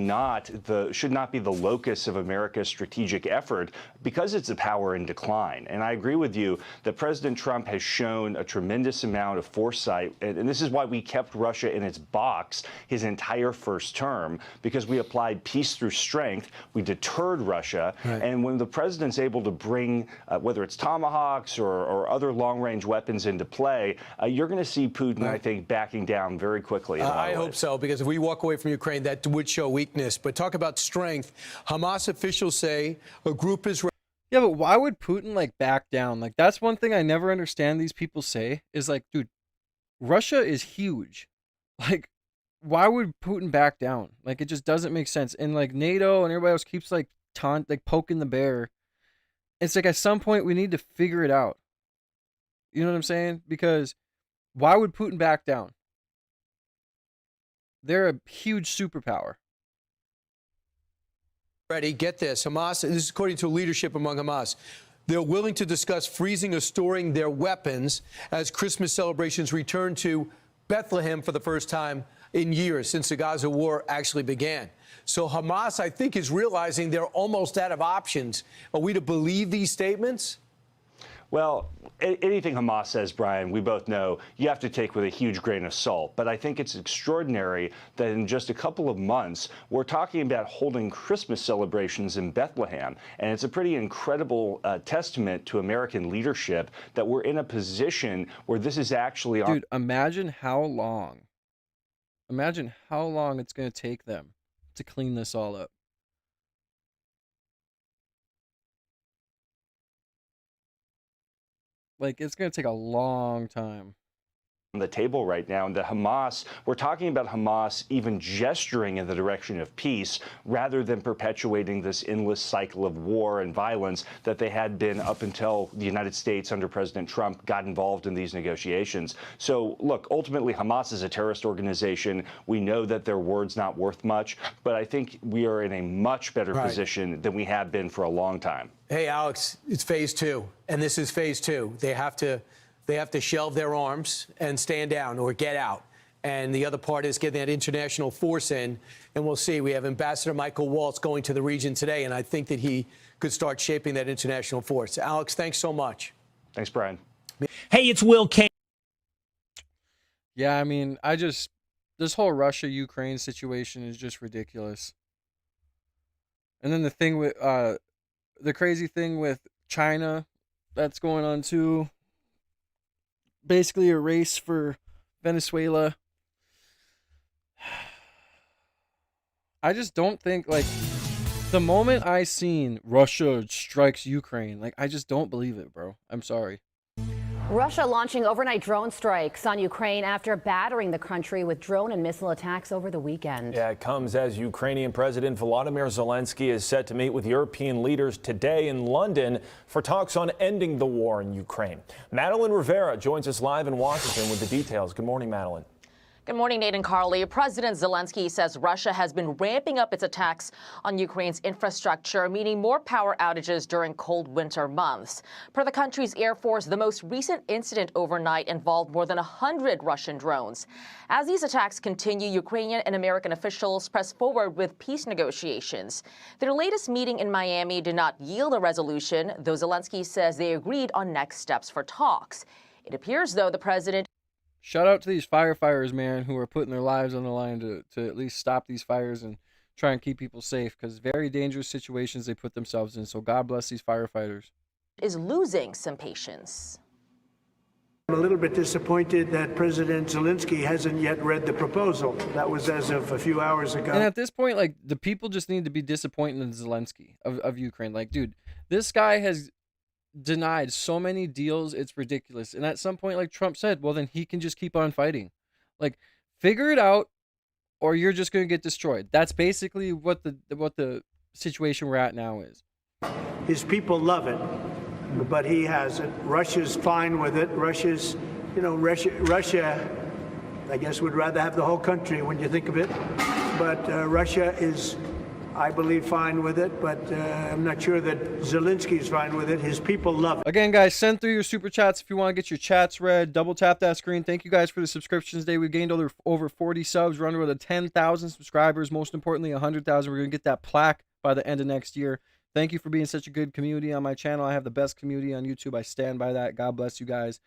should not be the locus of America's strategic effort. because it's a power in decline. And I agree with you that President Trump has shown a tremendous amount of foresight. And this is why we kept Russia in its box his entire first term, because we applied peace through strength. We deterred Russia. Right. And when the president's able to bring, whether it's tomahawks or other long-range weapons into play, you're going to see Putin, I think, backing down very quickly. I hope so, because if we walk away from Ukraine, that would show weakness. But talk about strength. Hamas officials say a group is... Yeah, but why would Putin like back down? Like, that's one thing I never understand these people say is like, dude, Russia is huge. Like, why would Putin back down? Like, it just doesn't make sense. And like NATO and everybody else keeps like poking the bear. It's like at some point we need to figure it out. You know what I'm saying? Because why would Putin back down? They're a huge superpower. Ready, get this. Hamas, this is according to leadership among Hamas. They're willing to discuss freezing or storing their weapons as Christmas celebrations return to Bethlehem for the first time in years since the Gaza war actually began. So Hamas, I think, is realizing they're almost out of options. Are we to believe these statements? Well, anything Hamas says, Brian, we both know you have to take with a huge grain of salt. But I think it's extraordinary that in just a couple of months, we're talking about holding Christmas celebrations in Bethlehem. And it's a pretty incredible testament to American leadership that we're in a position where this is actually... Dude, imagine how long it's going to take them to clean this all up. Like, it's going to take a long time. On the table right now, and the Hamas, we're talking about Hamas even gesturing in the direction of peace rather than perpetuating this endless cycle of war and violence that they had been up until the United States under President Trump got involved in these negotiations. So look, ultimately Hamas is a terrorist organization. We know that their word's not worth much, but I think we are in a much better position than we have been for a long time. Hey, Alex, it's phase two, and this is phase two. They have to shelve their arms and stand down or get out. And the other part is getting that international force in. And we'll see. We have Ambassador Michael Waltz going to the region today, and I think that he could start shaping that international force. Alex, thanks so much. Thanks, Brian. Hey, it's Will Kane. Yeah, I mean, this whole Russia-Ukraine situation is just ridiculous. And then the thing with, the crazy thing with China that's going on too. Basically a race for Venezuela. I just don't think, like, the moment I seen Russia strikes Ukraine, like, I just don't believe it, bro. I'm sorry. Russia launching overnight drone strikes on Ukraine after battering the country with drone and missile attacks over the weekend. Yeah, it comes as Ukrainian President Volodymyr Zelensky is set to meet with European leaders today in London for talks on ending the war in Ukraine. Madeline Rivera joins us live in Washington with the details. Good morning, Madeline. Good morning, Nate and Carly. President Zelensky says Russia has been ramping up its attacks on Ukraine's infrastructure, meaning more power outages during cold winter months. Per the country's Air Force, the most recent incident overnight involved more than 100 Russian drones. As these attacks continue, Ukrainian and American officials press forward with peace negotiations. Their latest meeting in Miami did not yield a resolution, though Zelensky says they agreed on next steps for talks. It appears, though, the president... Shout out to these firefighters, man, who are putting their lives on the line to at least stop these fires and try and keep people safe, because very dangerous situations they put themselves in. So God bless these firefighters. ...is losing some patience. I'm a little bit disappointed that President Zelensky hasn't yet read the proposal. That was as of a few hours ago. And at this point, like, the people just need to be disappointed in Zelensky of Ukraine. Like, dude, this guy has denied so many deals, it's ridiculous. And at some point, like Trump said, well, then he can just keep on fighting. Like, figure it out, or you're just going to get destroyed. That's basically what the situation we're at now is. His people love it, but he hasn't. Russia's fine with it. Russia, I guess, would rather have the whole country when you think of it. But Russia is, I believe, fine with it, but I'm not sure that Zelensky's fine with it. His people love it. Again, guys, send through your super chats if you want to get your chats read. Double tap that screen. Thank you guys for the subscriptions today. We gained over 40 subs. We're under the 10,000 subscribers. Most importantly, 100,000. We're going to get that plaque by the end of next year. Thank you for being such a good community on my channel. I have the best community on YouTube. I stand by that. God bless you guys.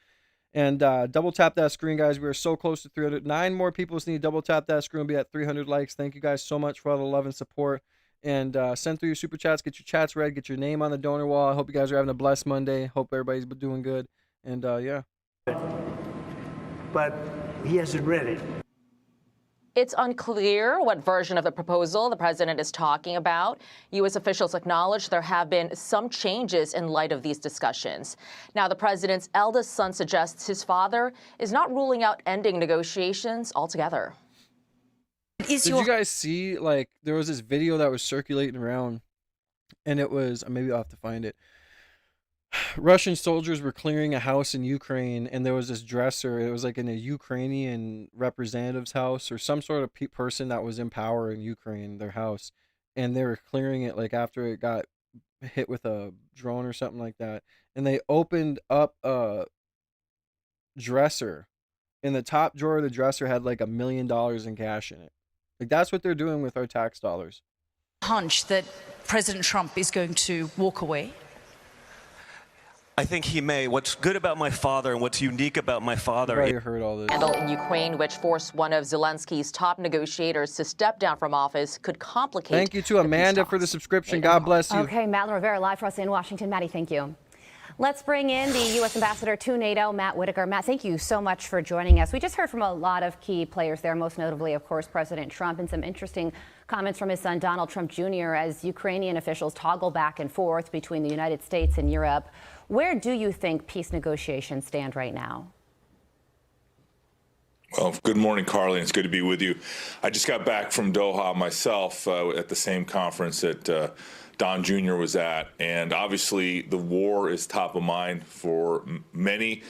And double tap that screen, guys. We are so close to 300. 9 more people just need to double tap that screen. We'll be at 300 likes. Thank you guys so much for all the love and support. And send through your super chats. Get your chats read. Get your name on the donor wall. I hope you guys are having a blessed Monday. Hope everybody's doing good. And yeah. But he hasn't read it. It's unclear what version of the proposal the president is talking about. U.S. officials acknowledge there have been some changes in light of these discussions. Now, the president's eldest son suggests his father is not ruling out ending negotiations altogether. Did you guys see, like, there was this video that was circulating around, and it was, maybe I'll have to find it. Russian soldiers were clearing a house in Ukraine, and there was this dresser. It was like in a Ukrainian representative's house or some sort of person that was in power in Ukraine, their house, and they were clearing it like after it got hit with a drone or something like that. And they opened up a dresser, and the top drawer of the dresser had like $1 million in cash in it. Like, that's what they're doing with our tax dollars. Hunch that President Trump is going to walk away? I think he may. What's good about my father and what's unique about my father. I heard all this. Scandal in Ukraine, which forced one of Zelensky's top negotiators to step down from office, could complicate. Thank you to Amanda for the subscription. God bless you. Okay, Madeline Rivera live for us in Washington. Maddie, thank you. Let's bring in the U.S. ambassador to NATO, Matt Whitaker. Matt, thank you so much for joining us. We just heard from a lot of key players there, most notably, of course, President Trump, and some interesting comments from his son, Donald Trump Jr., as Ukrainian officials toggle back and forth between the United States and Europe. Where do you think peace negotiations stand right now? Well, good morning, Carly. It's good to be with you. I just got back from Doha myself at the same conference that Don Jr. was at, and obviously the war is top of mind for many.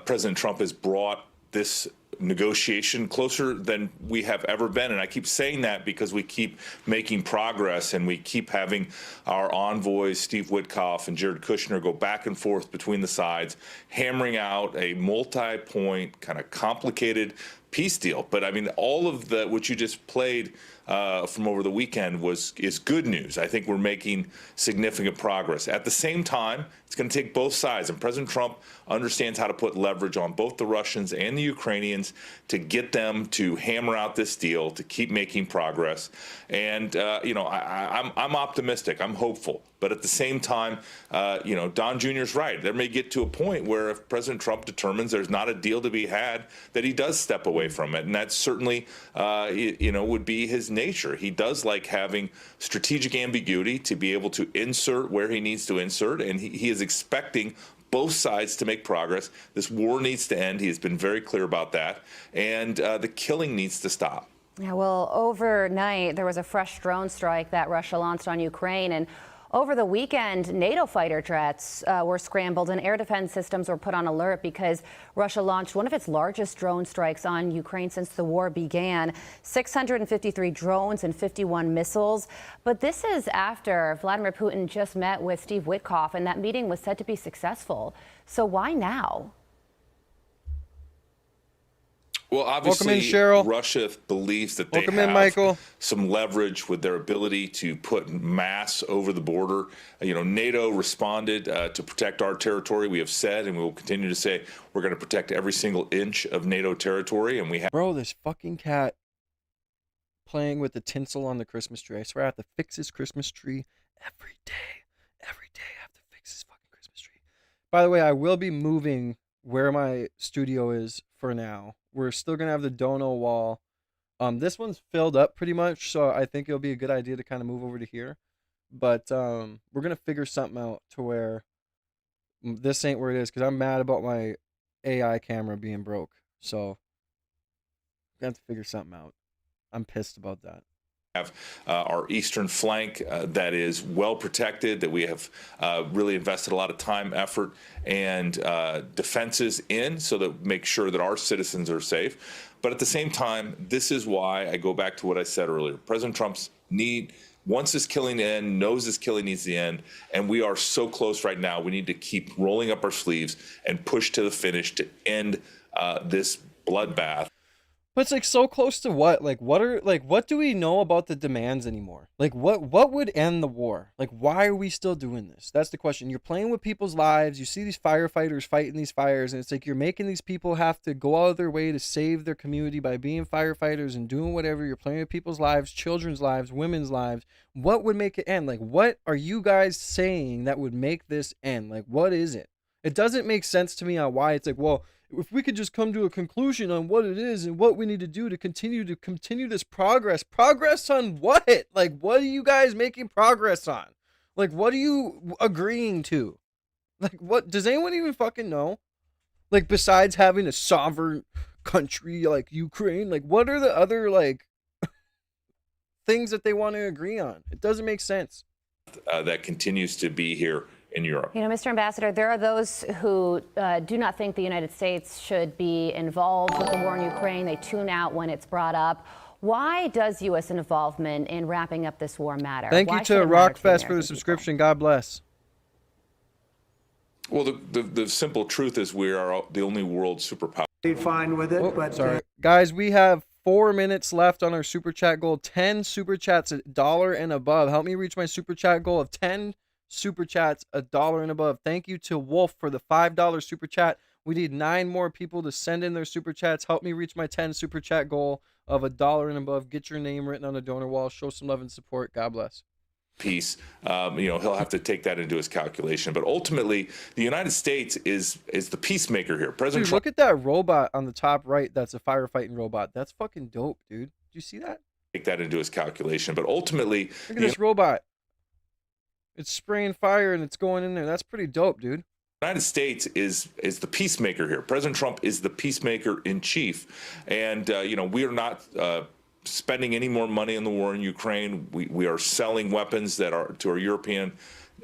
President Trump has brought this negotiation closer than we have ever been, and I keep saying that because we keep making progress and we keep having our envoys Steve Witkoff and Jared Kushner go back and forth between the sides, hammering out a multi-point, kind of complicated peace deal. But I mean, all of the what you just played from over the weekend is good news. I think we're making significant progress. At the same time, it's going to take both sides, and President Trump understands how to put leverage on both the Russians and the Ukrainians to get them to hammer out this deal, to keep making progress. And you know, I'm optimistic. I'm hopeful. But at the same time, you know, Don Jr.'s right. There may get to a point where if President Trump determines there's not a deal to be had, that he does step away from it. And that certainly, you know, would be his nature. He does like having strategic ambiguity to be able to insert where he needs to insert. And he is expecting both sides to make progress. This war needs to end. He has been very clear about that. And the killing needs to stop. Yeah, well, overnight, there was a fresh drone strike that Russia launched on Ukraine. And over the weekend, NATO fighter jets were scrambled and air defense systems were put on alert because Russia launched one of its largest drone strikes on Ukraine since the war began. 653 drones and 51 missiles. But this is after Vladimir Putin just met with Steve Witkoff, and that meeting was said to be successful. So why now? Well, obviously, Russia believes that they have some leverage with their ability to put mass over the border. You know, NATO responded to protect our territory. We have said, and we will continue to say, we're going to protect every single inch of NATO territory. And we have. Bro, this fucking cat playing with the tinsel on the Christmas tree. I swear I have to fix his Christmas tree every day. Every day I have to fix his fucking Christmas tree. By the way, I will be moving where my studio is for now. We're still going to have the dono wall. This one's filled up pretty much, so I think it'll be a good idea to kind of move over to here. But we're going to figure something out to where this ain't where it is, because I'm mad about my AI camera being broke. So we're going to have to figure something out. I'm pissed about that. Have our eastern flank that is well protected, that we have really invested a lot of time, effort, and defenses in, so that make sure that our citizens are safe. But at the same time, this is why I go back to what I said earlier. President Trump's wants this killing to end, knows this killing needs to end, and we are so close right now. We need to keep rolling up our sleeves and push to the finish to end this bloodbath. But it's like so close to what? Like what do we know about the demands anymore? Like what would end the war? Like why are we still doing this? That's the question. You're playing with people's lives. You see these firefighters fighting these fires, and it's like you're making these people have to go out of their way to save their community by being firefighters and doing whatever. You're playing with people's lives, children's lives, women's lives. What would make it end? Like what are you guys saying that would make this end? Like what is it? It doesn't make sense to me on why it's like, well, if we could just come to a conclusion on what it is and what we need to do to continue this progress on what? Like what are you guys making progress on? Like what are you agreeing to? Like what does anyone even fucking know? Like besides having a sovereign country like Ukraine, like what are the other like things that they want to agree on? It doesn't make sense. That continues to be here in Europe. You know, Mr. Ambassador, there are those who do not think the United States should be involved with the war in Ukraine. They tune out when it's brought up. Why does U.S. involvement in wrapping up this war matter? Thank you to Rockfest for the subscription. God bless. Well, the simple truth is we are the only world superpower. Fine with it, but sorry. Guys, we have 4 minutes left on our super chat goal. 10 super chats $1 and above. Help me reach my super chat goal of 10 super chats $1 and above. Thank you to Wolf for the $5 super chat. We need 9 more people to send in their super chats. Help me reach my 10 super chat goal of $1 and above. Get your name written on the donor wall. Show some love and support. God bless. Piece, he'll have to take that into his calculation. But ultimately, the United States is the peacemaker here. President Trump. Look at that robot on the top right. That's a firefighting robot. That's fucking dope, dude. Did you see that? Take that into his calculation. But ultimately, look at this robot. It's spraying fire and it's going in there. That's pretty dope, dude. The United States is the peacemaker here. President Trump is the peacemaker in chief, and we are not spending any more money in the war in Ukraine. We are selling weapons that are to our European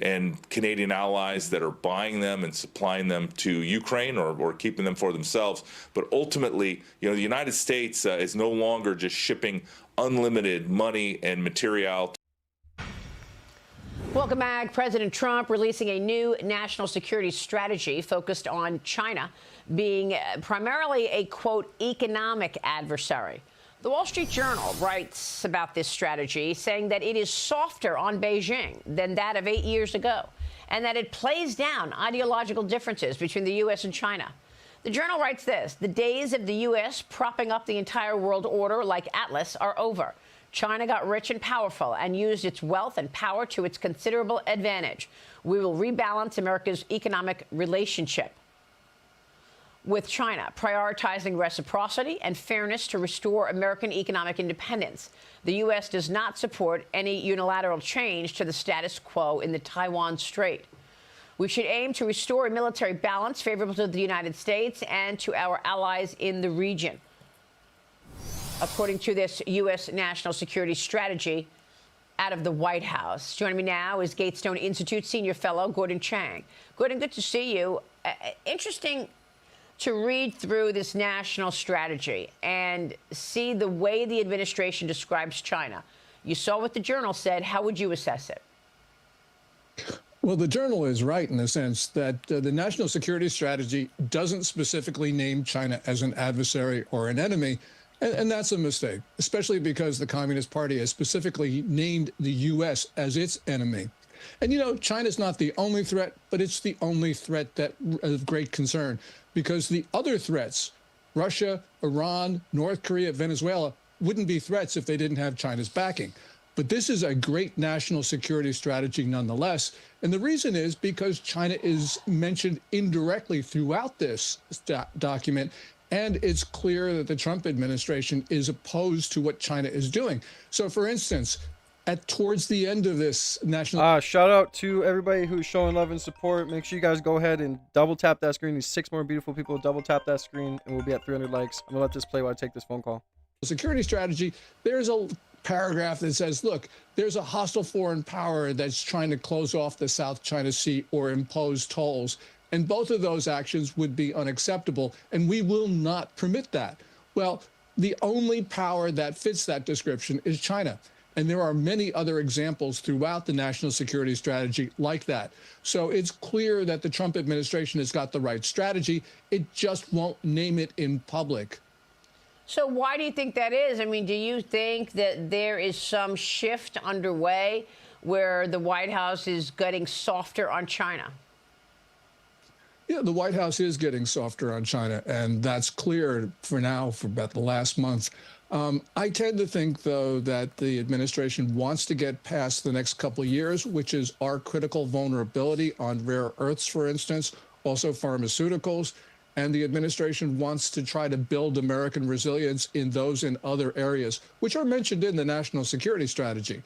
and Canadian allies that are buying them and supplying them to Ukraine or keeping them for themselves. But ultimately, the United States is no longer just shipping unlimited money and material. Welcome back. President Trump releasing a new national security strategy focused on China being primarily a, quote, economic adversary. The Wall Street Journal writes about this strategy, saying that it is softer on Beijing than that of 8 years ago, and that it plays down ideological differences between the U.S. and China. The Journal writes this: the days of the U.S. propping up the entire world order like Atlas are over. China got rich and powerful and used its wealth and power to its considerable advantage. We will rebalance America's economic relationship with China, prioritizing reciprocity and fairness to restore American economic independence. The U.S. does not support any unilateral change to the status quo in the Taiwan Strait. We should aim to restore a military balance favorable to the United States and to our allies in the region, according to this U.S. national security strategy out of the White House. Joining me now is Gatestone Institute senior fellow Gordon Chang. Gordon, good to see you. Interesting to read through this national strategy and see the way the administration describes China. You saw what the Journal said. How would you assess it? Well, the Journal is right in the sense that the national security strategy doesn't specifically name China as an adversary or an enemy. And that's a mistake, especially because the Communist Party has specifically named the U.S. as its enemy. And, China's not the only threat, but it's the only threat that of great concern, because the other threats, Russia, Iran, North Korea, Venezuela, wouldn't be threats if they didn't have China's backing. But this is a great national security strategy nonetheless. And the reason is because China is mentioned indirectly throughout this document. And it's clear that the Trump administration is opposed to what China is doing. So, for instance, towards the end of this national... shout out to everybody who's showing love and support. Make sure you guys go ahead and double tap that screen. These 6 more beautiful people double tap that screen, and we'll be at 300 likes. I'm going to let this play while I take this phone call. Security strategy, there's a paragraph that says, look, there's a hostile foreign power that's trying to close off the South China Sea or impose tolls. And both of those actions would be unacceptable, and we will not permit that. Well, the only power that fits that description is China. And there are many other examples throughout the national security strategy like that. So it's clear that the Trump administration has got the right strategy. It just won't name it in public. So why do you think that is? I mean, do you think that there is some shift underway where the White House is getting softer on China? Yeah, the White House is getting softer on China, and that's clear for now for about the last month. I tend to think, though, that the administration wants to get past the next couple of years, which is our critical vulnerability on rare earths, for instance, also pharmaceuticals. And the administration wants to try to build American resilience in those and other areas, which are mentioned in the national security strategy.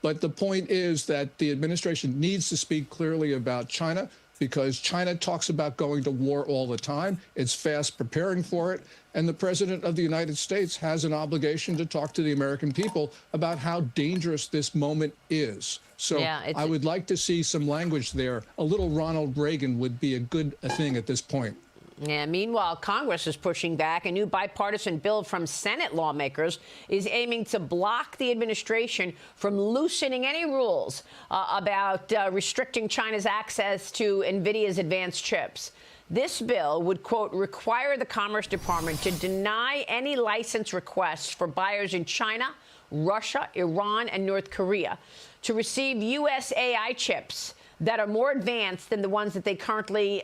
But the point is that the administration needs to speak clearly about China, because China talks about going to war all the time. It's fast preparing for it. And the president of the United States has an obligation to talk to the American people about how dangerous this moment is. So I would like to see some language there. A little Ronald Reagan would be a good thing at this point. Yeah, meanwhile, Congress is pushing back. A new bipartisan bill from Senate lawmakers is aiming to block the administration from loosening any rules about restricting China's access to NVIDIA's advanced chips. This bill would, quote, require the Commerce Department to deny any license requests for buyers in China, Russia, Iran, and North Korea to receive U.S. AI chips that are more advanced than the ones that they currently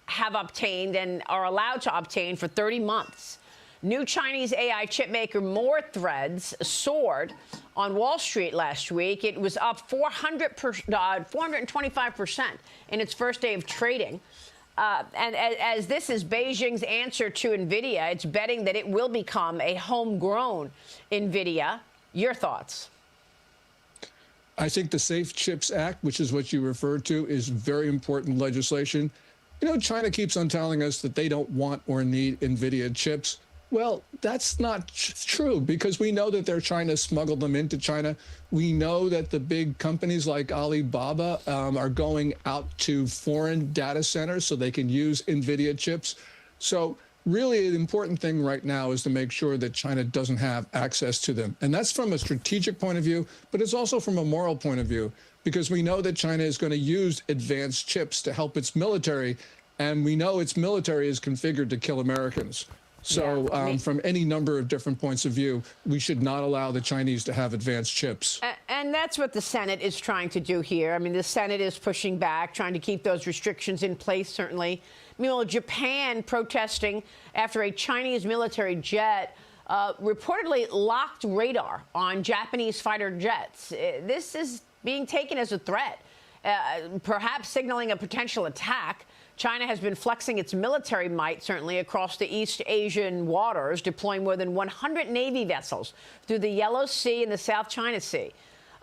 have obtained and are allowed to obtain for 30 months. New Chinese AI chipmaker Threads soared on Wall Street last week. It was up 425% in its first day of trading. And as this is Beijing's answer to NVIDIA, it's betting that it will become a homegrown NVIDIA. Your thoughts? I think the Safe Chips Act, which is what you referred to, is very important legislation. You know, China keeps on telling us that they don't want or need NVIDIA chips. Well, that's not true, because we know that they're trying to smuggle them into China. We know that the big companies like Alibaba are going out to foreign data centers so they can use NVIDIA chips. So really, the important thing right now is to make sure that China doesn't have access to them. And that's from a strategic point of view, but it's also from a moral point of view, because we know that China is going to use advanced chips to help its military, and we know its military is configured to kill Americans. So from any number of different points of view, we should not allow the Chinese to have advanced chips. And that's what the Senate is trying to do here. I mean, the Senate is pushing back, trying to keep those restrictions in place, certainly. Meanwhile, Japan protesting after a Chinese military jet reportedly locked radar on Japanese fighter jets. This is being taken as a threat, perhaps signaling a potential attack. China has been flexing its military might, certainly, across the East Asian waters, deploying more than 100 Navy vessels through the Yellow Sea and the South China Sea.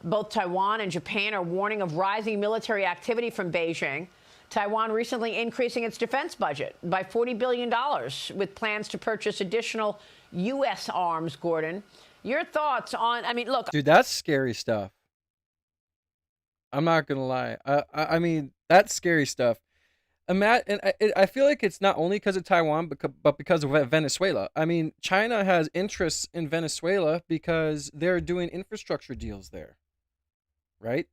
Both Taiwan and Japan are warning of rising military activity from Beijing. Taiwan recently increasing its defense budget by $40 billion, with plans to purchase additional U.S. arms, Gordon. Your thoughts on, I mean, look. Dude, that's scary stuff. I'm not going to lie. I mean, that's scary stuff. And I feel like it's not only because of Taiwan, but because of Venezuela. I mean, China has interests in Venezuela because they're doing infrastructure deals there, right?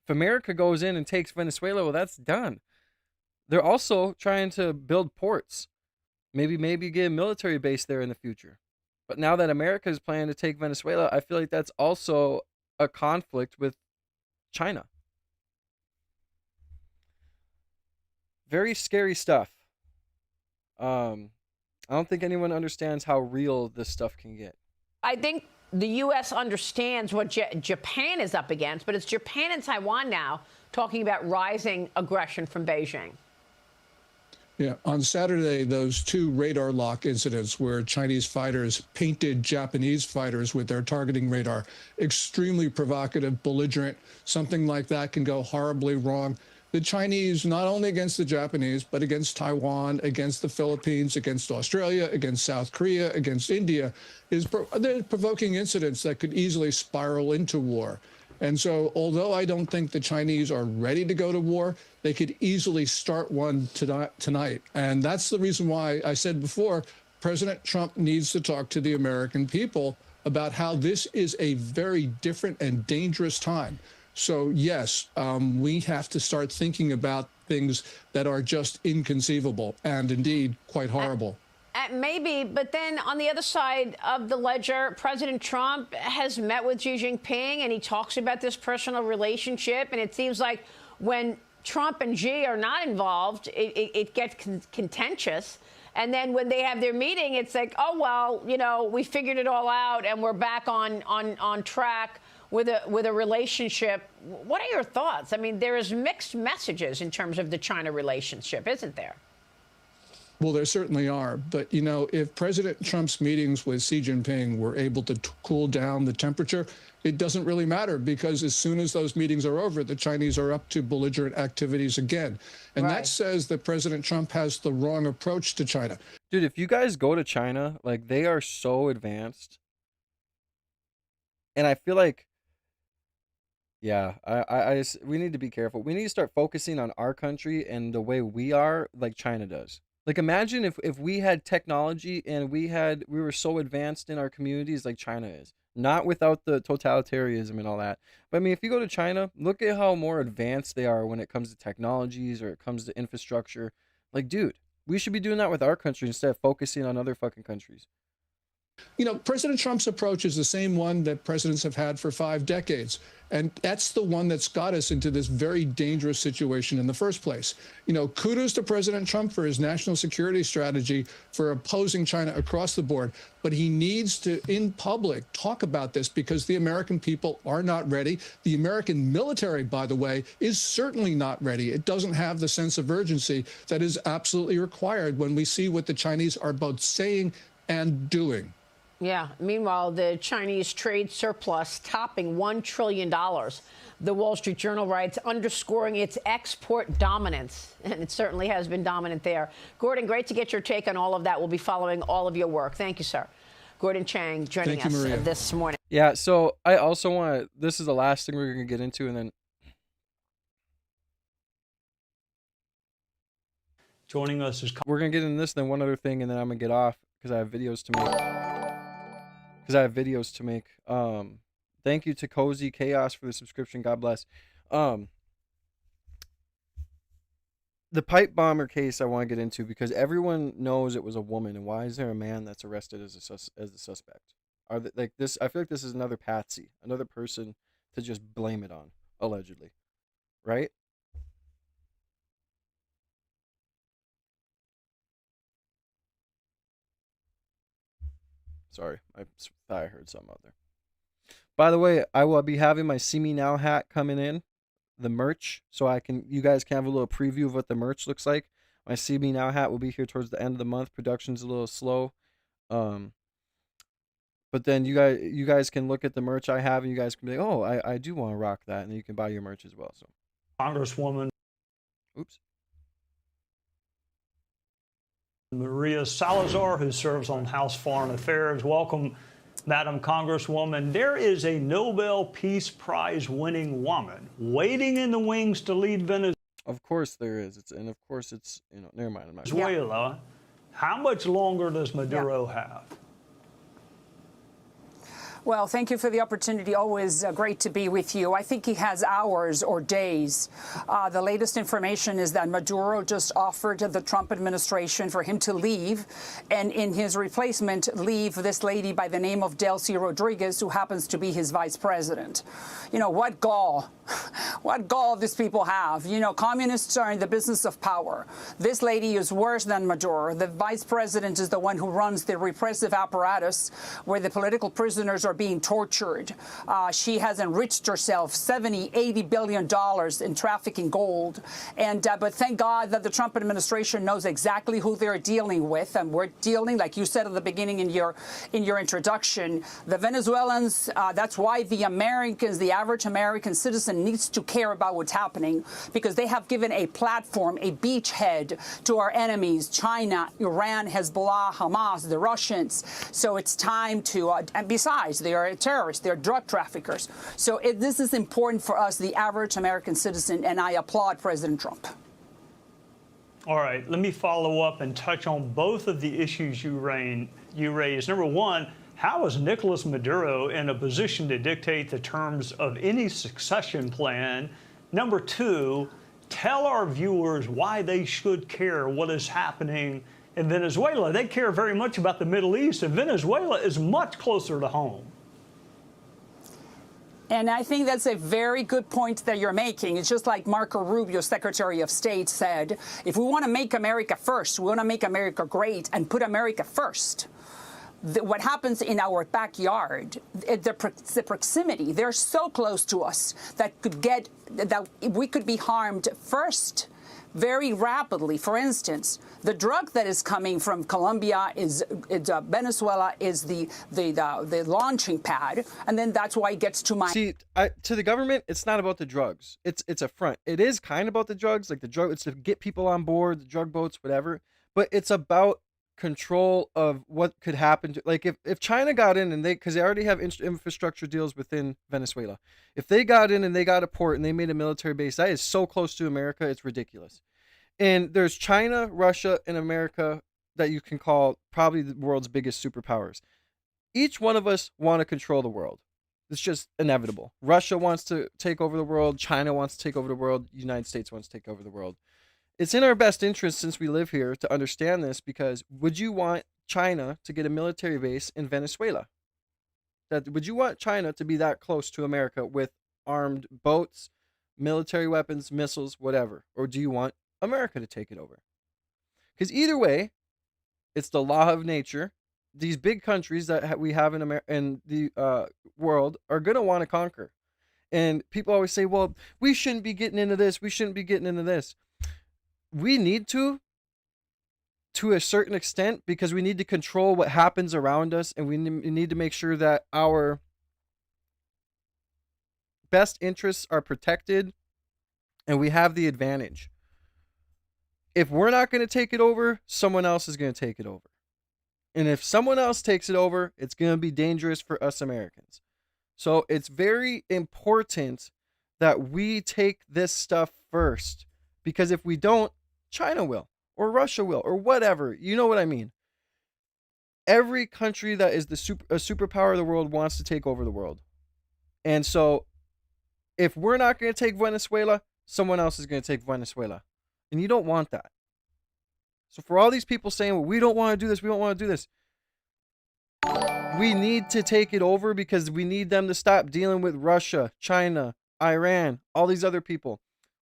If America goes in and takes Venezuela, well, that's done. They're also trying to build ports, maybe get a military base there in the future. But now that America is planning to take Venezuela, I feel like that's also a conflict with China. Very scary stuff. I don't think anyone understands how real this stuff can get. I think the U.S. understands what Japan is up against, but it's Japan and Taiwan now talking about rising aggression from Beijing. Yeah, on Saturday, those two radar lock incidents where Chinese fighters painted Japanese fighters with their targeting radar, extremely provocative, belligerent, something like that can go horribly wrong. The Chinese, not only against the Japanese, but against Taiwan, against the Philippines, against Australia, against South Korea, against India, they're provoking incidents that could easily spiral into war. And so, although I don't think the Chinese are ready to go to war, they could easily start one tonight. And that's the reason why I said before, President Trump needs to talk to the American people about how this is a very different and dangerous time. So, yes, we have to start thinking about things that are just inconceivable and indeed quite horrible. Maybe, but then on the other side of the ledger, President Trump has met with Xi Jinping, and he talks about this personal relationship. And it seems like when Trump and Xi are not involved, it gets contentious. And then when they have their meeting, it's like, oh, well, you know, we figured it all out and we're back on track with a relationship. What are your thoughts? I mean, there is mixed messages in terms of the China relationship, isn't there? Well, there certainly are. But, you know, if President Trump's meetings with Xi Jinping were able to cool down the temperature, it doesn't really matter, because as soon as those meetings are over, the Chinese are up to belligerent activities again. And that says that President Trump has the wrong approach to China. Dude, if you guys go to China, like, they are so advanced. And I feel like, yeah, we need to be careful. We need to start focusing on our country and the way we are, like China does. Like, imagine if we had technology and we were so advanced in our communities like China is. Not without the totalitarianism and all that. But I mean, if you go to China, look at how more advanced they are when it comes to technologies or it comes to infrastructure. Like, dude, we should be doing that with our country instead of focusing on other fucking countries. You know, President Trump's approach is the same one that presidents have had for 5 decades. And that's the one that's got us into this very dangerous situation in the first place. You know, kudos to President Trump for his national security strategy for opposing China across the board. But he needs to, in public, talk about this, because the American people are not ready. The American military, by the way, is certainly not ready. It doesn't have the sense of urgency that is absolutely required when we see what the Chinese are both saying and doing. Yeah. Meanwhile, the Chinese trade surplus topping $1 trillion. The Wall Street Journal writes, underscoring its export dominance. And it certainly has been dominant there. Gordon, great to get your take on all of that. We'll be following all of your work. Thank you, sir. Gordon Chang joining us this morning. Yeah, so I also want to, this is the last thing we're going to get into, and then Joining us is... We're going to get into this, then one other thing, and then I'm going to get off because I have videos to make. Thank you to Cozy Chaos for the subscription. God bless. The pipe bomber case I want to get into, because everyone knows it was a woman, and why is there a man that's arrested as the suspect? Are they, like this? I feel like this is another patsy, another person to just blame it on, allegedly, right? Sorry, I thought I heard something out there. By the way, I will be having my See Me Now hat coming in, the merch, so you guys can have a little preview of what the merch looks like. My See Me Now hat will be here towards the end of the month. Production's a little slow, but then you guys can look at the merch I have, and you guys can be like, oh, I do want to rock that, and then you can buy your merch as well. So, Congresswoman. Oops. Maria Salazar, who serves on House Foreign Affairs. Welcome, Madam Congresswoman. There is a Nobel Peace Prize winning woman waiting in the wings to lead Venezuela. Of course there is. Never mind. I'm not Venezuela. How much longer does Maduro have? Well, thank you for the opportunity. Always great to be with you. I think he has hours or days. The latest information is that Maduro just offered the Trump administration for him to leave, and in his replacement, leave this lady by the name of Delcy Rodriguez, who happens to be his vice president. You know, what gall. What gall these people have. You know, communists are in the business of power. This lady is worse than Maduro. The vice president is the one who runs the repressive apparatus where the political prisoners are being tortured. She has enriched herself $70–80 billion in trafficking gold. And but thank God that the Trump administration knows exactly who they're dealing with. And we're dealing, like you said at the beginning in your introduction, the Venezuelans. That's why the Americans, the average American citizen, needs to care about what's happening, because they have given a platform, a beachhead to our enemies, China, Iran, Hezbollah, Hamas, the Russians. So it's time to, and besides, they are terrorists, they're drug traffickers. So this is important for us, the average American citizen, and I applaud President Trump. All right, let me follow up and touch on both of the issues you raised. Number one, how is Nicolas Maduro in a position to dictate the terms of any succession plan? Number two, tell our viewers why they should care what is happening in Venezuela. They care very much about the Middle East, and Venezuela is much closer to home. And I think that's a very good point that you're making. It's just like Marco Rubio, Secretary of State, said, if we want to make America first, we want to make America great and put America first. What happens in our backyard, the proximity, they're so close to us that we could be harmed first very rapidly. For instance, the drug that is coming from Colombia is Venezuela is the launching pad, and then that's why it gets to my. See, to the government, it's not about the drugs. It's a front. It is kind of about the drugs, like the drug. It's to get people on board, the drug boats, whatever. But it's about control of what could happen to, like, if China got in and because they already have infrastructure deals within Venezuela, if they got in and they got a port and they made a military base, that is so close to America, it's ridiculous. And there's China, Russia, and America that you can call probably the world's biggest superpowers. Each one of us want to control the world. It's just inevitable. Russia wants to take over the world. China wants to take over the world. The United States wants to take over the world. It's in our best interest, since we live here, to understand this, because would you want China to get a military base in Venezuela? Would you want China to be that close to America with armed boats, military weapons, missiles, whatever? Or do you want America to take it over? Because either way, it's the law of nature. These big countries that we have in the world are going to want to conquer. And people always say, well, we shouldn't be getting into this. We shouldn't be getting into this. We need to a certain extent, because we need to control what happens around us, and we need to make sure that our best interests are protected and we have the advantage. If we're not going to take it over, someone else is going to take it over. And if someone else takes it over, it's going to be dangerous for us Americans. So it's very important that we take this stuff first, because if we don't, China will, or Russia will, or whatever. You know what I mean? Every country that is a superpower of the world wants to take over the world. And so if we're not going to take Venezuela, someone else is going to take Venezuela. And you don't want that. So for all these people saying, well, we don't want to do this, we don't want to do this, we need to take it over, because we need them to stop dealing with Russia, China, Iran, all these other people.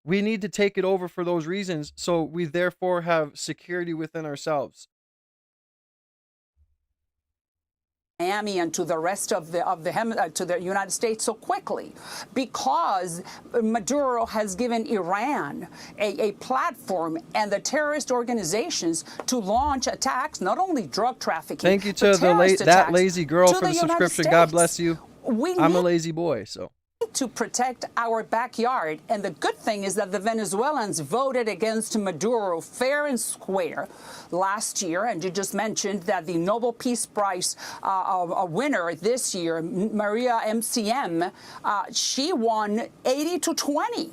We need to take it over for those reasons, so we therefore have security within ourselves. Miami and to the rest of the United States so quickly, because Maduro has given Iran a platform and the terrorist organizations to launch attacks, not only drug trafficking. Thank you to that lazy girl for the subscription. God bless you. I'm a lazy boy, so. To protect our backyard. And the good thing is that the Venezuelans voted against Maduro fair and square last year. And you just mentioned that the Nobel Peace Prize winner this year, Maria MCM, she won 80-20.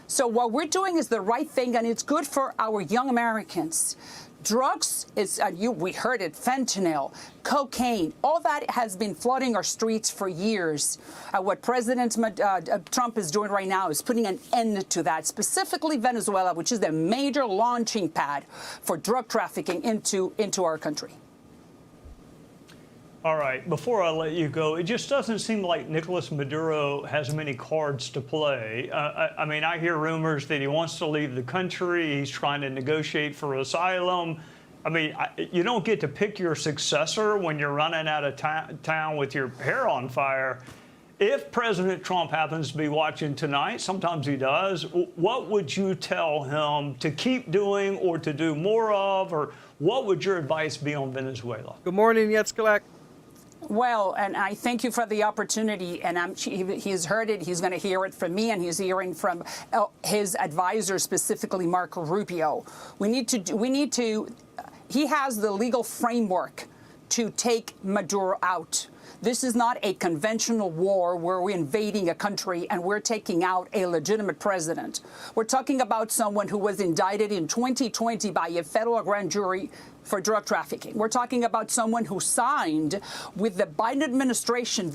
So what we're doing is the right thing, and it's good for our young Americans. Drugs is, we heard it, fentanyl, cocaine, all that has been flooding our streets for years. What President Trump is doing right now is putting an end to that, specifically Venezuela, which is the major launching pad for drug trafficking into our country. All right, before I let you go, it just doesn't seem like Nicolas Maduro has many cards to play. I mean, I hear rumors that he wants to leave the country. He's trying to negotiate for asylum. I mean, you don't get to pick your successor when you're running out of town with your hair on fire. If President Trump happens to be watching tonight, sometimes he does, what would you tell him to keep doing or to do more of, or what would your advice be on Venezuela? Good morning, Yetzkalak. Well, and I thank you for the opportunity, and he's heard it, he's going to hear it from me, and he's hearing from his advisor, specifically Marco Rubio. He has the legal framework to take Maduro out. This is not a conventional war where we're invading a country and we're taking out a legitimate president. We're talking about someone who was indicted in 2020 by a federal grand jury for drug trafficking. We're talking about someone who signed with the Biden administration,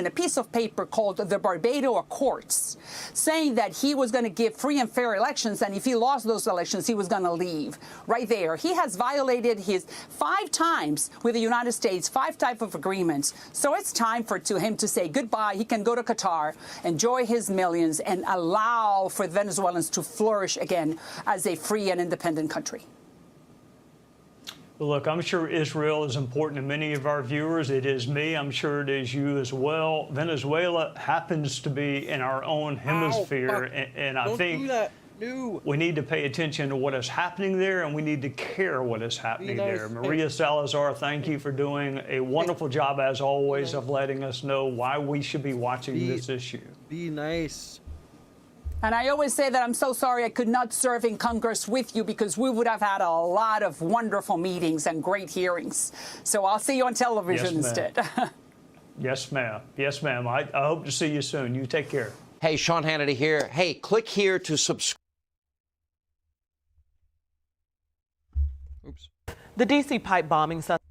a piece of paper called the Barbados Accords, saying that he was going to give free and fair elections, and if he lost those elections, he was going to leave. Right there. He has violated his 5 times with the United States, 5 types of agreements. So it's time for him to say goodbye. He can go to Qatar, enjoy his millions, and allow for Venezuelans to flourish again as a free and independent country. Well, look, I'm sure Israel is important to many of our viewers. It is me. I'm sure it is you as well. Venezuela happens to be in our own hemisphere, and I think we need to pay attention to what is happening there, and we need to care what is happening there. Maria Salazar, thank you for doing a wonderful job, as always, of letting us know why we should be watching this issue. Be nice. And I always say that I'm so sorry I could not serve in Congress with you, because we would have had a lot of wonderful meetings and great hearings. So I'll see you on television instead. Yes, ma'am. Yes, ma'am. I hope to see you soon. You take care. Hey, Sean Hannity here. Hey, click here to subscribe. Oops. The D.C. pipe bombing suspect.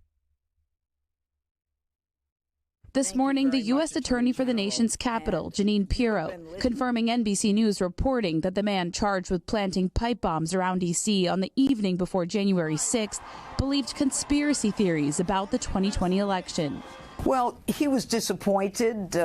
This morning, the U.S. Attorney for the nation's capital, Jeanine Pirro, confirming NBC News reporting that the man charged with planting pipe bombs around D.C. on the evening before January 6th believed conspiracy theories about the 2020 election. Well, he was disappointed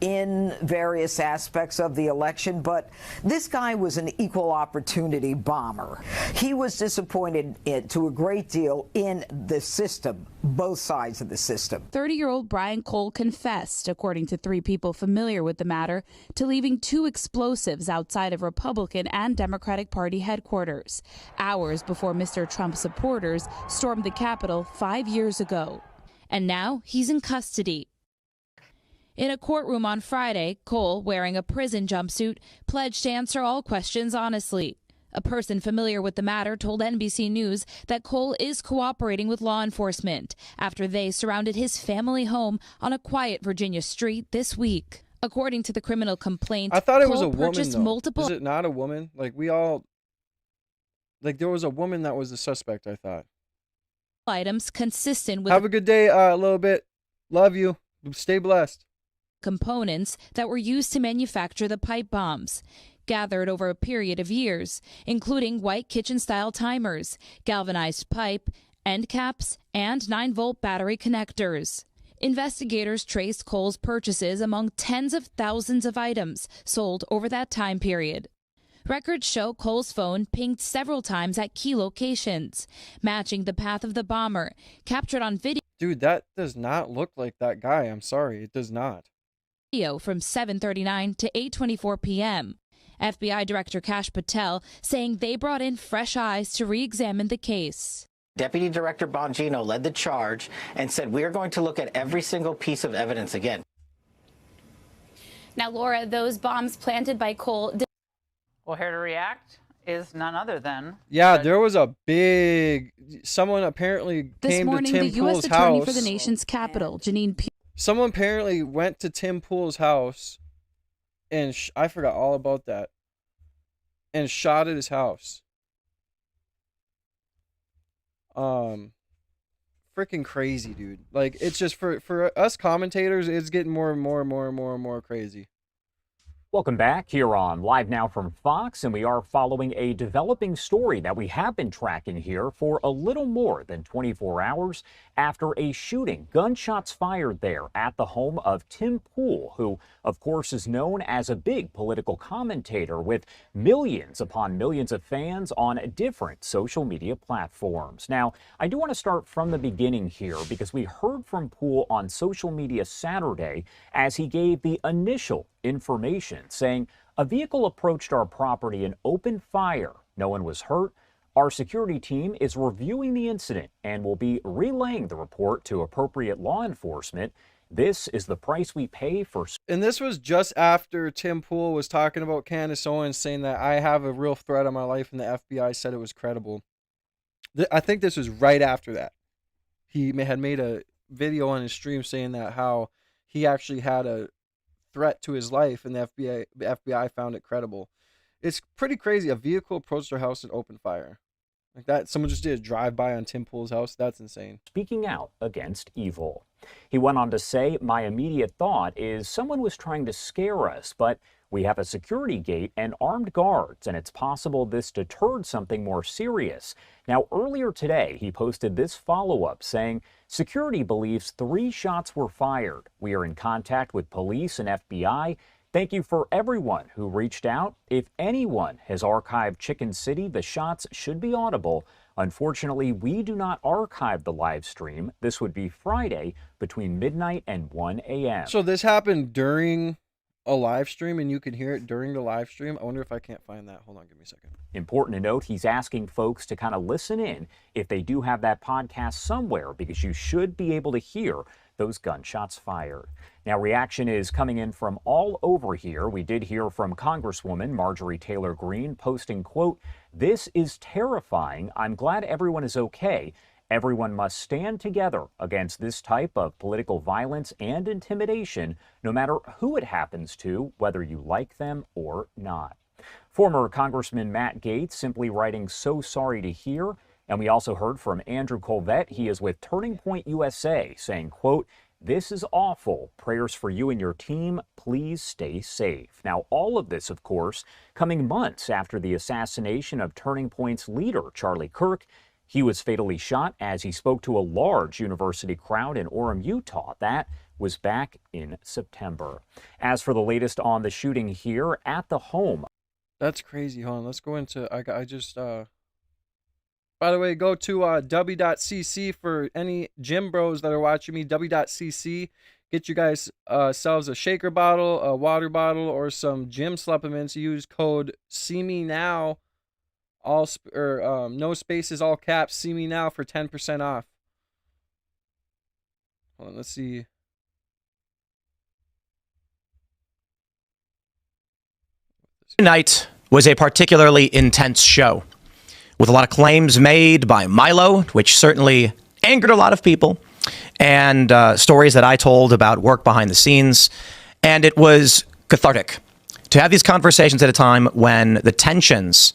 in various aspects of the election, but this guy was an equal opportunity bomber. He was disappointed to a great deal in the system, both sides of the system. 30-year-old Brian Cole confessed, according to 3 people familiar with the matter, to leaving 2 explosives outside of Republican and Democratic Party headquarters, hours before Mr. Trump's supporters stormed the Capitol 5 years ago. And now he's in custody. In a courtroom on Friday, Cole, wearing a prison jumpsuit, pledged to answer all questions honestly. A person familiar with the matter told NBC News that Cole is cooperating with law enforcement after they surrounded his family home on a quiet Virginia street this week. According to the criminal complaint, I thought it Cole was a woman, purchased though. multiple. Is it not a woman? Like, there was a woman that was the suspect, I thought. Items consistent with Have a good day, a little bit. Love you. Stay blessed. Components that were used to manufacture the pipe bombs, gathered over a period of years, including white kitchen-style timers, galvanized pipe, end caps, and 9-volt battery connectors. Investigators traced Cole's purchases among tens of thousands of items sold over that time period. Records show Cole's phone pinged several times at key locations, matching the path of the bomber, captured on video. Dude, that does not look like that guy. I'm sorry. It does not. From 7:39 to 8:24 p.m. FBI Director Kash Patel saying they brought in fresh eyes to re-examine the case. Deputy Director Bongino led the charge and said, we are going to look at every single piece of evidence again. Now, Laura, those bombs planted by Cole. Well, here to react is none other than. Yeah, there was a big. Someone apparently This came morning, to Tim the U.S. Pool's Attorney house. for the nation's capital, Jeanine. Someone apparently went to Tim Pool's house, and I forgot all about that, and shot at his house. Freaking crazy, dude. Like, it's just for us commentators, it's getting more and more crazy. Welcome back here on Live Now from Fox, and we are following a developing story that we have been tracking here for a little more than 24 hours after a shooting. Gunshots fired there at the home of Tim Pool, who, of course, is known as a big political commentator with millions upon millions of fans on different social media platforms. Now, I do want to start from the beginning here because we heard from Pool on social media Saturday as he gave the initial information saying a vehicle approached our property and opened fire. No one was hurt. Our security team is reviewing the incident and will be relaying the report to appropriate law enforcement. This is the price we pay for. And this was just after Tim Pool was talking about Candace Owen, saying that I have a real threat on my life, and the FBI said it was credible. I think this was right after that. He had made a video on his stream saying that how he actually had a threat to his life, and the FBI found it credible. It's pretty crazy. A vehicle approached their house and opened fire. Like that, someone just did a drive-by on Tim Pool's house. That's insane. Speaking out against evil. He went on to say, my immediate thought is someone was trying to scare us, but we have a security gate and armed guards, and it's possible this deterred something more serious. Now, earlier today, he posted this follow-up saying, security believes 3 shots were fired. We are in contact with police and FBI. Thank you for everyone who reached out. If anyone has archived Chicken City, the shots should be audible. Unfortunately, we do not archive the live stream. This would be Friday between midnight and 1 a.m. So this happened during a live stream, and you can hear it during the live stream. I wonder if I can't find that. Hold on, give me a second. Important to note, he's asking folks to kind of listen in if they do have that podcast somewhere, because you should be able to hear those gunshots fired. Now, reaction is coming in from all over here. We did hear from Congresswoman Marjorie Taylor Greene posting, quote, this is terrifying. I'm glad everyone is okay. Everyone must stand together against this type of political violence and intimidation, no matter who it happens to, whether you like them or not. Former Congressman Matt Gaetz simply writing, so sorry to hear. And we also heard from Andrew Colvett. He is with Turning Point USA, saying, quote, this is awful. Prayers for you and your team. Please stay safe. Now, all of this, of course, coming months after the assassination of Turning Point's leader, Charlie Kirk. He was fatally shot as he spoke to a large university crowd in Orem, Utah. That was back in September. As for the latest on the shooting here at the home. That's crazy. Hold on. Let's go into, by the way, go to w.cc for any gym bros that are watching me. W.cc. Get you guys selves a shaker bottle, a water bottle, or some gym supplements. Use code SeeMeNow, no spaces, all caps. See me now for 10% off. Hold on, let's see. Tonight was a particularly intense show, with a lot of claims made by Milo, which certainly angered a lot of people, and stories that I told about work behind the scenes. And it was cathartic to have these conversations at a time when the tensions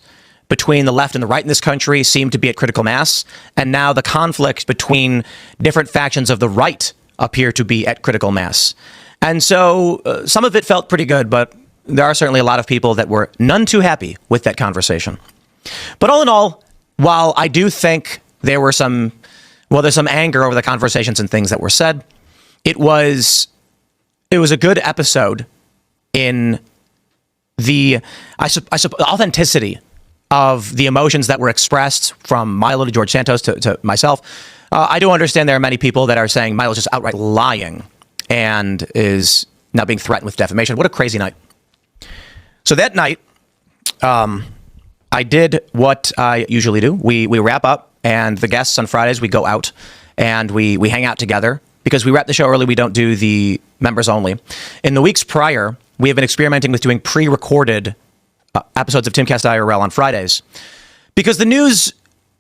between the left and the right in this country seem to be at critical mass, and now the conflict between different factions of the right appear to be at critical mass. And so some of it felt pretty good, but there are certainly a lot of people that were none too happy with that conversation. But all in all, while I do think there's some anger over the conversations and things that were said, it was a good episode in the authenticity of the emotions that were expressed from Milo to George Santos to myself. I do understand there are many people that are saying Milo's just outright lying and is now being threatened with defamation. What a crazy night. So that night, I did what I usually do. We wrap up, and the guests on Fridays, we go out and we hang out together. Because we wrap the show early, we don't do the members only. In the weeks prior, we have been experimenting with doing pre-recorded episodes of Timcast IRL on Fridays, because the news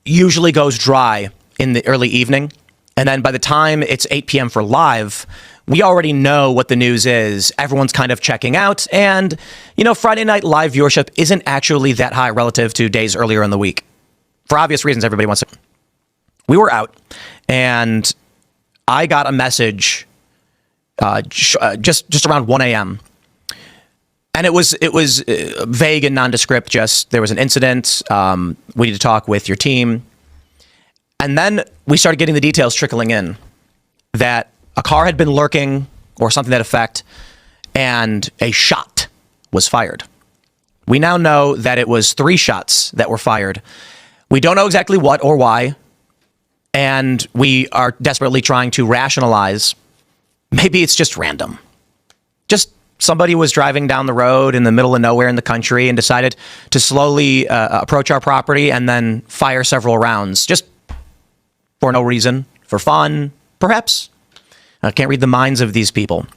usually goes dry in the early evening, and then by the time it's 8 p.m. for live, we already know what the news is. Everyone's kind of checking out, and Friday night live viewership isn't actually that high relative to days earlier in the week. For obvious reasons, everybody wants to. We were out, and I got a message just around 1 a.m. And it was vague and nondescript. Just there was an incident. We need to talk with your team. And then we started getting the details trickling in that a car had been lurking or something to that effect, and a shot was fired. We now know that it was 3 shots that were fired. We don't know exactly what or why, and we are desperately trying to rationalize. Maybe it's just random. Just somebody was driving down the road in the middle of nowhere in the country and decided to slowly approach our property and then fire several rounds, just for no reason, for fun, perhaps. I can't read the minds of these people.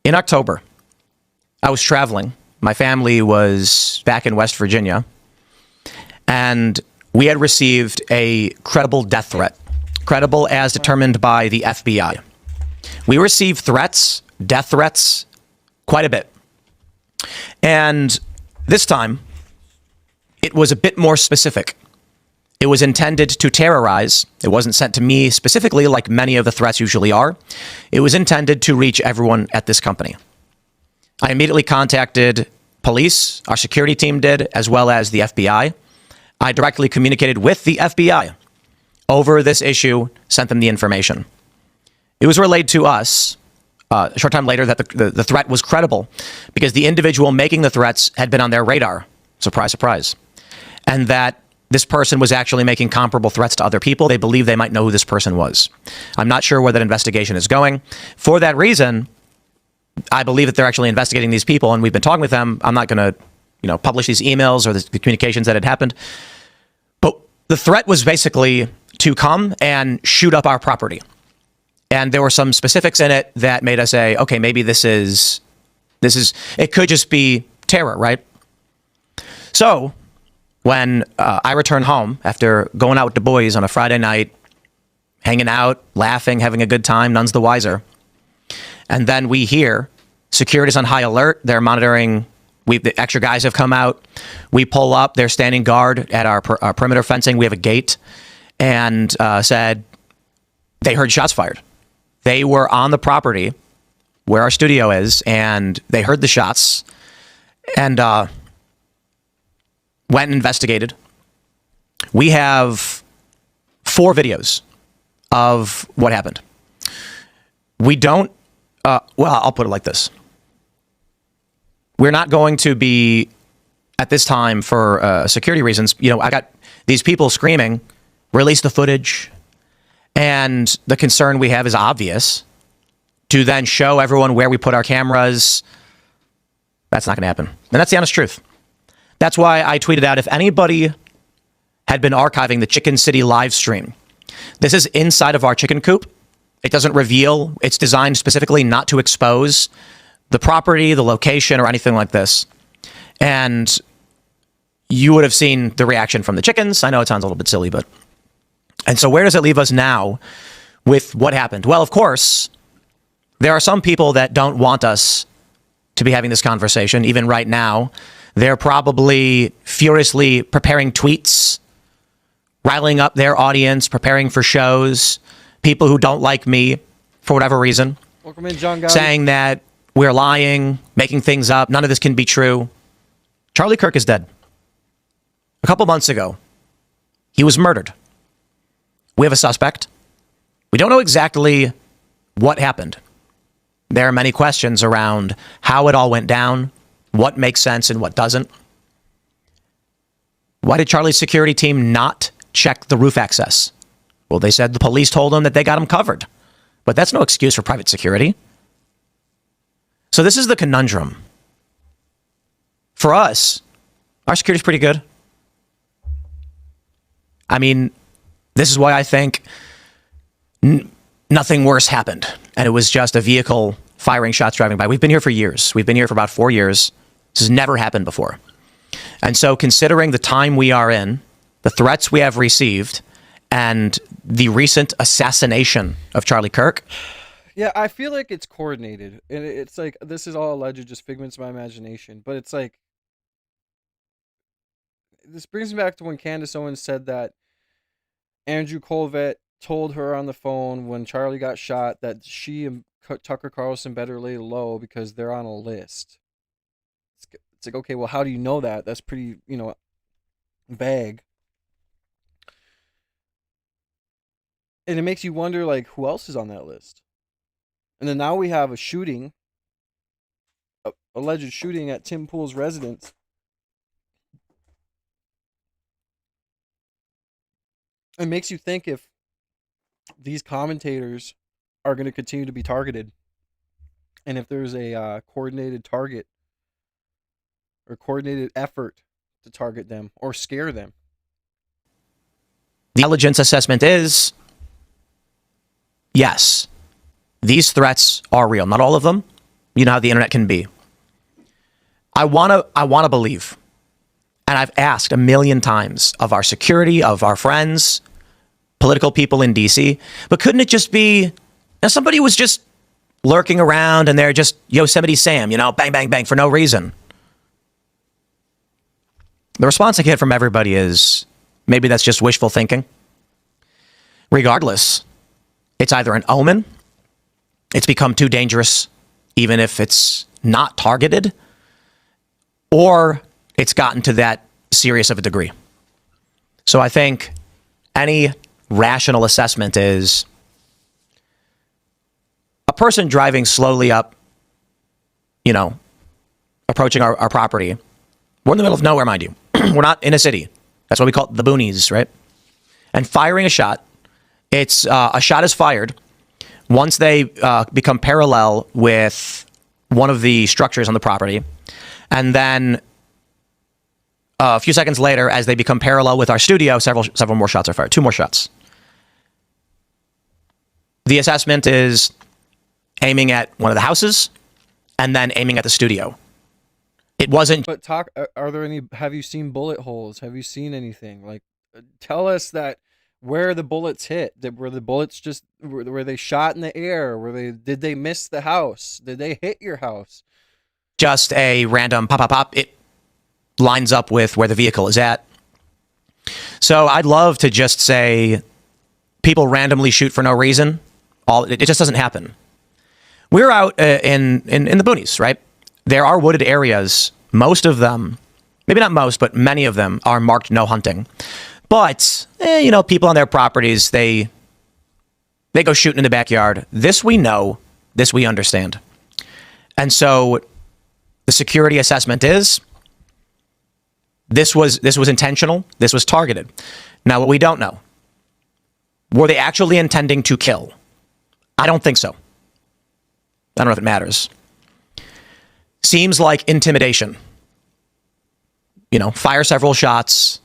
In October, I was traveling. My family was back in West Virginia, and we had received a credible death threat, credible as determined by the FBI. We received threats, death threats, quite a bit. And this time, it was a bit more specific. It was intended to terrorize. It wasn't sent to me specifically like many of the threats usually are. It was intended to reach everyone at this company. I immediately contacted police, our security team did, as well as the FBI. I directly communicated with the FBI over this issue, sent them the information. It was relayed to us a short time later that the threat was credible because the individual making the threats had been on their radar. Surprise, surprise. And that this person was actually making comparable threats to other people. They believe they might know who this person was. I'm not sure where that investigation is going. For that reason, I believe that they're actually investigating these people, and we've been talking with them. I'm not going to, publish these emails or the communications that had happened. But the threat was basically to come and shoot up our property. And there were some specifics in it that made us say, okay, maybe this is, it could just be terror, right? So when I returned home after going out with the boys on a Friday night, hanging out, laughing, having a good time, none's the wiser. And then we hear security's on high alert. They're monitoring. The extra guys have come out. We pull up. They're standing guard at our perimeter fencing. We have a gate, and said they heard shots fired. They were on the property where our studio is, and they heard the shots and went and investigated. We have 4 videos of what happened. We don't. Well, I'll put it like this. We're not going to be, at this time, for security reasons, I got these people screaming, release the footage. And the concern we have is obvious. To then show everyone where we put our cameras, that's not going to happen. And that's the honest truth. That's why I tweeted out, if anybody had been archiving the Chicken City live stream, this is inside of our chicken coop. It doesn't reveal. It's designed specifically not to expose the property, the location, or anything like this. And you would have seen the reaction from the chickens. I know it sounds a little bit silly, but... And so where does it leave us now with what happened? Well, of course, there are some people that don't want us to be having this conversation, even right now. They're probably furiously preparing tweets, riling up their audience, preparing for shows. People who don't like me for whatever reason, Welcome in, John Gotti. saying that we're lying, making things up. None of this can be true. Charlie Kirk is dead. A couple months ago, he was murdered. We have a suspect. We don't know exactly what happened. There are many questions around how it all went down, what makes sense and what doesn't. Why did Charlie's security team not check the roof access? Well, they said the police told them that they got them covered. But that's no excuse for private security. So this is the conundrum. For us, our security's pretty good. I mean, this is why I think nothing worse happened. And it was just a vehicle firing shots driving by. We've been here for years. We've been here for about 4 years. This has never happened before. And so considering the time we are in, the threats we have received, and the recent assassination of Charlie Kirk. Yeah, I feel like it's coordinated. And it's like, this is all alleged, just figments of my imagination. But it's like, this brings me back to when Candace Owen said that Andrew Colvett told her on the phone when Charlie got shot that she and Tucker Carlson better lay low because they're on a list. It's like, okay, well, how do you know that? That's pretty, vague. And it makes you wonder, like, who else is on that list? And then now we have a shooting, alleged shooting at Tim Pool's residence. It makes you think if these commentators are going to continue to be targeted, and if there's a coordinated target or coordinated effort to target them or scare them. The intelligence assessment is, yes, these threats are real. Not all of them. You know how the internet can be. I want to believe, and I've asked a million times of our security, of our friends, political people in DC, but couldn't it just be somebody was just lurking around and they're just Yosemite Sam, bang, bang, bang for no reason? The response I get from everybody is, Maybe that's just wishful thinking. Regardless, it's either an omen, it's become too dangerous, even if it's not targeted, or it's gotten to that serious of a degree. So I think any rational assessment is a person driving slowly up, approaching our property. We're in the middle of nowhere, mind you. We're not in a city. That's why we call it the boonies, right? And firing a shot. It's a shot is fired once they become parallel with one of the structures on the property, and then a few seconds later, as they become parallel with our studio, several more shots are fired. 2 more shots. The assessment is aiming at one of the houses and then aiming at the studio. It wasn't. But are there any? Have you seen bullet holes? Have you seen anything? Like, tell us that where the bullets hit. Were the bullets just were they shot in the air? Did they miss the house? Did they hit your house? Just a random pop, pop, pop. It lines up with where the vehicle is at. So I'd love to just say people randomly shoot for no reason. It just doesn't happen. We're out in the boonies, right? There are wooded areas. Most of them, maybe not most, but many of them are marked no hunting. But, people on their properties, they go shooting in the backyard. This we know. This we understand. And so the security assessment is this was intentional. This was targeted. Now, what we don't know, were they actually intending to kill? I don't think so. I don't know if it matters. Seems like intimidation. Fire several shots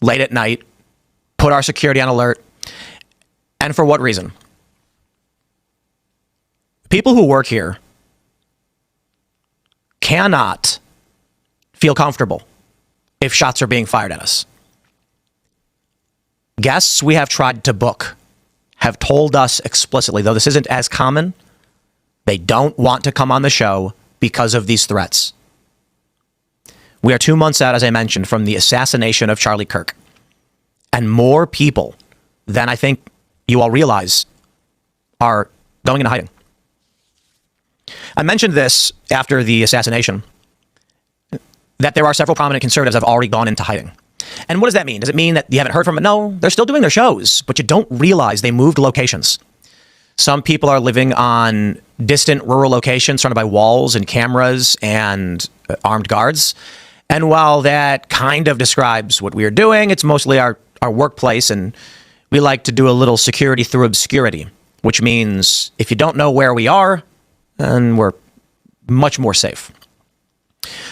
late at night, put our security on alert. And for what reason? People who work here cannot feel comfortable if shots are being fired at us. Guests we have tried to book have told us explicitly, though this isn't as common, they don't want to come on the show because of these threats. We are 2 months out, as I mentioned, from the assassination of Charlie Kirk. And more people than I think you all realize are going into hiding. I mentioned this after the assassination, that there are several prominent conservatives that have already gone into hiding. And what does that mean? Does it mean that you haven't heard from them? No, they're still doing their shows, but you don't realize they moved locations. Some people are living on distant rural locations surrounded by walls and cameras and armed guards. And while that kind of describes what we are doing, it's mostly our workplace, and we like to do a little security through obscurity, which means if you don't know where we are, then we're much more safe.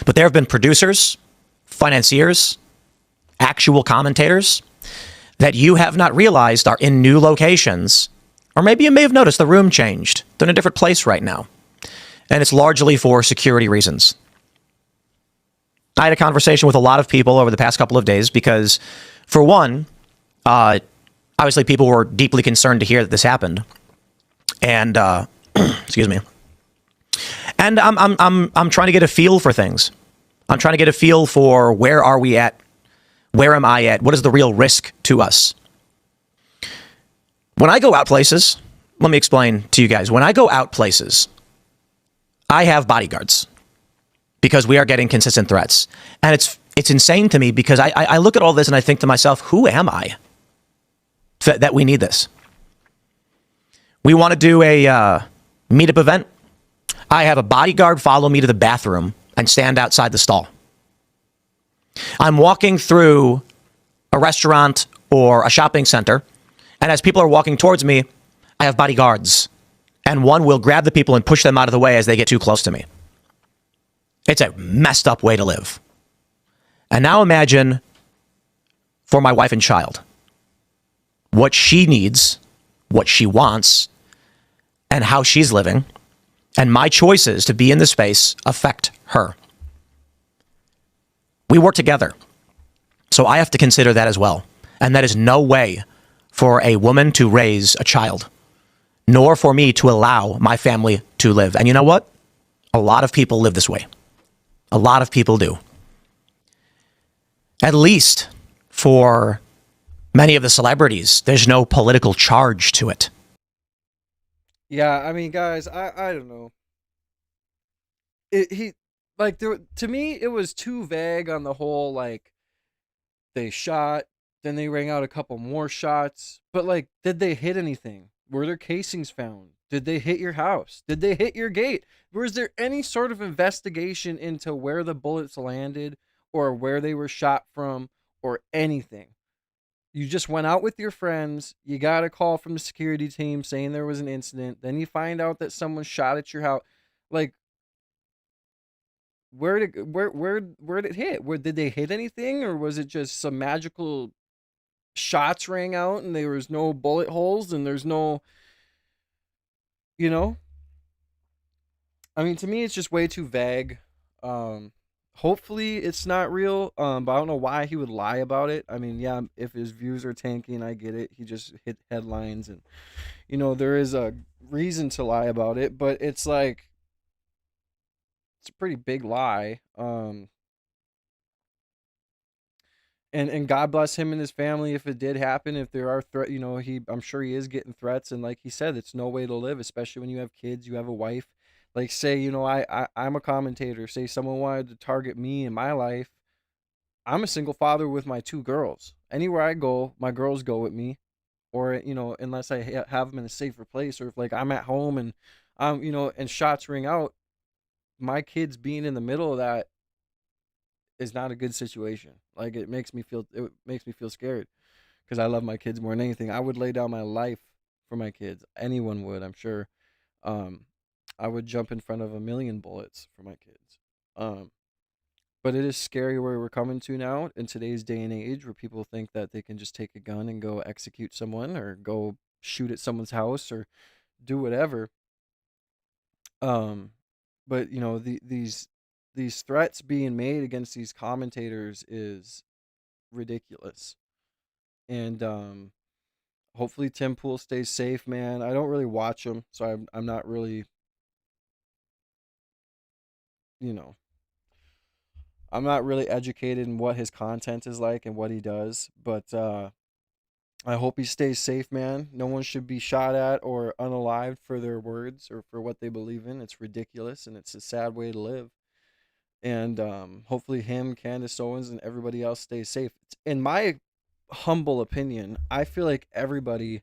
But there have been producers, financiers, actual commentators that you have not realized are in new locations. Or maybe you may have noticed the room changed. They're in a different place right now. And it's largely for security reasons. I had a conversation with a lot of people over the past couple of days because, for one, obviously people were deeply concerned to hear that this happened. And, excuse me. And I'm trying to get a feel for things. I'm trying to get a feel for where are we at? Where am I at? What is the real risk to us? When I go out places, let me explain to you guys. When I go out places, I have bodyguards because we are getting consistent threats. And it's insane to me because I look at all this and I think to myself, who am I that we need this? We want to do a meetup event. I have a bodyguard follow me to the bathroom and stand outside the stall. I'm walking through a restaurant or a shopping center, and as people are walking towards me, I have bodyguards, and one will grab the people and push them out of the way as they get too close to me. It's a messed up way to live. And now imagine for my wife and child, what she needs, what she wants, and how she's living, and my choices to be in the space affect her. We work together, so I have to consider that as well. And that is no way for a woman to raise a child, nor for me to allow my family to live. And you know what? A lot of people live this way. A lot of people do. At least for many of the celebrities, there's no political charge to it. Yeah, I mean, guys, I don't know. He like to me it was too vague on the whole, like they shot, then they rang out a couple more shots, but like did they hit anything? Were there casings found? Did they hit your house? Did they hit your gate? Was there any sort of investigation into where the bullets landed or where they were shot from or anything? You just went out with your friends, you got a call from the security team saying there was an incident, then you find out that someone shot at your house. Like, where did it hit? Where did they hit anything, or was it just some magical shots rang out and there was no bullet holes and there's no, you know? I mean, to me it's just way too vague. Hopefully it's not real. But I don't know why he would lie about it. I mean, yeah, if his views are tanking, I get it. He just hit headlines and there is a reason to lie about it, but it's like it's a pretty big lie. And God bless him and his family if it did happen. If there are threat, I'm sure he is getting threats, and like he said, it's no way to live, especially when you have kids, you have a wife. Like say, I'm a commentator. Say someone wanted to target me in my life. I'm a single father with my 2 girls. Anywhere I go, my girls go with me, or unless I have them in a safer place, or if like I'm at home and and shots ring out, my kids being in the middle of that is not a good situation. Like it makes me feel scared because I love my kids more than anything. I would lay down my life for my kids. Anyone would, I'm sure. Um, I would jump in front of a million bullets for my kids. But it is scary where we're coming to now in today's day and age, where people think that they can just take a gun and go execute someone or go shoot at someone's house or do whatever. But these threats being made against these commentators is ridiculous. And hopefully Tim Pool stays safe, man. I don't really watch him, so I'm not really, you know, I'm not really educated in what his content is like and what he does, but I hope he stays safe, man. No one should be shot at or unalived for their words or for what they believe in. It's ridiculous and it's a sad way to live. And hopefully him, Candace Owens, and everybody else stays safe. In my humble opinion, I feel like everybody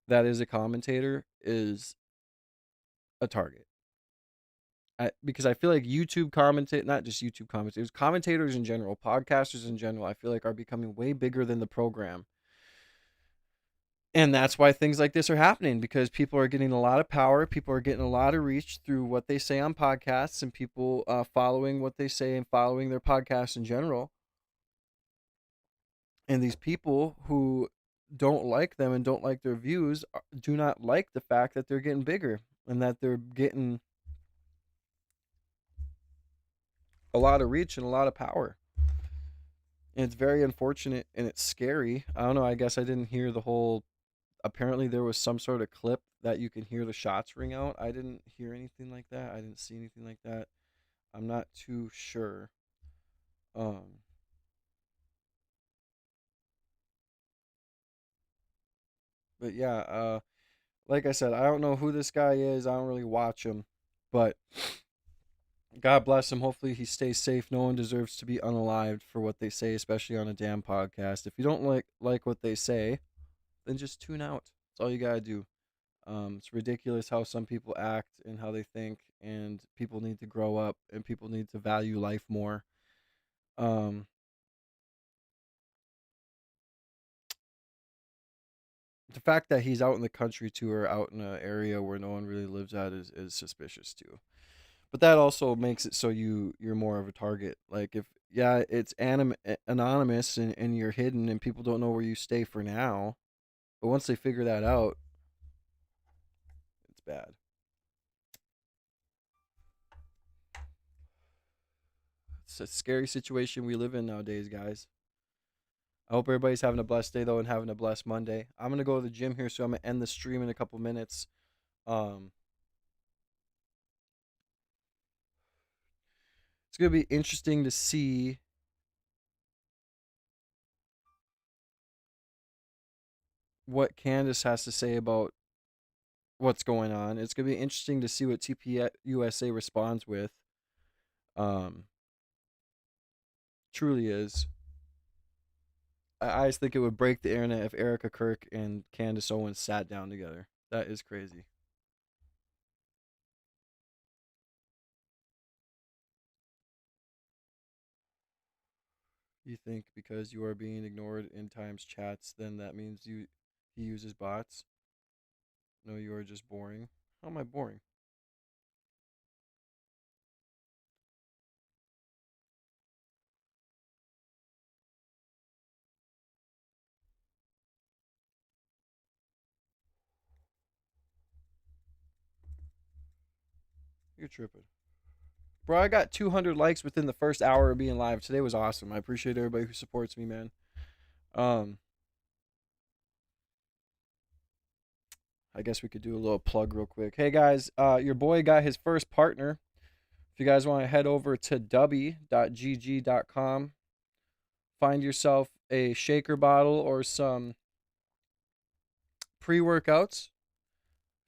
that is a commentator is a target. Because I feel like not just YouTube commentators, commentators in general, podcasters in general, I feel like are becoming way bigger than the program. And that's why things like this are happening, because people are getting a lot of power. People are getting a lot of reach through what they say on podcasts, and people following what they say and following their podcasts in general. And these people who don't like them and don't like their views do not like the fact that they're getting bigger and that they're getting a lot of reach and a lot of power. And it's very unfortunate and it's scary. I don't know. I guess I didn't hear the whole. Apparently, there was some sort of clip that you can hear the shots ring out. I didn't hear anything like that. I didn't see anything like that. I'm not too sure. But yeah, like I said, I don't know who this guy is. I don't really watch him, but God bless him. Hopefully he stays safe. No one deserves to be unalived for what they say, especially on a damn podcast. If you don't like what they say, then just tune out. That's all you gotta do. It's ridiculous how some people act and how they think, and people need to grow up and people need to value life more. Um, the fact that he's out in the country too, or out in an area where no one really lives at, is suspicious too. But that also makes it so you're more of a target. Like if it's anonymous and you're hidden and people don't know where you stay for now, but once they figure that out, it's bad. It's a scary situation we live in nowadays, guys. I hope everybody's having a blessed day though and having a blessed Monday. I'm gonna go to the gym here, so I'm gonna end the stream in a couple minutes. Um, it's gonna be interesting to see what Candace has to say about what's going on. It's gonna be interesting to see what TPUSA responds with. Um, truly is. I just think it would break the internet if Erica Kirk and Candace Owens sat down together. That is crazy. You think because you are being ignored in Times chats, then that means he uses bots? No, you are just boring. How am I boring? You're tripping. Bro, I got 200 likes within the first hour of being live. Today was awesome. I appreciate everybody who supports me, man. I guess we could do a little plug real quick. Hey guys, your boy got his first partner. If you guys want to head over to dubby.gg.com, find yourself a shaker bottle or some pre-workouts.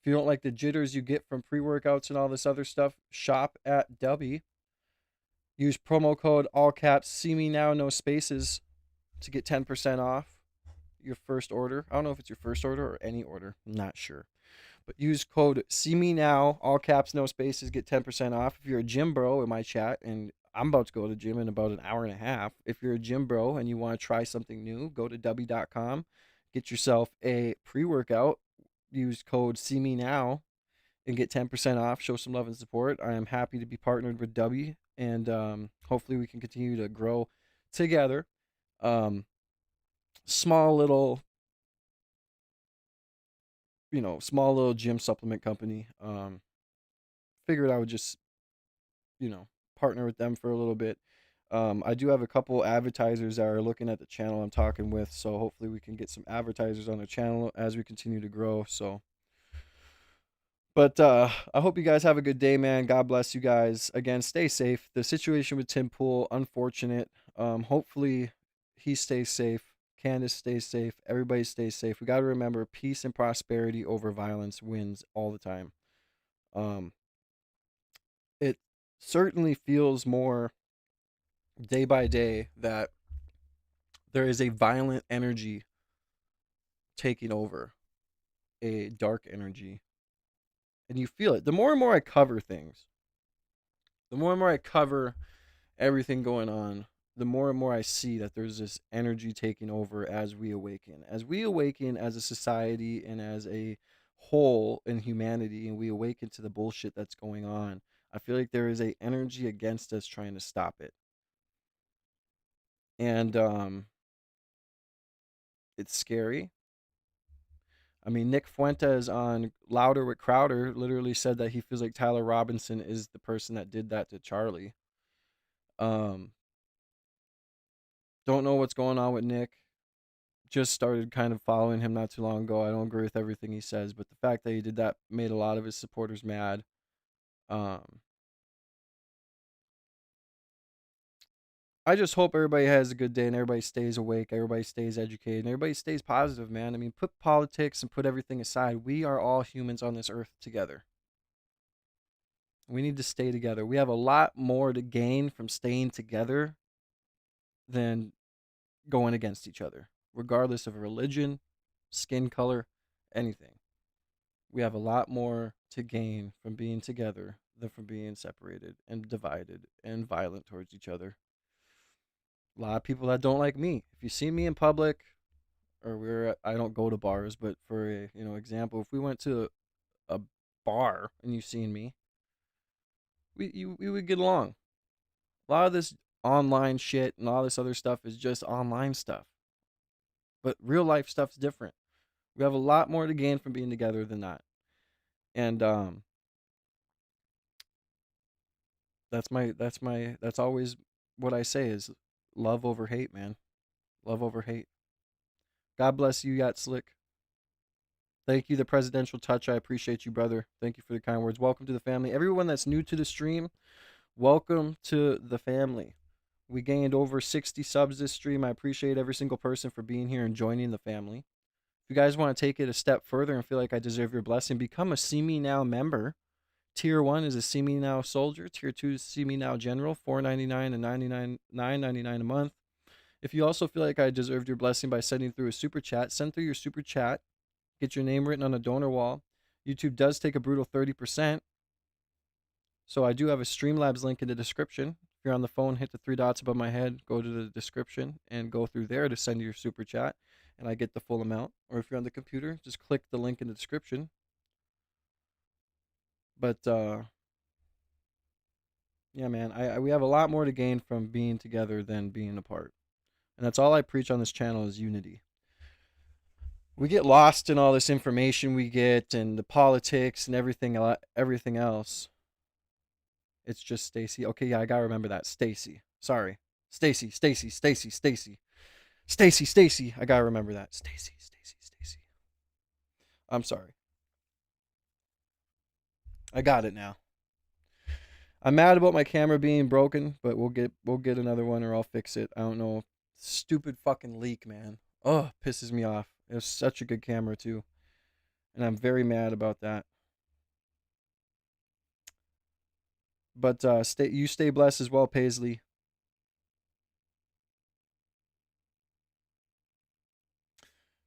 If you don't like the jitters you get from pre-workouts and all this other stuff, shop at Dubby. Use promo code all caps see me now no spaces to get 10% off your first order. I don't know if it's your first order or any order. I'm not sure. But use code see me now all caps no spaces, get 10% off. If you're a gym bro in my chat, and I'm about to go to the gym in about an hour and a half. If you're a gym bro and you want to try something new, go to dubby.com, get yourself a pre-workout. Use code see me now and get 10% off. Show some love and support. I am happy to be partnered with W, and hopefully we can continue to grow together. Small little gym supplement company. Figured I would just partner with them for a little bit. I do have a couple advertisers that are looking at the channel I'm talking with, so hopefully we can get some advertisers on the channel as we continue to grow. So but I hope you guys have a good day, man. God bless you guys. Again, stay safe. The situation with Tim Pool, unfortunate. Hopefully he stays safe. Candace stays safe. Everybody stays safe. We got to remember, peace and prosperity over violence wins all the time. It certainly feels more day by day that there is a violent energy taking over, a dark energy. And you feel it. The more and more I cover things, the more and more I cover everything going on, the more and more I see that there's this energy taking over as we awaken. As we awaken as a society and as a whole in humanity, and we awaken to the bullshit that's going on, I feel like there is a energy against us trying to stop it. And it's scary. I mean, Nick Fuentes on Louder with Crowder literally said that he feels like Tyler Robinson is the person that did that to Charlie. Don't know what's going on with Nick. Just started kind of following him not too long ago. I don't agree with everything he says, but the fact that he did that made a lot of his supporters mad. I just hope everybody has a good day and everybody stays awake, everybody stays educated, and everybody stays positive, man. I mean, put politics and put everything aside. We are all humans on this earth together. We need to stay together. We have a lot more to gain from staying together than going against each other, regardless of religion, skin color, anything. We have a lot more to gain from being together than from being separated and divided and violent towards each other. A lot of people that don't like me. If you see me in public, or I don't go to bars, but for a example, if we went to a bar and you seen me, we would get along. A lot of this online shit and all this other stuff is just online stuff. But real life stuff's different. We have a lot more to gain from being together than that. And that's always what I say is love over hate, man. Love over hate. God bless you, Yacht Slick. Thank you, the presidential touch. I appreciate you, brother. Thank you for the kind words. Welcome to the family. Everyone that's new to the stream, welcome to the family. We gained over 60 subs this stream. I appreciate every single person for being here and joining the family. If you guys want to take it a step further and feel like I deserve your blessing, become a See Me Now member. Tier 1 is a See Me Now Soldier. Tier 2 is See Me Now General, $4.99 and $9.99 a month. If you also feel like I deserved your blessing by sending through a super chat, send through your super chat. Get your name written on a donor wall. YouTube does take a brutal 30%. So I do have a Streamlabs link in the description. If you're on the phone, hit the 3 dots above my head, go to the description, and go through there to send your super chat, and I get the full amount. Or if you're on the computer, just click the link in the description. But yeah, man, we have a lot more to gain from being together than being apart. And that's all I preach on this channel is unity. We get lost in all this information we get and the politics and everything else. It's just Stacy. Okay, yeah, I gotta remember that. Stacy. Sorry. Stacy. I gotta remember that. Stacy. I'm sorry. I got it now. I'm mad about my camera being broken, but we'll get another one or I'll fix it. I don't know. Stupid fucking leak, man. Oh, pisses me off. It was such a good camera too. And I'm very mad about that. But stay blessed as well, Paisley.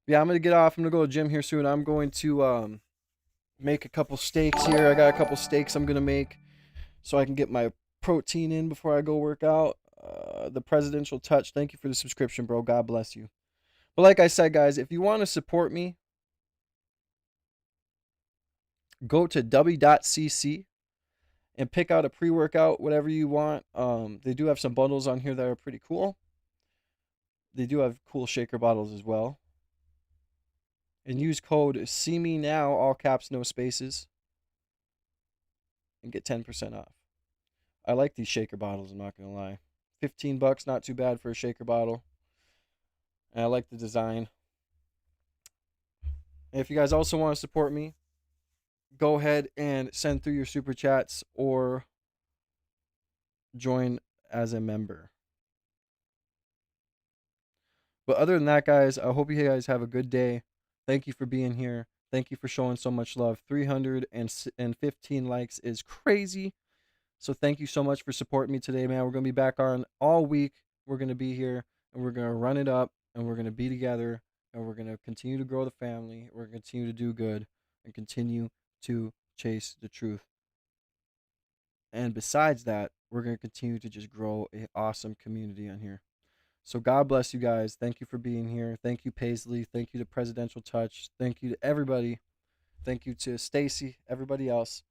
Yeah, I'm gonna get off. I'm gonna go to the gym here soon. I'm going to make a couple steaks here. I got a couple steaks I'm gonna make so I can get my protein in before I go work out. The Presidential Touch. Thank you for the subscription, bro. God bless you. But like I said, guys, if you want to support me, go to w.cc and pick out a pre-workout, whatever you want. They do have some bundles on here that are pretty cool. They do have cool shaker bottles as well. And use code SeeMeNow, all caps, no spaces, and get 10% off. I like these shaker bottles, I'm not going to lie. $15, not too bad for a shaker bottle. And I like the design. And if you guys also want to support me, go ahead and send through your super chats or join as a member. But other than that, guys, I hope you guys have a good day. Thank you for being here. Thank you for showing so much love. 315 likes is crazy. So thank you so much for supporting me today, man. We're going to be back on all week. We're going to be here, and we're going to run it up, and we're going to be together, and we're going to continue to grow the family. We're going to continue to do good and continue to chase the truth. And besides that, we're going to continue to just grow an awesome community on here. So God bless you guys. Thank you for being here. Thank you, Paisley. Thank you to Presidential Touch. Thank you to everybody. Thank you to Stacy, everybody else.